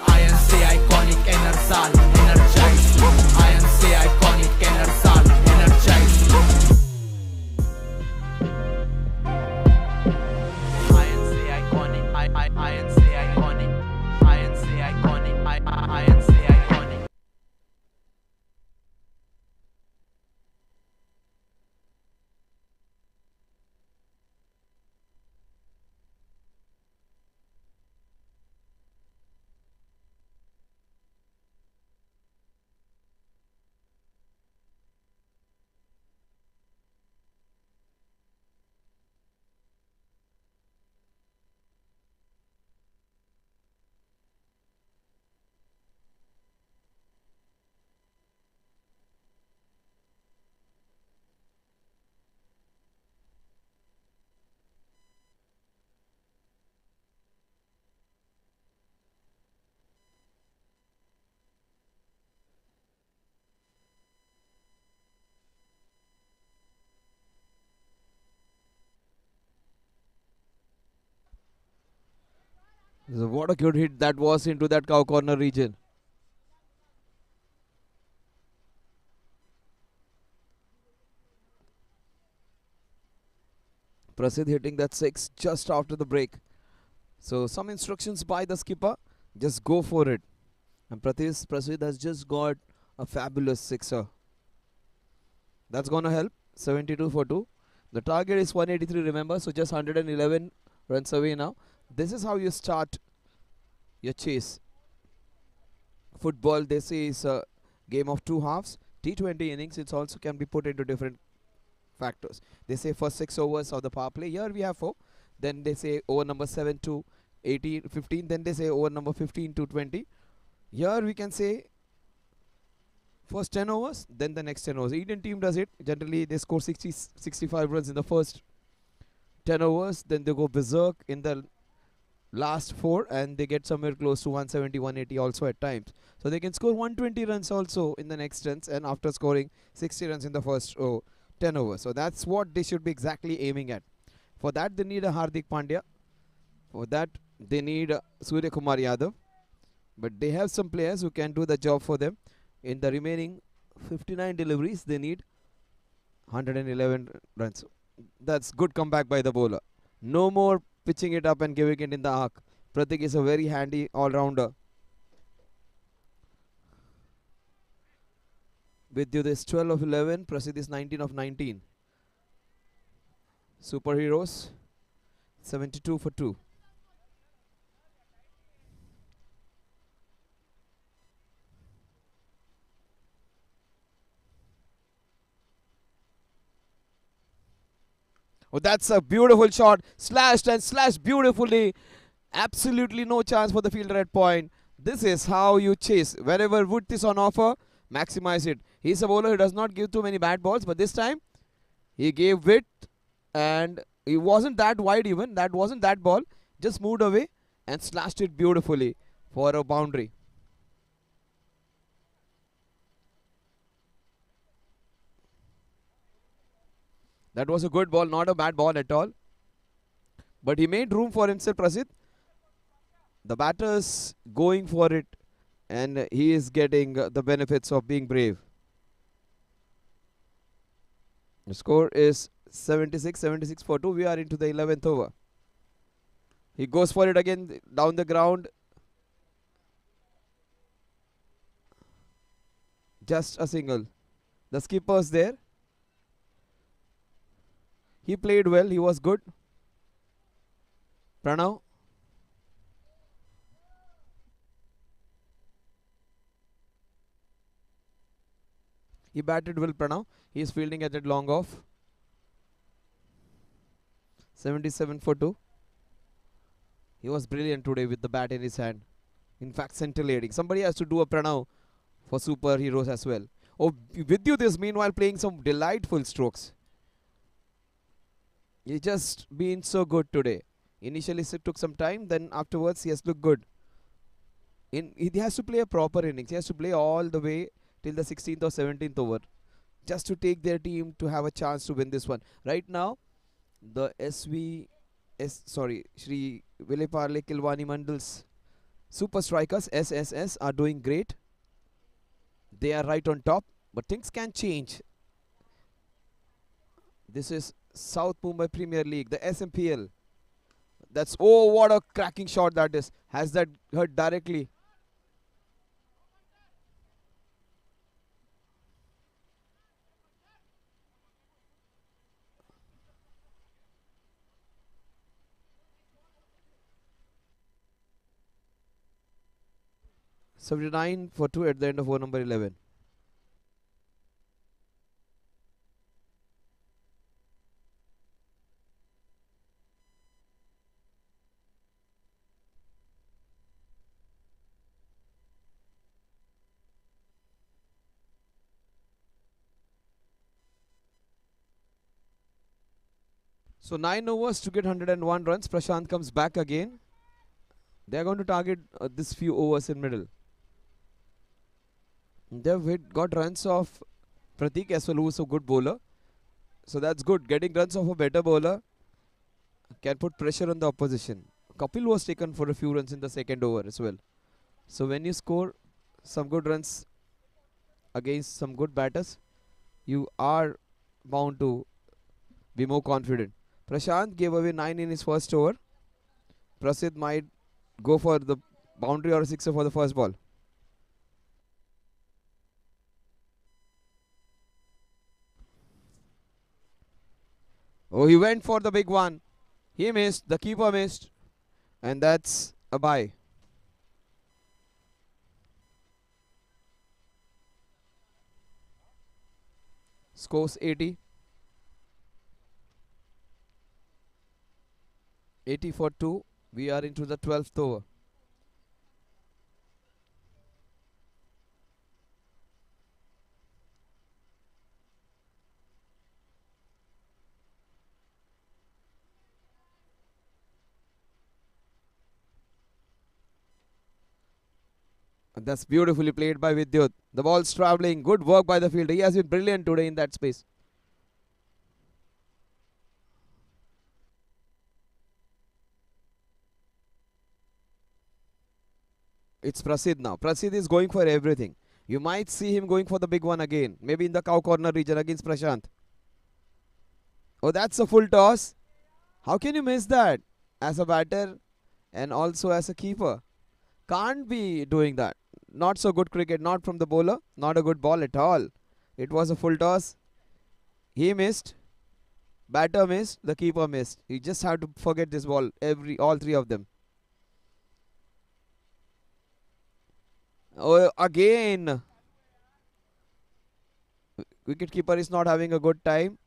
Iron se iconic enersal, energized. Iron se iconic enersal, energized. Iron se iconic, iron se iconic, iron se iconic, iron se iconic. So what a good hit that was into that cow corner region. Prasidh hitting that 6 just after the break. So some instructions by the skipper, just go for it. And Prasidh has just got a fabulous sixer. That's gonna help. 72 for 2. The target is 183, remember, so just 111 runs away now. This is how you start your chase. Football, they say, is a game of two halves. T20 innings, it also can be put into different factors. They say first 6 overs of the power play. Here we have 4. Then they say over number 7 to 18, 15. Then they say over number 15 to 20. Here we can say first 10 overs, then the next 10 overs. Indian team does it. Generally, they score 65 runs in the first 10 overs. Then they go berserk in the last 4 and they get somewhere close to 170, 180 also at times. So they can score 120 runs also in the next 10s and after scoring 60 runs in the first 10 overs. So that's what they should be exactly aiming at. For that, they need a Hardik Pandya. For that, they need Surya Kumar Yadav. But they have some players who can do the job for them. In the remaining 59 deliveries, they need 111 runs. That's good comeback by the bowler. No more pitching it up and giving it in the arc. Pratik is a very handy all-rounder. Vidyut is 12 of 11. Prasidh is 19 of 19. Superheroes, 72 for 2. Oh, that's a beautiful shot. Slashed and slashed beautifully. Absolutely no chance for the fielder at point. This is how you chase. Whenever width is on offer, maximize it. He's a bowler who does not give too many bad balls, but this time he gave width and he wasn't that wide even. That wasn't that ball. Just moved away and slashed it beautifully for a boundary. That was a good ball, not a bad ball at all. But he made room for himself, Prasidh. The batter's going for it and he is getting the benefits of being brave. The score is 76 for 2. We are into the 11th over. He goes for it again down the ground. Just a single. The skipper's there. He played well. He was good. Pranav. He batted well, Pranav. He is fielding at it long off. 77 for 2. He was brilliant today with the bat in his hand. In fact, scintillating. Somebody has to do a Pranav for superheroes as well. Oh, Vidyut is meanwhile playing some delightful strokes. He's just been so good today. Initially it took some time, then afterwards he has looked good. He has to play a proper innings. He has to play all the way till the 16th or 17th over just to take their team to have a chance to win this one. Right now, the SV Shri Vileparle Kilwani Mandal's super strikers SSS are doing great. They are right on top, but things can change. This is South Mumbai Premier League, the Smpl. That's, oh, what a cracking shot that is. Has that hurt directly? '79 for 2 at the end of over number 11. So 9 overs to get 101 runs. Prashant comes back again. They are going to target this few overs in middle. They've got runs of Pratik as well, who's a good bowler. So that's good. Getting runs of a better bowler can put pressure on the opposition. Kapil was taken for a few runs in the second over as well. So when you score some good runs against some good batters, you are bound to be more confident. Prashant gave away 9 in his first over. Prasid might go for the boundary or a sixer for the first ball. Oh, he went for the big one. He missed. The keeper missed. And that's a bye. Scores 80. 80 for 2. We are into the 12th over. And that's beautifully played by Vidyut. The ball's travelling. Good work by the fielder. He has been brilliant today in that space. It's Prasid now. Prasid is going for everything. You might see him going for the big one again. Maybe in the cow corner region against Prashant. Oh, that's a full toss. How can you miss that? As a batter and also as a keeper. Can't be doing that. Not so good cricket. Not from the bowler. Not a good ball at all. It was a full toss. He missed. Batter missed. The keeper missed. You just have to forget this ball. All three of them. Oh, again. Wicketkeeper is not having a good time.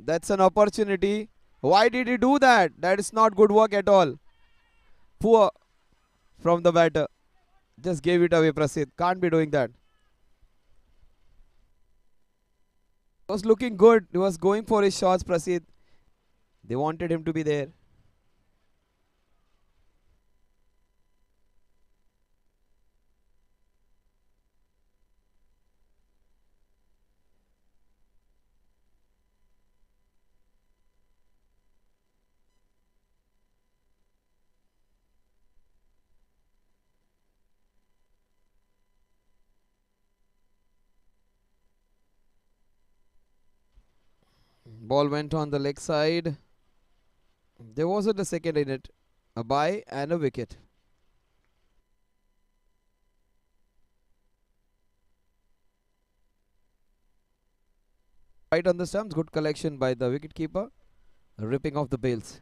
That's an opportunity. Why did he do that? That is not good work at all. Poor from the batter. Just gave it away, Prasid. Can't be doing that. Was looking good. He was going for his shots, Prasid. They wanted him to be there. Ball went on the leg side. There wasn't a second in it. A bye and a wicket. Right on the stumps. Good collection by the wicketkeeper. Ripping off the bails.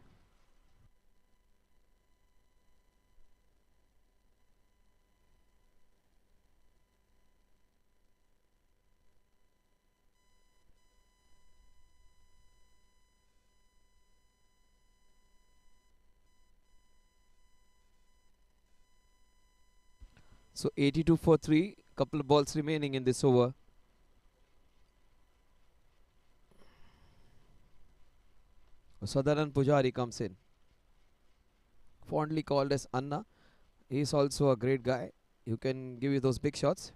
So 82 for 3. Couple of balls remaining in this over. Sadaran Pujari comes in. Fondly called as Anna. He's also a great guy. You can give you those big shots.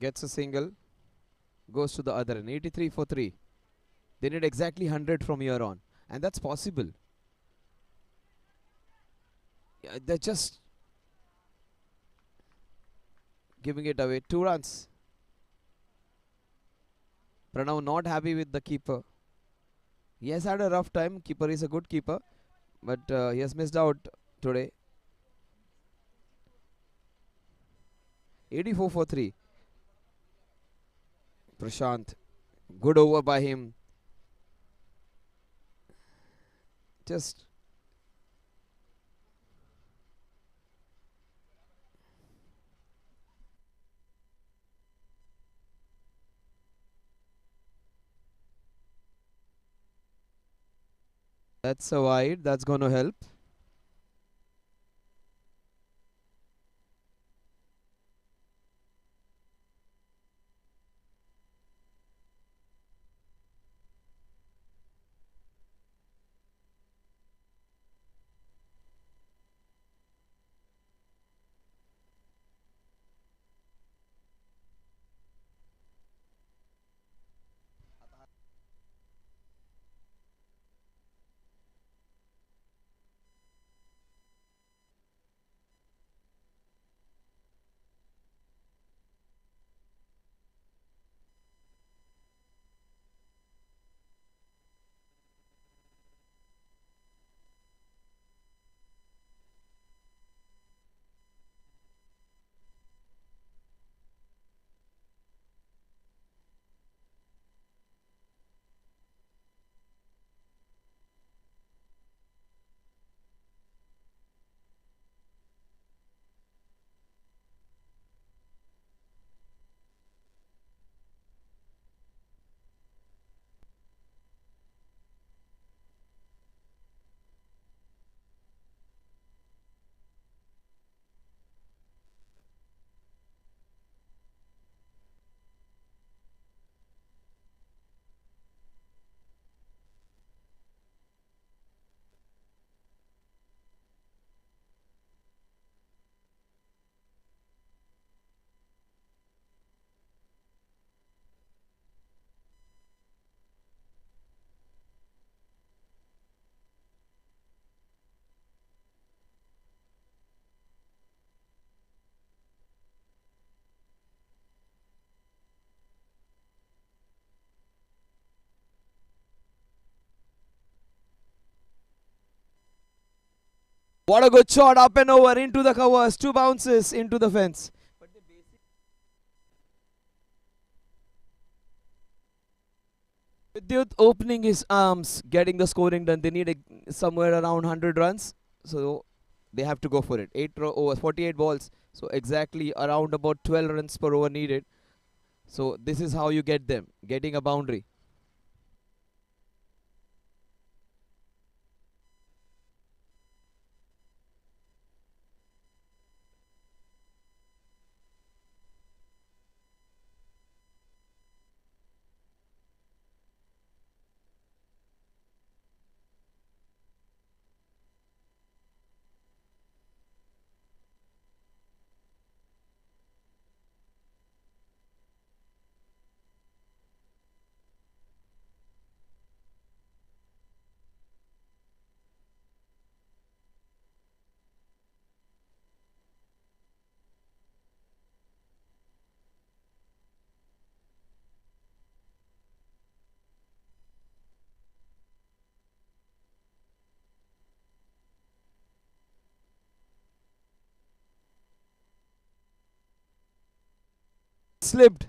gets a single, goes to the other end. 83 for 3. They need exactly 100 from here on, and that's possible. Yeah, they're just giving it away. 2 runs. Pranav not happy with the keeper. He has had a rough time. Keeper is a good keeper, but he has missed out today. 84 for 3. Prashant, good over by him. Just that's a wide. That's going to help. What a good shot, up and over into the covers. 2 bounces into the fence. Vidyut opening his arms, getting the scoring done. They need somewhere around 100 runs, so they have to go for it. 8 overs, 48 balls, so exactly around about 12 runs per over needed. So this is how you get them, getting a boundary. Slipped.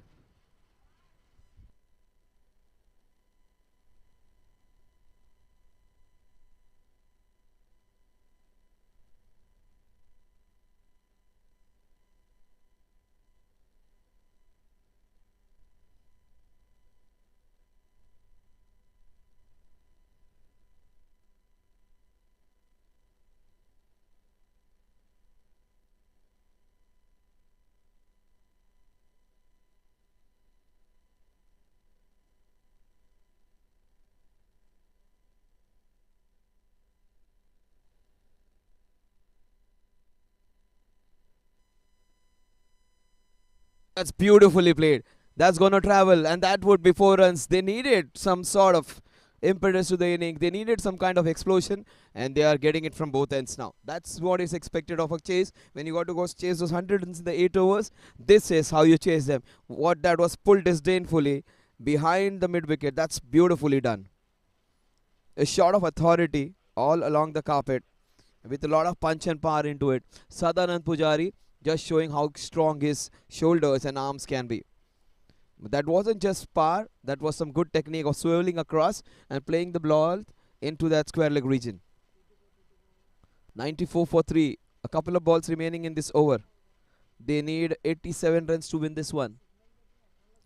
That's beautifully played. That's gonna travel, and that would be 4 runs. They needed some sort of impetus to the inning. They needed some kind of explosion, and they are getting it from both ends now. That's what is expected of a chase. When you got to go chase those 100 runs in the 8 overs, this is how you chase them. What that was pulled disdainfully behind the mid wicket. That's beautifully done. A shot of authority all along the carpet with a lot of punch and power into it. Sadanand Pujari just showing how strong his shoulders and arms can be. But that wasn't just power, that was some good technique of swiveling across and playing the ball into that square leg region. 94 for 3. A couple of balls remaining in this over. They need 87 runs to win this one.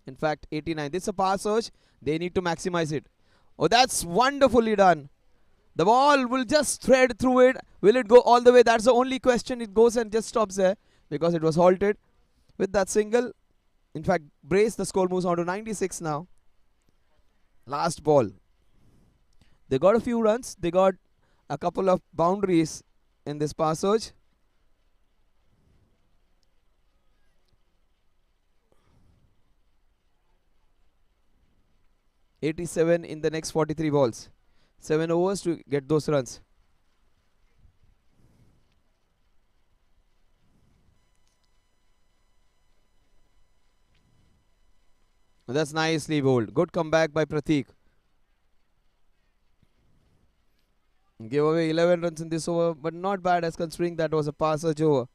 In fact, 89. This is a power surge. They need to maximize it. Oh, that's wonderfully done. The ball will just thread through it. Will it go all the way? That's the only question. It goes and just stops there because it was halted with that single. In fact, brace, the score moves on to 96 now. Last ball. They got a few runs. They got a couple of boundaries in this power surge. '87 in the next 43 balls. 7 overs to get those runs. That's nicely bowled. Good comeback by Prateek. Gave away 11 runs in this over, but not bad as considering that was a power surge over.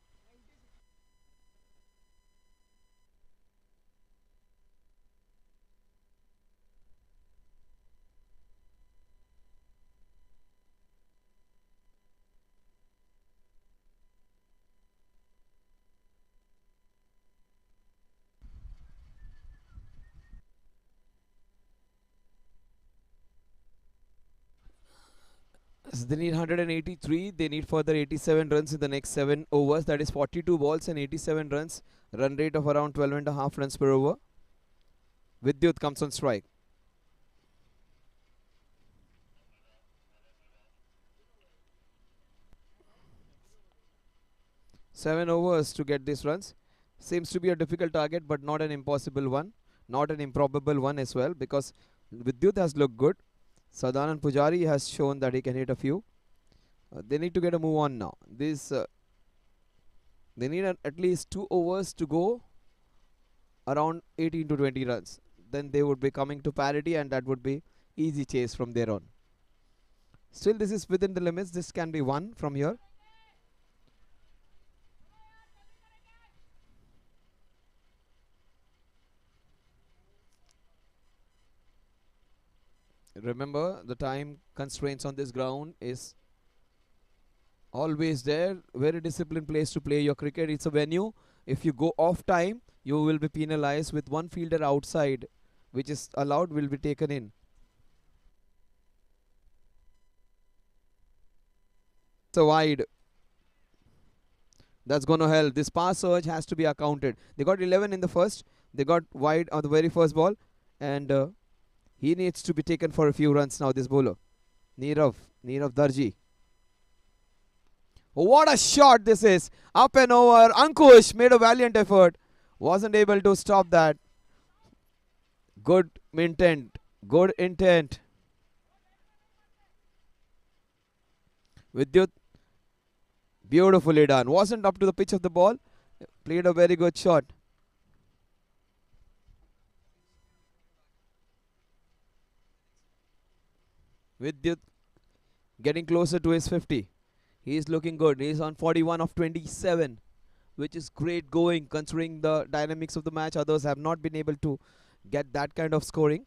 So they need 183. They need further 87 runs in the next 7 overs. That is 42 balls and 87 runs. Run rate of around 12.5 runs per over. Vidyut comes on strike. Seven overs to get these runs. Seems to be a difficult target, but not an impossible one. Not an improbable one as well, because Vidyut has looked good. Sadanand Pujari has shown that he can hit a few. They need to get a move on now. They need at least 2 overs to go around 18 to 20 runs. Then they would be coming to parity, and that would be easy chase from there on. Still, this is within the limits. This can be won from here. Remember, the time constraints on this ground is always there. Very disciplined place to play your cricket. It's a venue. If you go off time, you will be penalized with one fielder outside, which is allowed, will be taken in. So wide. That's going to help. This pass surge has to be accounted. They got 11 in the first. They got wide on the very first ball. And he needs to be taken for a few runs now, this bowler. Nirav Darji. Oh, what a shot this is. Up and over. Ankush made a valiant effort. Wasn't able to stop that. Good intent. Good intent. Vidyut. Beautifully done. Wasn't up to the pitch of the ball. Played a very good shot. Vidyut getting closer to his 50. He is looking good. He is on 41 of 27, which is great going considering the dynamics of the match. Others have not been able to get that kind of scoring.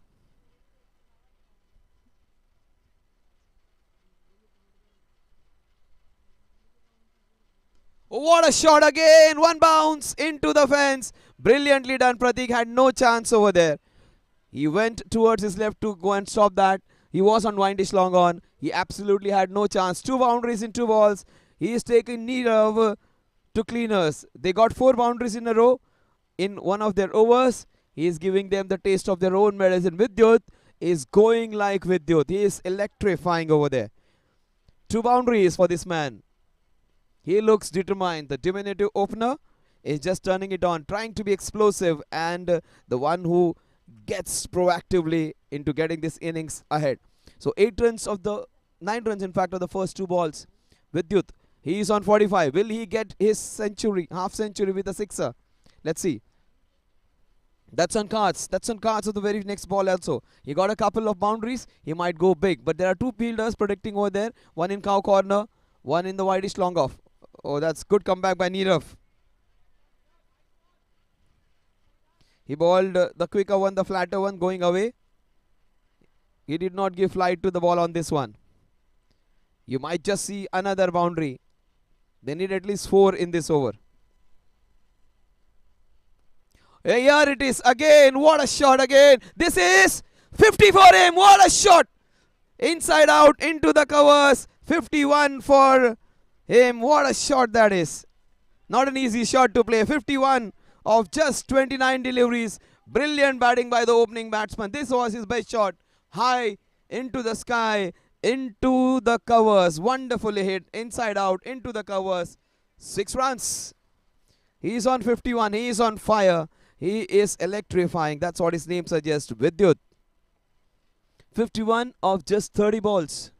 What a shot again. One bounce into the fence. Brilliantly done. Prateek had no chance over there. He went towards his left to go and stop that. He was on windish long on. He absolutely had no chance. 2 boundaries in 2 balls. He is taking Nirav to cleaners. They got 4 boundaries in a row in one of their overs. He is giving them the taste of their own medicine. Vidyut is going like Vidyut. He is electrifying over there. 2 boundaries for this man. He looks determined. The diminutive opener is just turning it on, trying to be explosive, and the one who gets proactively into getting this innings ahead. So 9 runs in fact of the first 2 balls. Vidyut, he is on 45. Will he get his century, half century with a sixer? Let's see. That's on cards. That's on cards of the very next ball also. He got a couple of boundaries. He might go big. But there are 2 fielders protecting over there. One in cow corner, one in the wideish long off. Oh, that's good comeback by Nirav. He bowled the quicker one, the flatter one, going away. He did not give flight to the ball on this one. You might just see another boundary. They need at least 4 in this over. Here it is again. What a shot again. This is 50 for him. What a shot. Inside out into the covers. 51 for him. What a shot that is. Not an easy shot to play. 51 of just 29 deliveries. Brilliant batting by the opening batsman. This was his best shot. High into the sky, into the covers. Wonderfully hit. Inside out into the covers. 6 runs. He is on 51. He is on fire. He is electrifying. That's what his name suggests. Vidyut. 51 of just 30 balls.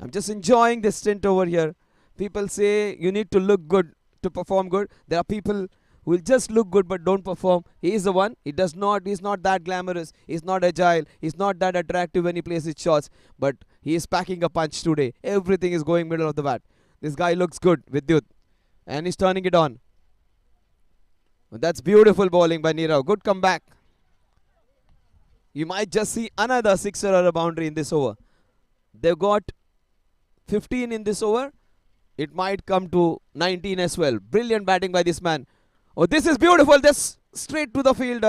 I'm just enjoying this stint over here. People say you need to look good to perform good. There are people who will just look good but don't perform. He is the one. He's not that glamorous. He's not agile. He's not that attractive when he plays his shots. But he is packing a punch today. Everything is going middle of the bat. This guy looks good, Vidyut. And he's turning it on. That's beautiful bowling by Nirav. Good comeback. You might just see another sixer or a boundary in this over. They've got 15 in this over. It might come to 19 as well. Brilliant batting by this man. Oh, this is beautiful. This straight to the field.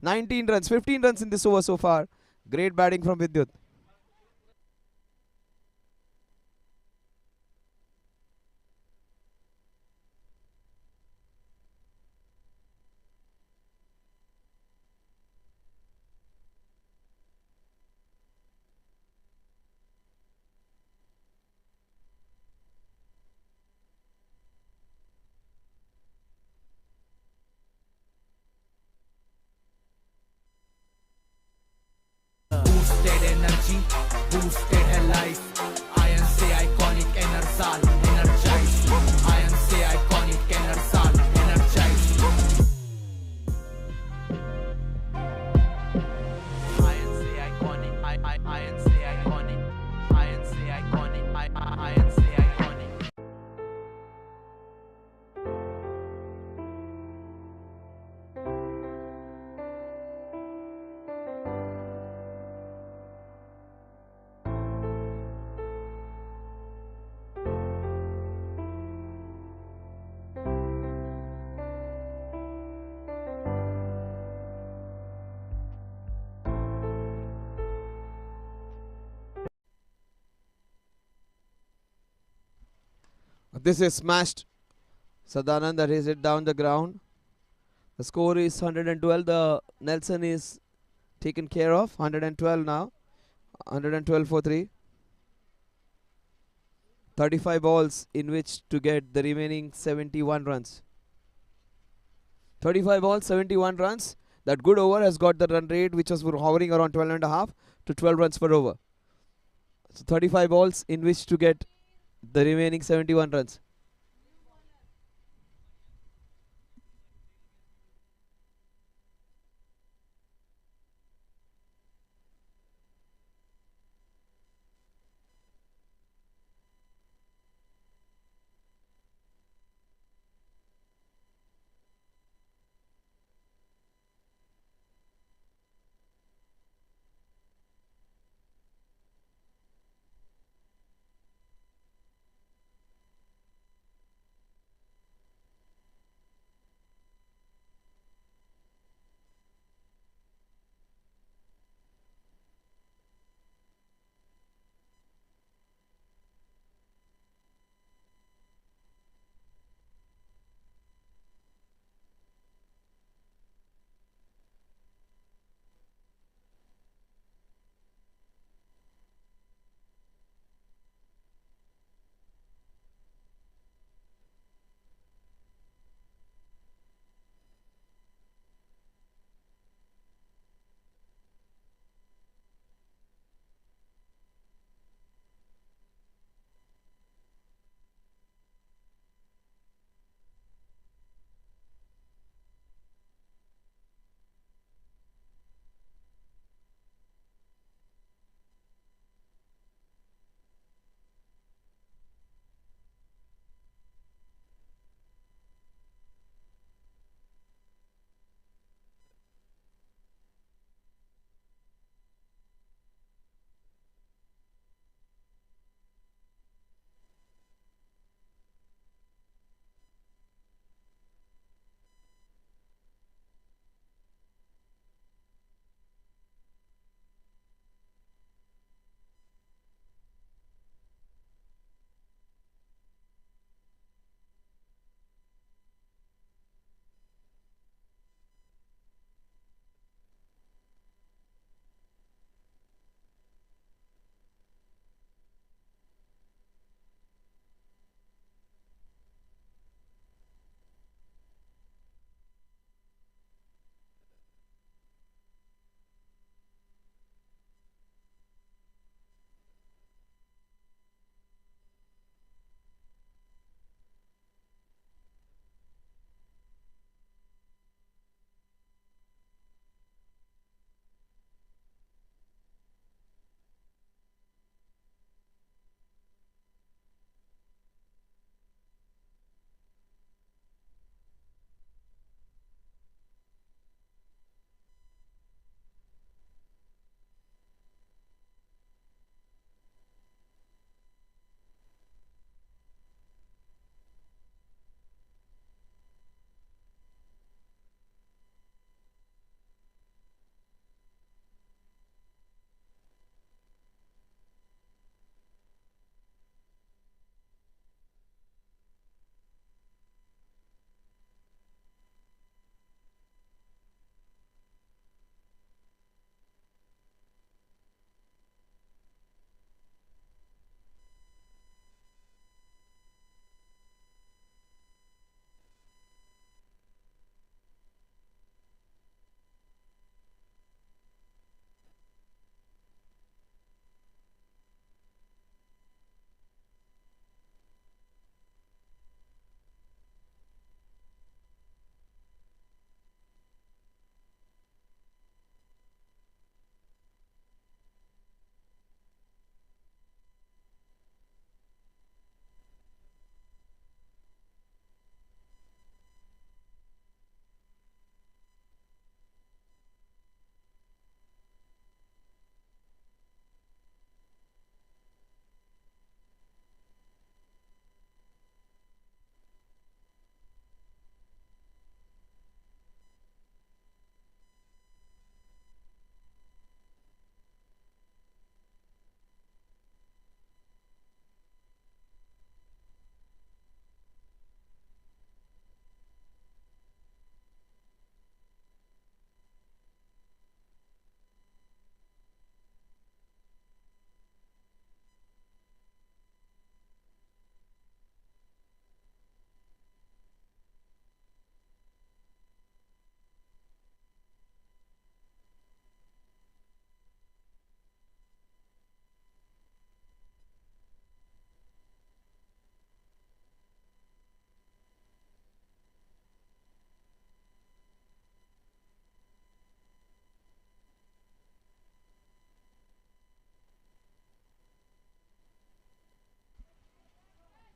19 runs, 15 runs in this over so far. Great batting from Vidyut. Boosted energy, boosted है life. Iron से iconic enersal, energize. Iron से iconic enersal, energize. Iron से iconic, iron से iconic, iron से iconic, iron से iconic. This is smashed. Sadanand that is it down the ground. The score is 112. The Nelson is taken care of. 112 now. 112 for 3. 35 balls in which to get the remaining 71 runs. 35 balls, 71 runs. That good over has got the run rate which was hovering around 12.5 to 12 runs per over. So 35 balls in which to get the remaining 71 runs.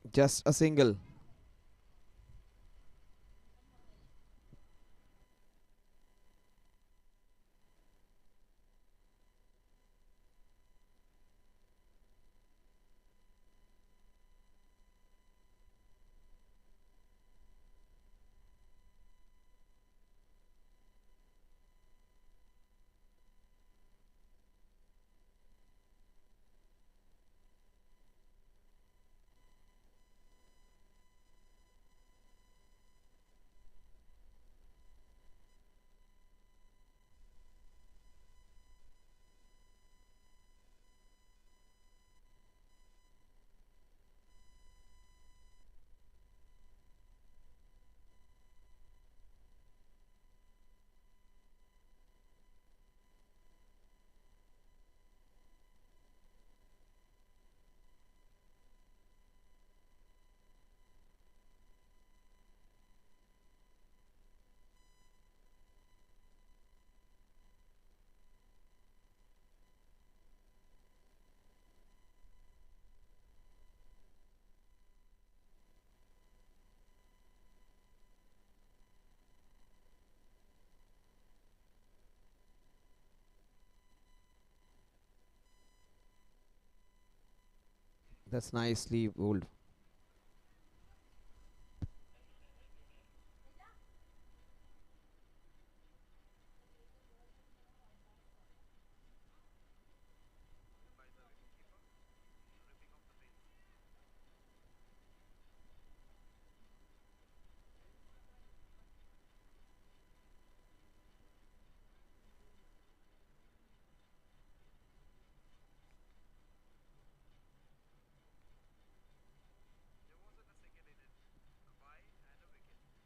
Just a single. That's nicely bowled.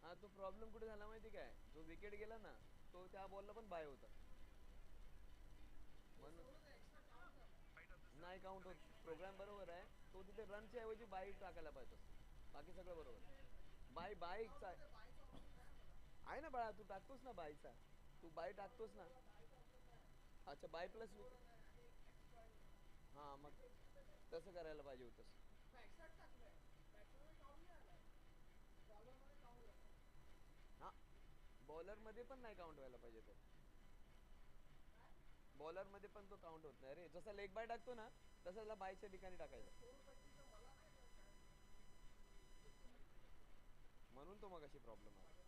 हा तो problem कुठे झाला माहिती काय जो wicket गेला ना तो त्या बॉलला पण बाय होता नाही काउंट होत प्रोग्राम बरोबर आहे तो तिथे रनच्या ऐवजी बाई टाकायला पाहिजे बाकी सगळं बरोबर बाय बाय आहे ना बाळा तू टाकतोस ना बायचा तू बाय टाकतोस ना अच्छा बाय प्लस हा मग तसं करायला पाहिजे होतंस हा बॉलर मध्ये पण नाही काउंट व्हायला पाहिजे तो बॉलर मध्ये पण तो काउंट होत नाही रे जसा लेग बाय टाकतो ना तसं त्याला बायच्या ठिकाणी टाकायचं म्हणून तो मग अशी प्रॉब्लेम आला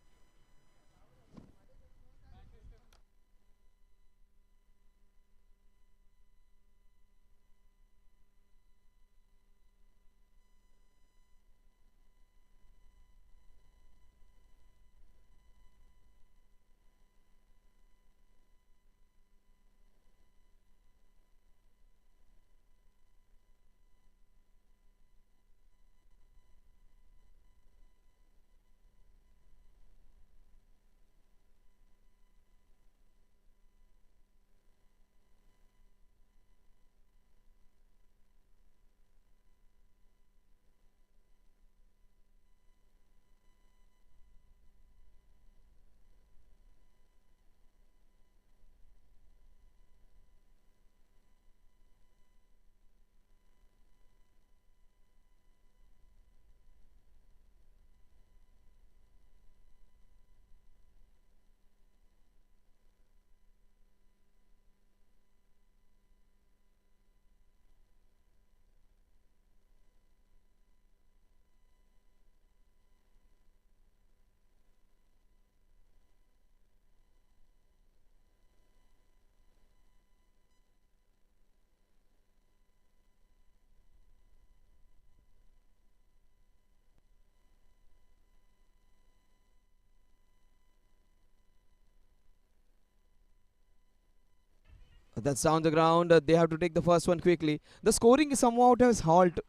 That's down the ground. They have to take the first one quickly. The scoring is somewhat has halt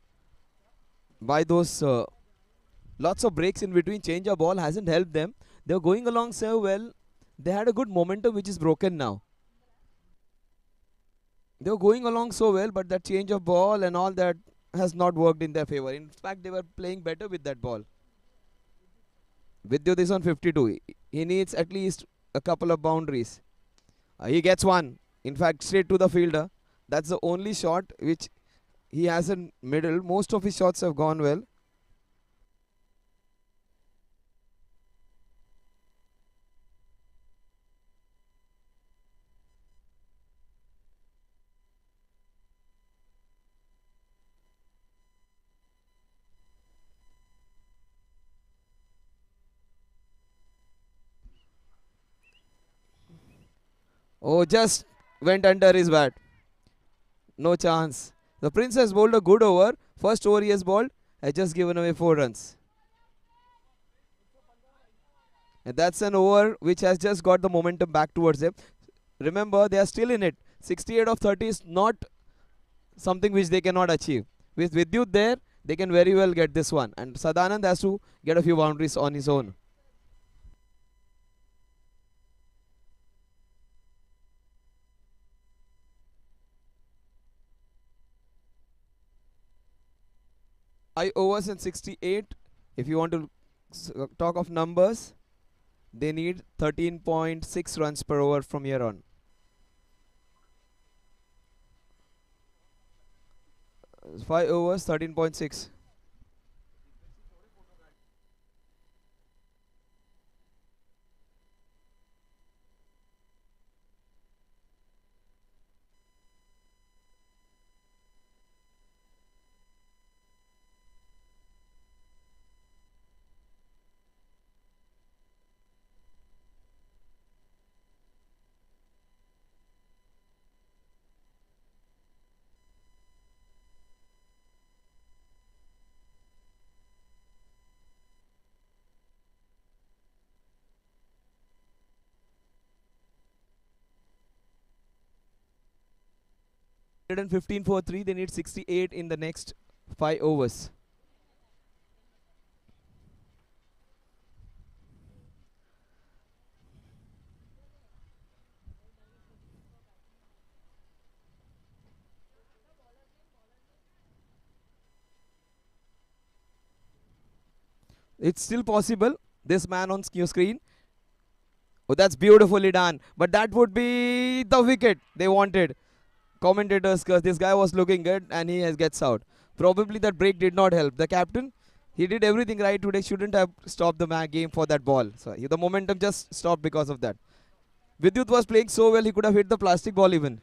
by those lots of breaks in between. Change of ball hasn't helped them. They're going along so well. They had a good momentum which is broken now. They were going along so well, but that change of ball and all that has not worked in their favor. In fact, they were playing better with that ball. Vidyut is on 52. He needs at least a couple of boundaries. He gets one. In fact, straight to the fielder. That's the only shot which he has in middle. Most of his shots have gone well. Oh, just went under his bat. No chance. The Prince has bowled a good over. First over he has bowled, has just given away 4 runs. And that's an over which has just got the momentum back towards them. Remember, they are still in it. 68 of 30 is not something which they cannot achieve. With Vidyut there, they can very well get this one. And Sadanand has to get a few boundaries on his own. Five overs and 68. If you want to talk of numbers, they need 13.6 runs per over from here on. 5 overs, 13.6. And 15 for 3. They need 68 in the next 5 overs. It's still possible. This man on your screen. Oh, that's beautifully done. But that would be the wicket they wanted. Commentators, because this guy was looking good and he gets out. Probably that break did not help. The captain, he did everything right today. Shouldn't have stopped the game for that ball. So the momentum just stopped because of that. Vidyut was playing so well, he could have hit the plastic ball even.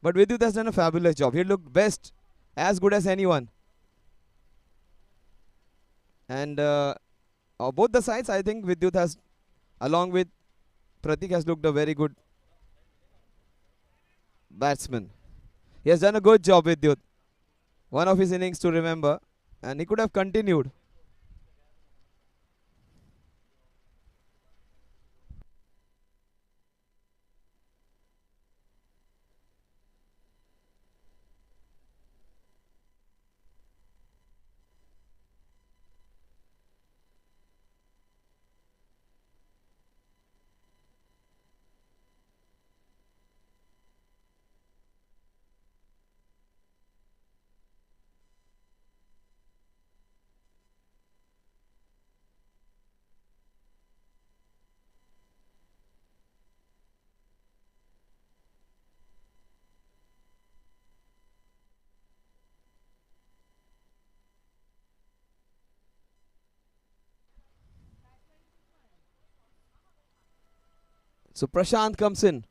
But Vidyut has done a fabulous job. He looked best, as good as anyone. And both the sides, I think Vidyut has, along with Pratik, has looked a very good batsman. He has done a good job with Vidyut. One of his innings to remember. And he could have continued. So Prashant comes in.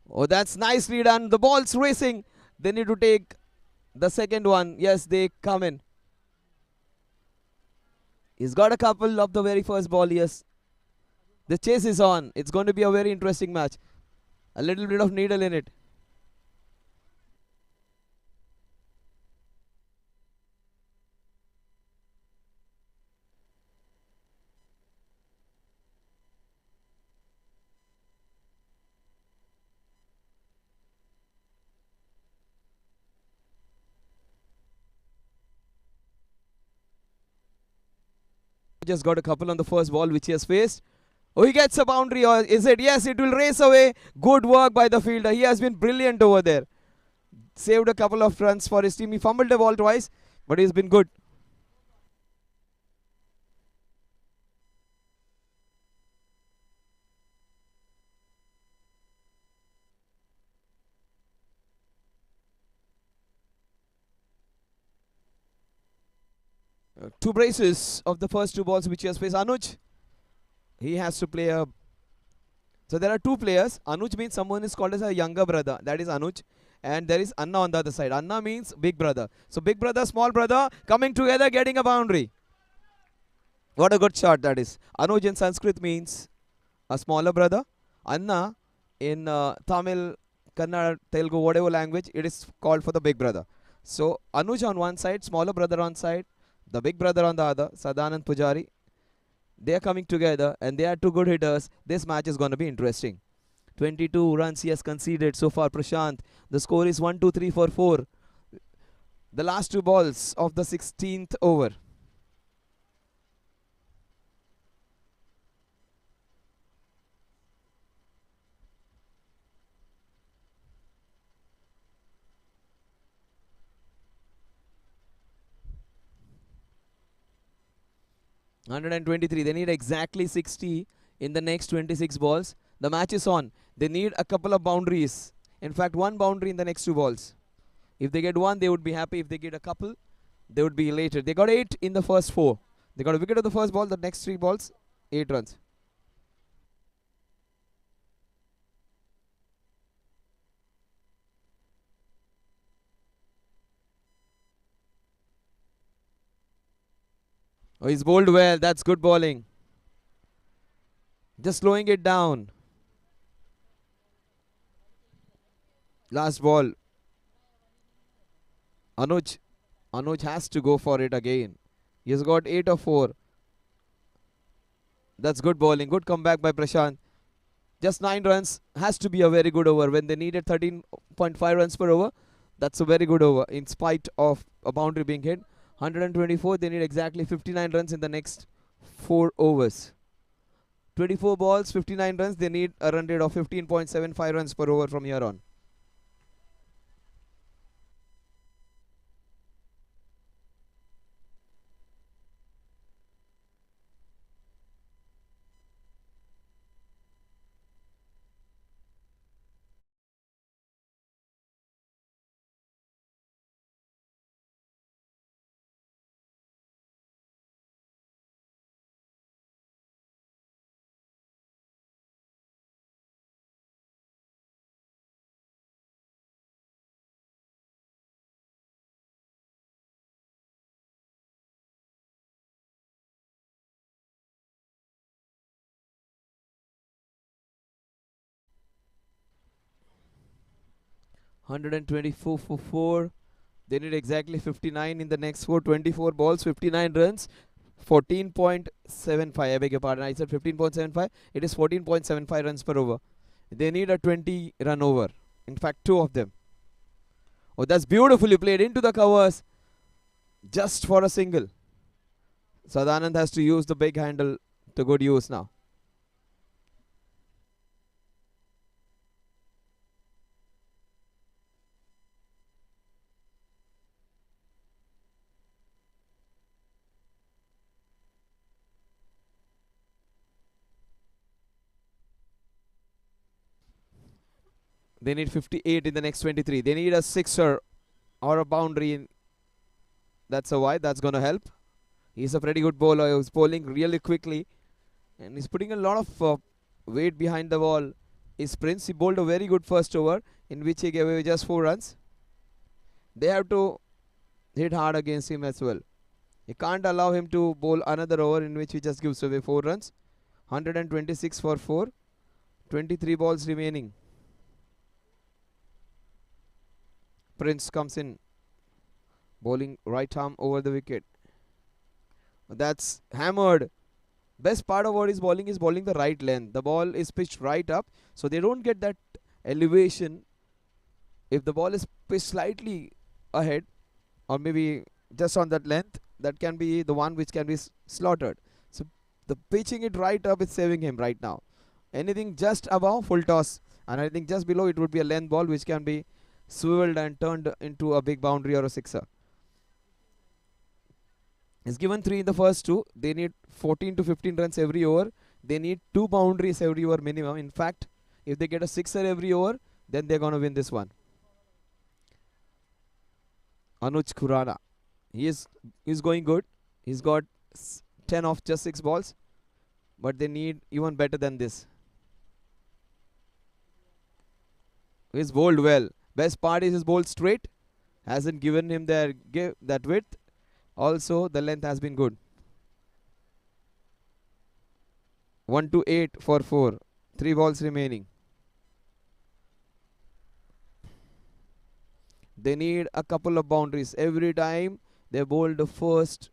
Oh, that's nicely done. The ball's racing. They need to take the second one. Yes, they come in. He's got a couple of the very first ball. Yes. The chase is on. It's going to be a very interesting match. A little bit of needle in it. Just got a couple on the first ball which he has faced. Oh, he gets a boundary, or is it? Yes, it will race away. Good work by the fielder. He has been brilliant over there. Saved a couple of runs for his team. He fumbled the ball twice, but he's been good. Two braces of the first two balls which he has faced. Anuj, he has to play a... So there are two players. Anuj means someone is called as a younger brother. That is Anuj. And there is Anna on the other side. Anna means big brother. So big brother, small brother coming together, getting a boundary. What a good shot that is. Anuj in Sanskrit means a smaller brother. Anna in Tamil, Kannada, Telugu, whatever language, it is called for the big brother. So Anuj on one side, smaller brother on side, the big brother on the other, Sadanand Pujari. They are coming together and they are two good hitters. This match is going to be interesting. 22 runs he has conceded so far, Prashant. The score is 1-2 3-4-4. The last two balls of the 16th over. (123). They need exactly 60 in the next 26 balls. The match is on. They need a couple of boundaries. In fact, one boundary in the next two balls. If they get one, they would be happy. If they get a couple, they would be elated. They got 8 in the first 4. They got a wicket of the first ball. The next 3 balls, 8 runs. Oh, he's bowled well. That's good bowling. Just slowing it down. Last ball. Anuj. Anuj has to go for it again. He's got 8 of 4. That's good bowling. Good comeback by Prashant. Just 9 runs has to be a very good over. When they needed 13.5 runs per over, that's a very good over in spite of a boundary being hit. 124, they need exactly 59 runs in the next 4 overs. 24 balls, 59 runs. They need a run rate of 15.75 runs per over from here on. (124 for 4). They need exactly 59 in the next 4. 24 balls, 59 runs. 14.75. I beg your pardon. I said 15.75. It is 14.75 runs per over. They need a 20 run over. In fact, 2 of them. Oh, that's beautifully played into the covers. Just for a single. Sadanand has to use the big handle to good use now. They need 58 in the next 23. They need a sixer or a boundary. That's a wide. That's going to help. He's a pretty good bowler. He's bowling really quickly. And he's putting a lot of weight behind the ball. Is Prince. He bowled a very good first over in which he gave away just 4 runs. They have to hit hard against him as well. You can't allow him to bowl another over in which he just gives away 4 runs. 126 for 4. 23 balls remaining. Prince comes in, bowling right arm over the wicket. That's hammered. Best part of what he's bowling is bowling the right length. The ball is pitched right up, so they don't get that elevation. If the ball is pitched slightly ahead, or maybe just on that length, that can be the one which can be slaughtered. So the pitching it right up is saving him right now. Anything just above, full toss, and I think just below it would be a length ball which can be swiveled and turned into a big boundary or a sixer. He's given 3 in the first 2. They need 14 to 15 runs every over. They need 2 boundaries every over minimum. In fact, if they get a sixer every over, then they're going to win this one. Anuj Khurana. He's going good. He's got 10 off just 6 balls. But they need even better than this. He's bowled well. Best part is his bowl straight. Hasn't given him that width. Also, the length has been good. 1 to 8 for 4. 3 balls remaining. They need a couple of boundaries. Every time they bowled the first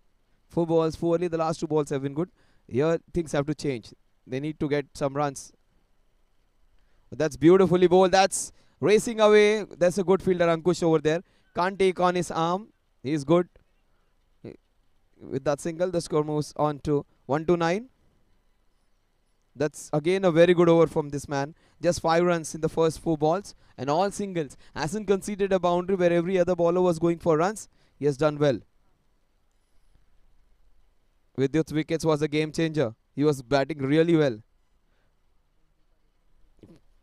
4 balls poorly, the last 2 balls have been good. Here things have to change. They need to get some runs. That's beautifully bowled. That's racing away. That's a good fielder, Ankush, over there. Can't take on his arm. He's good. With that single, the score moves on to 1 to 9. That's again a very good over from this man. Just 5 runs in the first 4 balls and all singles. Hasn't conceded a boundary where every other bowler was going for runs. He has done well. Vidyut's wickets was a game changer. He was batting really well.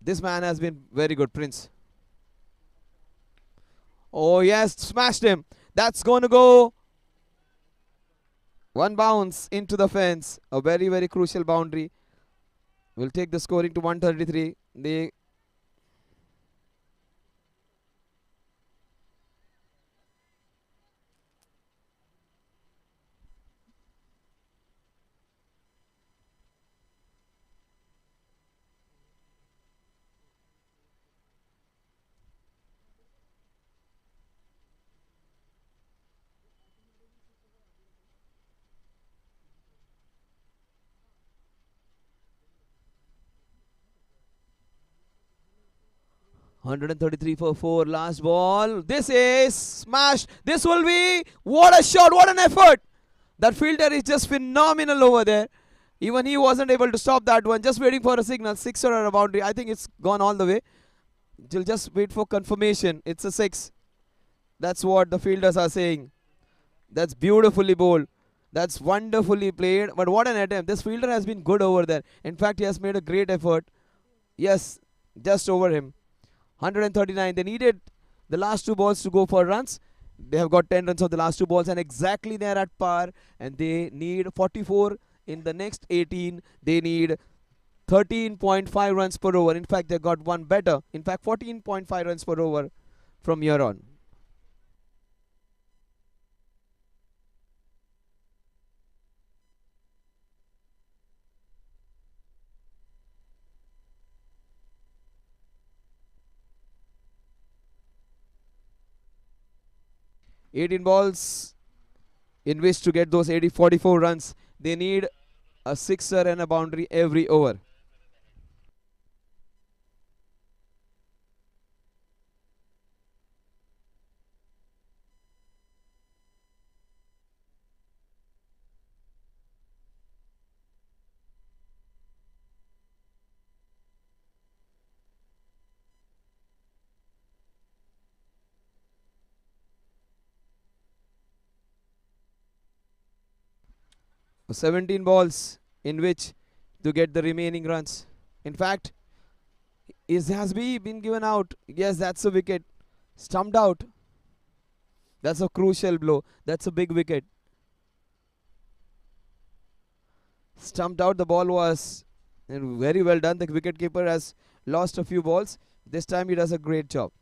This man has been very good, Prince. Oh yes, smashed him. That's going to go. One bounce into the fence. A very, very crucial boundary. Will take the scoring to 133. They 133 for 4. Last ball. This is smashed. This will be. What a shot. What an effort. That fielder is just phenomenal over there. Even he wasn't able to stop that one. Just waiting for a signal. 6 or a boundary. I think it's gone all the way. You'll just wait for confirmation. It's a 6. That's what the fielders are saying. That's beautifully bowled. That's wonderfully played. But what an attempt. This fielder has been good over there. In fact, he has made a great effort. Yes, just over him. 139. They needed the last 2 balls to go for runs. They have got 10 runs on the last 2 balls and exactly they're at par. And they need 44 in the next 18. They need 13.5 runs per over. In fact, they got one better. In fact, 14.5 runs per over from here on. $18 balls in which to get those 44 runs. They need a sixer and a boundary every over. So 17 balls in which to get the remaining runs. In fact, is Hasbi been given out? Yes, that's a wicket. Stumped out. That's a crucial blow. That's a big wicket. Stumped out. The ball was very well done. The wicketkeeper has lost a few balls. This time he does a great job.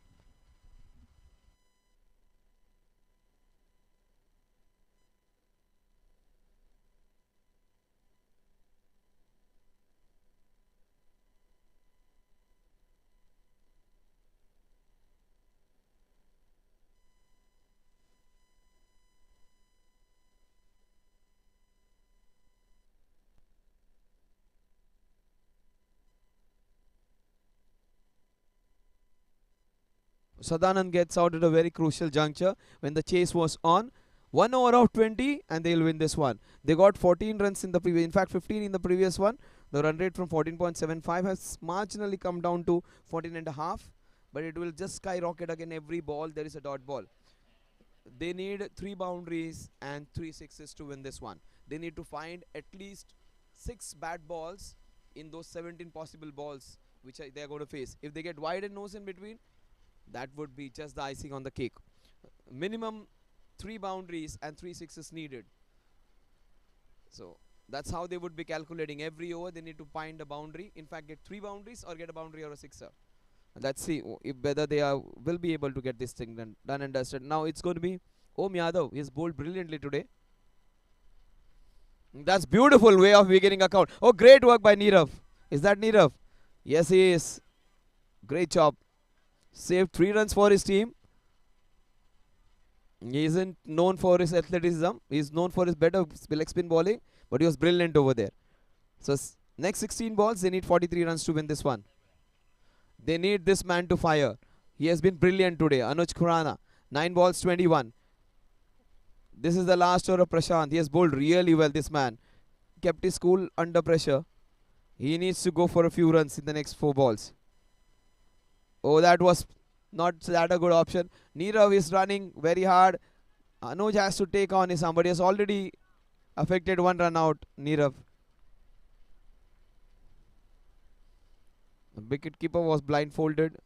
Sadanand gets out at a very crucial juncture when the chase was on. 1 over of 20 and they'll win this one. They got 14 runs in the previous, in fact 15 in the previous one. The run rate from 14.75 has marginally come down to 14.5, but it will just skyrocket again. Every ball there is a dot ball. They need 3 boundaries and 3 sixes to win this one. They need to find at least 6 bad balls in those 17 possible balls which they are going to face. If they get wide and nose in between, that would be just the icing on the cake. Minimum 3 boundaries and 3 sixes needed. So that's how they would be calculating. Every over they need to find a boundary. In fact, get 3 boundaries or get a boundary or a sixer. And let's see if whether they will be able to get this thing done and dusted. Now it's going to be Om Yadav. He's bowled brilliantly today. That's beautiful way of beginning a count. Oh, great work by Nirav. Is that Nirav? Yes, he is. Great job. Saved 3 runs for his team. He isn't known for his athleticism. He's known for his better leg spin bowling, but he was brilliant over there. So next 16 balls, they need 43 runs to win this one. They need this man to fire. He has been brilliant today. Anuj Khurana, 9 balls, 21. This is the last over of Prashant. He has bowled really well, this man. Kept his cool under pressure. He needs to go for a few runs in the next 4 balls. Oh, that was not that a good option. Nirav is running very hard. Anuj has to take on his somebody has already affected 1 run out. Nirav. The wicket keeper was blindfolded.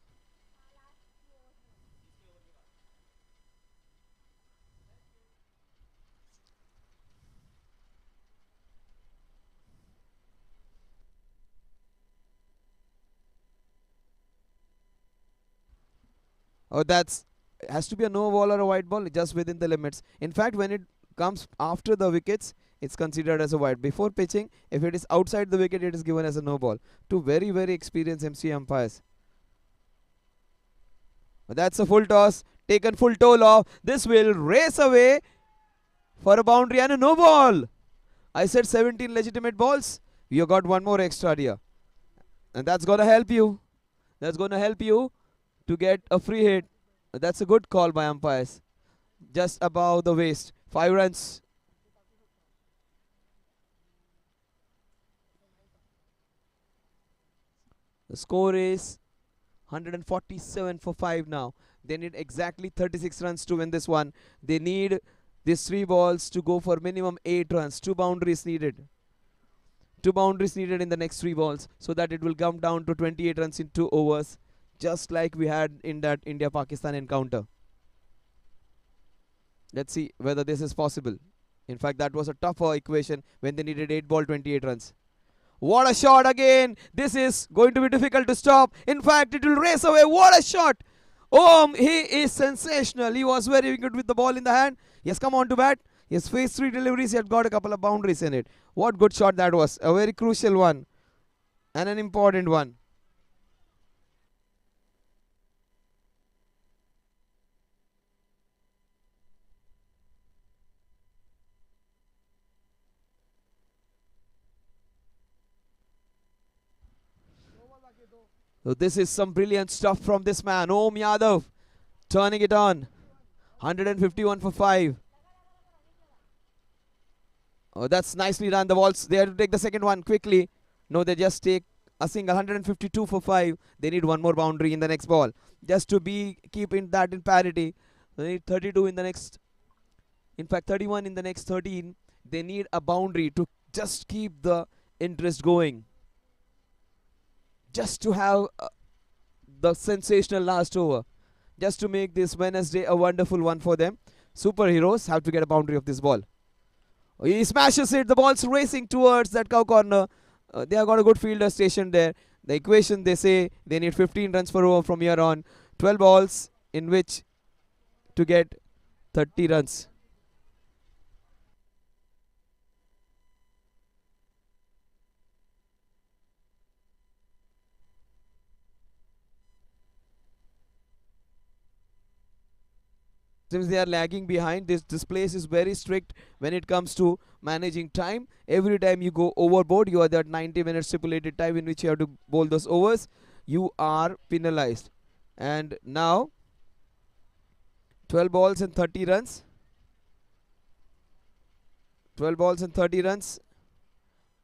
Oh, that's has to be a no ball or a white ball, just within the limits. In fact, when it comes after the wickets, it's considered as a white. Before pitching, if it is outside the wicket, it is given as a no ball. Two very, very experienced MC umpires. That's a full toss, taken full toll off. This will race away for a boundary and a no ball. I said 17 legitimate balls. You got 1 more extra here. And that's going to help you. That's going to help you to get a free hit. That's a good call by umpires. Just above the waist. 5 runs. The score is 147 for 5 now. They need exactly 36 runs to win this one. They need these 3 balls to go for minimum 8 runs. 2 boundaries needed. 2 boundaries needed in the next 3 balls, so that it will come down to 28 runs in 2 overs. Just like we had in that India-Pakistan encounter. Let's see whether this is possible. In fact, that was a tougher equation when they needed 8 ball, 28 runs. What a shot again. This is going to be difficult to stop. In fact, it will race away. What a shot. Oh, he is sensational. He was very good with the ball in the hand. He has come on to bat. He has faced 3 deliveries. He had got a couple of boundaries in it. What good shot that was. A very crucial one. And an important one. So this is some brilliant stuff from this man, Om Yadav, turning it on. 151 for 5. Oh, that's nicely done. The balls, they have to take the second one quickly. No, they just take a single. 152 for 5. They need 1 more boundary in the next ball. Just to be keeping that in parity. They need 32 in the next. In fact, 31 in the next 13. They need a boundary to just keep the interest going. Just to have the sensational last over. Just to make this Wednesday a wonderful one for them. Superheroes have to get a boundary of this ball. He smashes it. The ball's racing towards that cow corner. They have got a good fielder stationed there. The equation, they say they need 15 runs per over from here on. 12 balls in which to get 30 runs. Since they are lagging behind, this place is very strict when it comes to managing time. Every time you go overboard, you are that 90-minute stipulated time in which you have to bowl those overs. You are penalized. And now, 12 balls and 30 runs. 12 balls and 30 runs.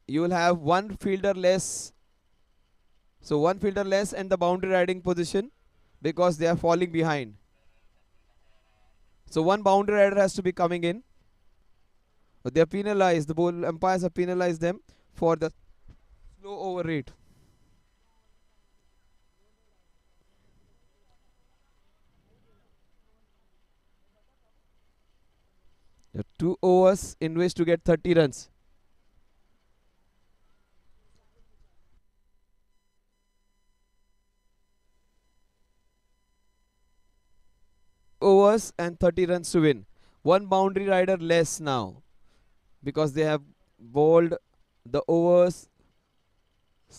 You will have 1 fielder less. So 1 fielder less and the boundary riding position because they are falling behind. So 1 boundary rider has to be coming in. They are penalized. The ball umpires have penalized them for the slow over rate. There are 2 overs in which to get 30 runs. Overs and 30 runs to win. 1 boundary rider less now because they have bowled the overs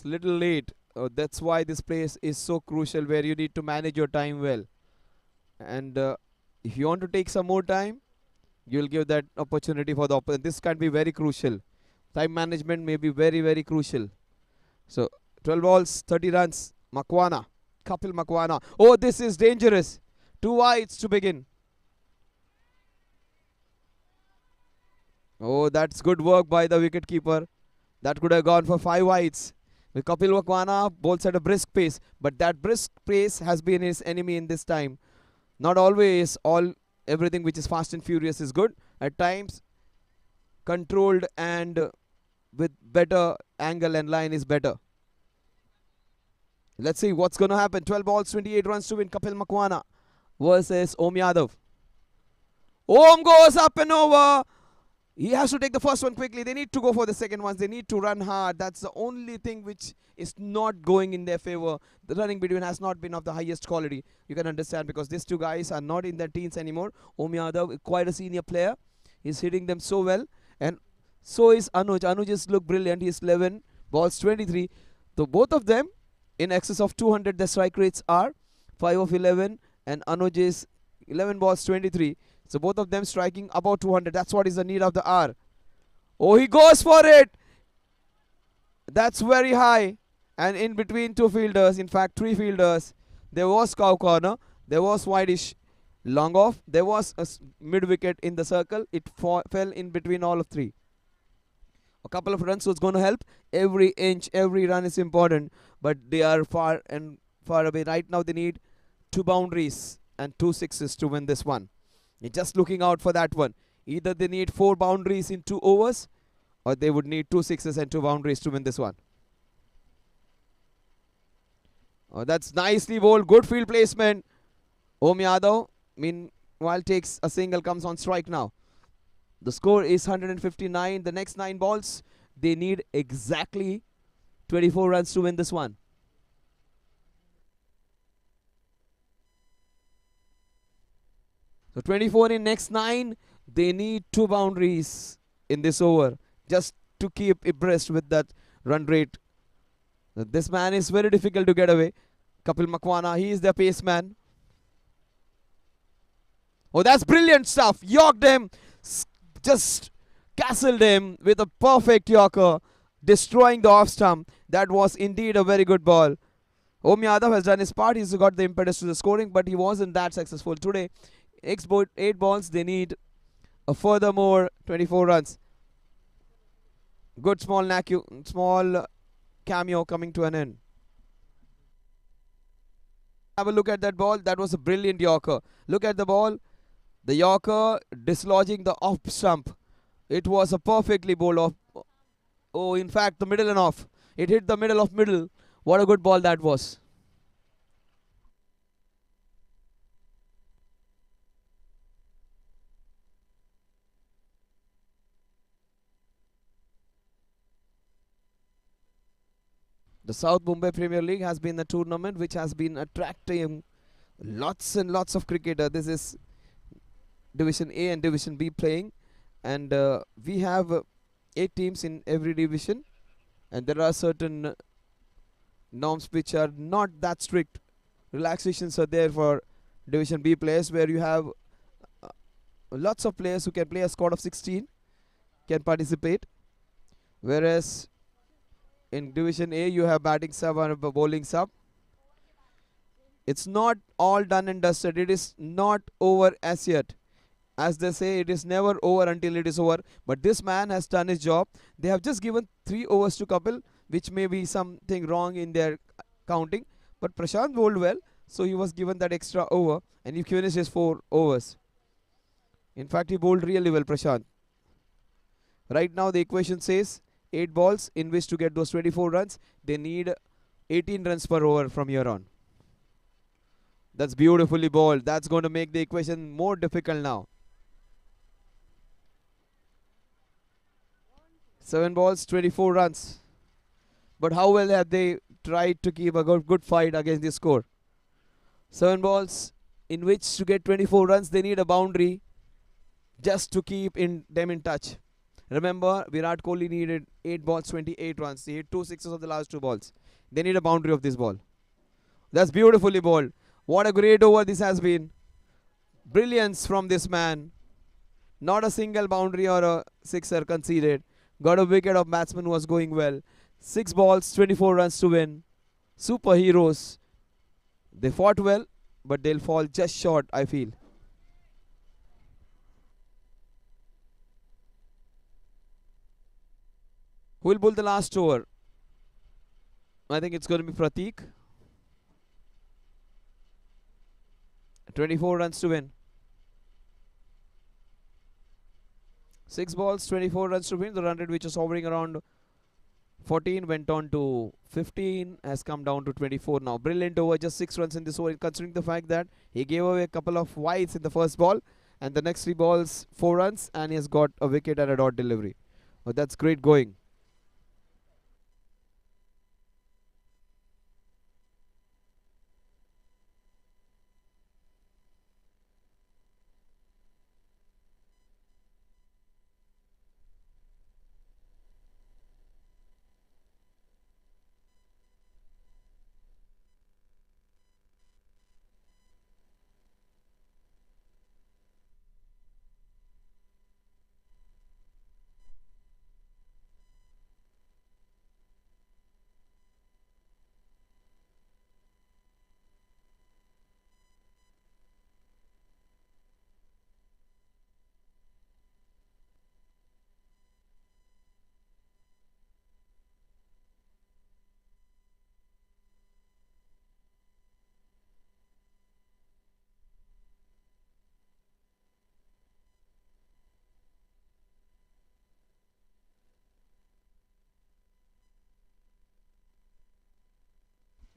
little late. That's why this place is so crucial, where you need to manage your time well. And if you want to take some more time, you'll give that opportunity for the opponent. This can be very crucial. Time management may be very, very crucial. So 12 balls, 30 runs. Makwana, Kapil Makwana. Oh, this is dangerous. 2 wides to begin. Oh, that's good work by the wicketkeeper. That could have gone for 5 wides. With Kapil Makwana bowls at a brisk pace, but that brisk pace has been his enemy in this time. Not always everything which is fast and furious is good. At times, controlled and with better angle and line is better. Let's see what's going to happen. 12 balls, 28 runs to win. Kapil Makwana versus Om Yadav. Om goes up and over. He has to take the first one quickly. They need to go for the second ones. They need to run hard. That's the only thing which is not going in their favor. The running between has not been of the highest quality. You can understand, because these two guys are not in their teens anymore. Om Yadav, quite a senior player. He's hitting them so well. And so is Anuj. Anuj just look brilliant. He's 11 balls, 23. So both of them in excess of 200. The strike rates are 5 of 11. And Anuj is 11 balls, 23. So both of them striking about 200. That's what is the need of the hour. Oh, he goes for it. That's very high. And in between two fielders, in fact 3 fielders, there was cow corner. There was wideish long off. There was a mid wicket in the circle. It fell in between all of 3. A couple of runs was going to help. Every inch, every run is important. But they are far away. Right now they need 2 boundaries and 2 sixes to win this one. You're just looking out for that one. Either they need 4 boundaries in 2 overs, or they would need 2 sixes and 2 boundaries to win this one. Oh, that's nicely bowled. Good field placement. Om Yadav, meanwhile, takes a single, comes on strike now. The score is 159. The next 9 balls, they need exactly 24 runs to win this one. So 24 in next 9. They need 2 boundaries in this over just to keep abreast with that run rate. This man is very difficult to get away. Kapil Makwana, he is their pace man. Oh, that's brilliant stuff. Yorked him. Just castled him with a perfect yorker, destroying the off stump. That was indeed a very good ball. Om Yadav has done his part. He's got the impetus to the scoring, but he wasn't that successful today. 8 balls, they need a furthermore 24 runs. Good small cameo coming to an end. Have a look at that ball. That was a brilliant yorker. Look at the ball. The yorker dislodging the off stump. It was a perfectly bowled off. Oh, in fact, the middle and off. It hit the middle of middle. What a good ball that was. The South Mumbai Premier League has been a tournament which has been attracting lots and lots of cricketers. This is Division A and Division B playing, and we have 8 teams in every division, and there are certain norms which are not that strict. Relaxations are there for Division B players, where you have lots of players who can play a squad of 16 can participate, whereas in Division A you have batting sub and a bowling sub. It's not all done and dusted. It is not over as yet. As they say, it is never over until it is over. But this man has done his job. They have just given 3 overs to Kapil, which may be something wrong in their counting. But Prashant bowled well, so he was given that extra over, and he finished his 4 overs. In fact, he bowled really well, Prashant. Right now, the equation says 8 balls in which to get those 24 runs. They need 18 runs per over from here on. That's beautifully bowled. That's going to make the equation more difficult now. 7 balls, 24 runs. But how well have they tried to keep a good fight against this score? 7 balls in which to get 24 runs. They need a boundary just to keep them in touch. Remember, Virat Kohli needed 8 balls, 28 runs. He hit 2 sixes of the last 2 balls. They need a boundary of this ball. That's beautifully bowled. What a great over this has been. Brilliance from this man. Not a single boundary or a sixer conceded. Got a wicket of batsman who was going well. 6 balls, 24 runs to win. Superheroes. They fought well, but they'll fall just short, I feel. Who will bowl the last over? I think it's going to be Prateek. 24 runs to win. 6 balls, 24 runs to win. The run rate, which was hovering around 14, went on to 15, has come down to 24 now. Brilliant over, just 6 runs in this over, considering the fact that he gave away a couple of wides in the first ball, and the next 3 balls, 4 runs, and he has got a wicket and a dot delivery. Oh, that's great going.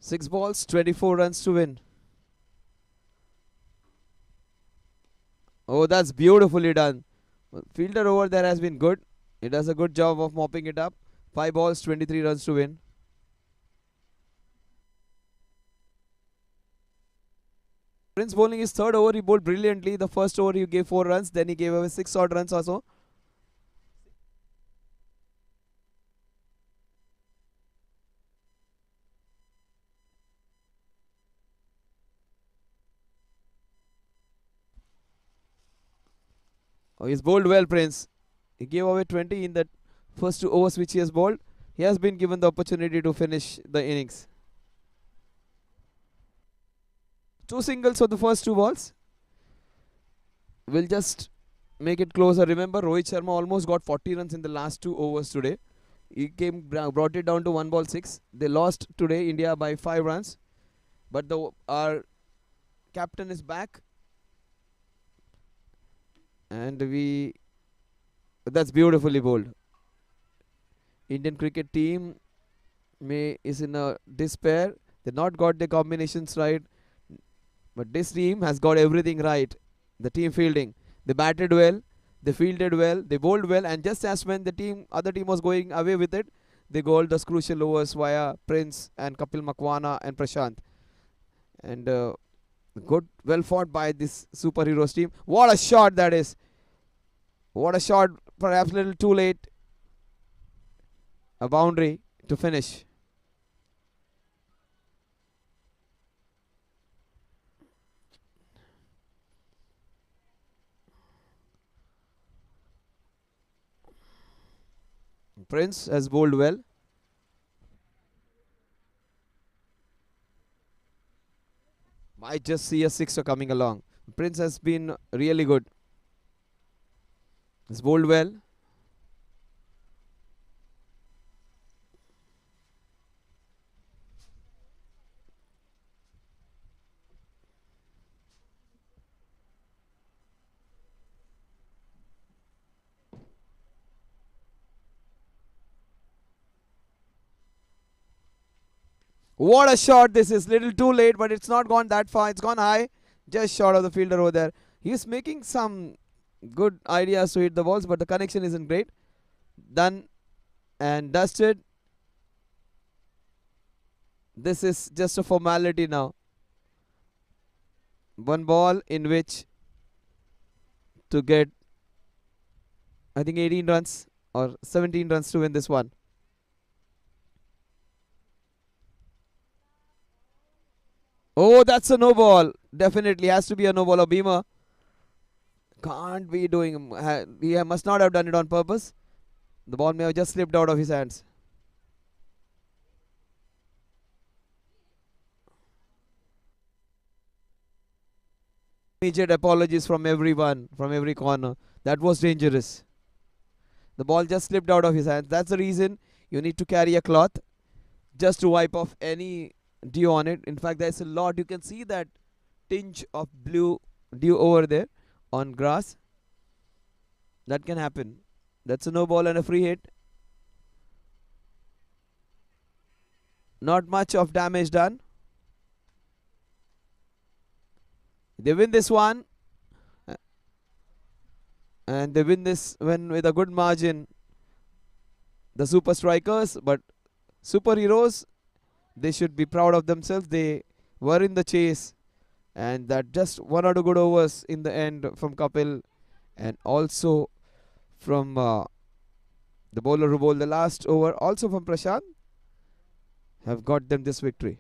Six balls, 24 runs to win. Oh, that's beautifully done. Fielder over there has been good. He does a good job of mopping it up. 5 balls, 23 runs to win. Prince bowling his third over. He bowled brilliantly. The first over he gave 4 runs. Then he gave away 6 odd runs also. Oh, he's bowled well, Prince. He gave away 20 in the first 2 overs which he has bowled. He has been given the opportunity to finish the innings. 2 singles for the first 2 balls. We'll just make it closer. Remember, Rohit Sharma almost got 40 runs in the last 2 overs today. He brought it down to 1 ball 6. They lost today, India, by 5 runs. But our captain is back. And that's beautifully bowled. Indian cricket team is in a despair. They've not got the combinations right. But this team has got everything right. The team fielding. They batted well. They fielded well. They bowled well. And just as when the other team was going away with it, they bowled the crucial overs via Prince and Kapil Makwana and Prashant. And good, well fought by this superheroes team. What a shot that is. What a shot. Perhaps a little too late. A boundary to finish. Prince has bowled well. Might just see a sixer coming along. Prince has been really good. He's bowled well. What a shot this is. Little too late, but it's not gone that far. It's gone high. Just short of the fielder over there. He's making some good ideas to hit the balls, but the connection isn't great. Done and dusted. This is just a formality now. 1 ball in which to get, I think, 18 runs. or 17 runs to win this one. Oh, that's a no ball. Definitely has to be a no ball. Beamer can't be doing. He must not have done it on purpose. The ball may have just slipped out of his hands. Immediate apologies from everyone, from every corner. That was dangerous. The ball just slipped out of his hands. That's the reason you need to carry a cloth just to wipe off any dew on it. In fact, there's a lot. You can see that tinge of blue dew over there on grass. That can happen. That's a no ball and a free hit. Not much of damage done. They win this one. And they win this one with a good margin. The super strikers, but superheroes, they should be proud of themselves. They were in the chase, and that just one or two good overs in the end from Kapil, and also from the bowler who bowled the last over, also from Prashant, have got them this victory.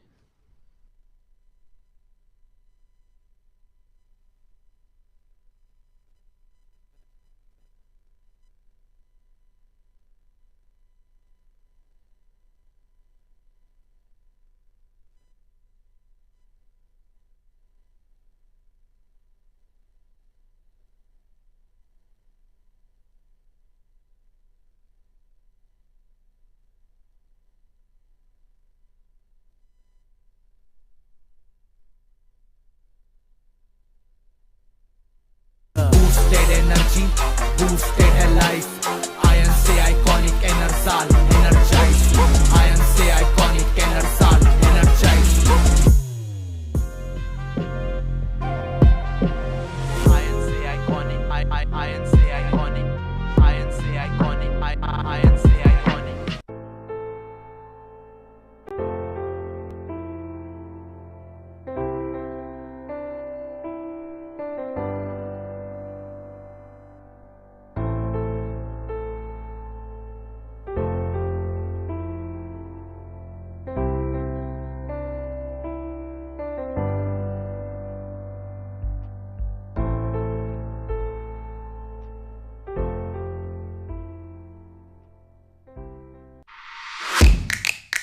Boosted energy, boosted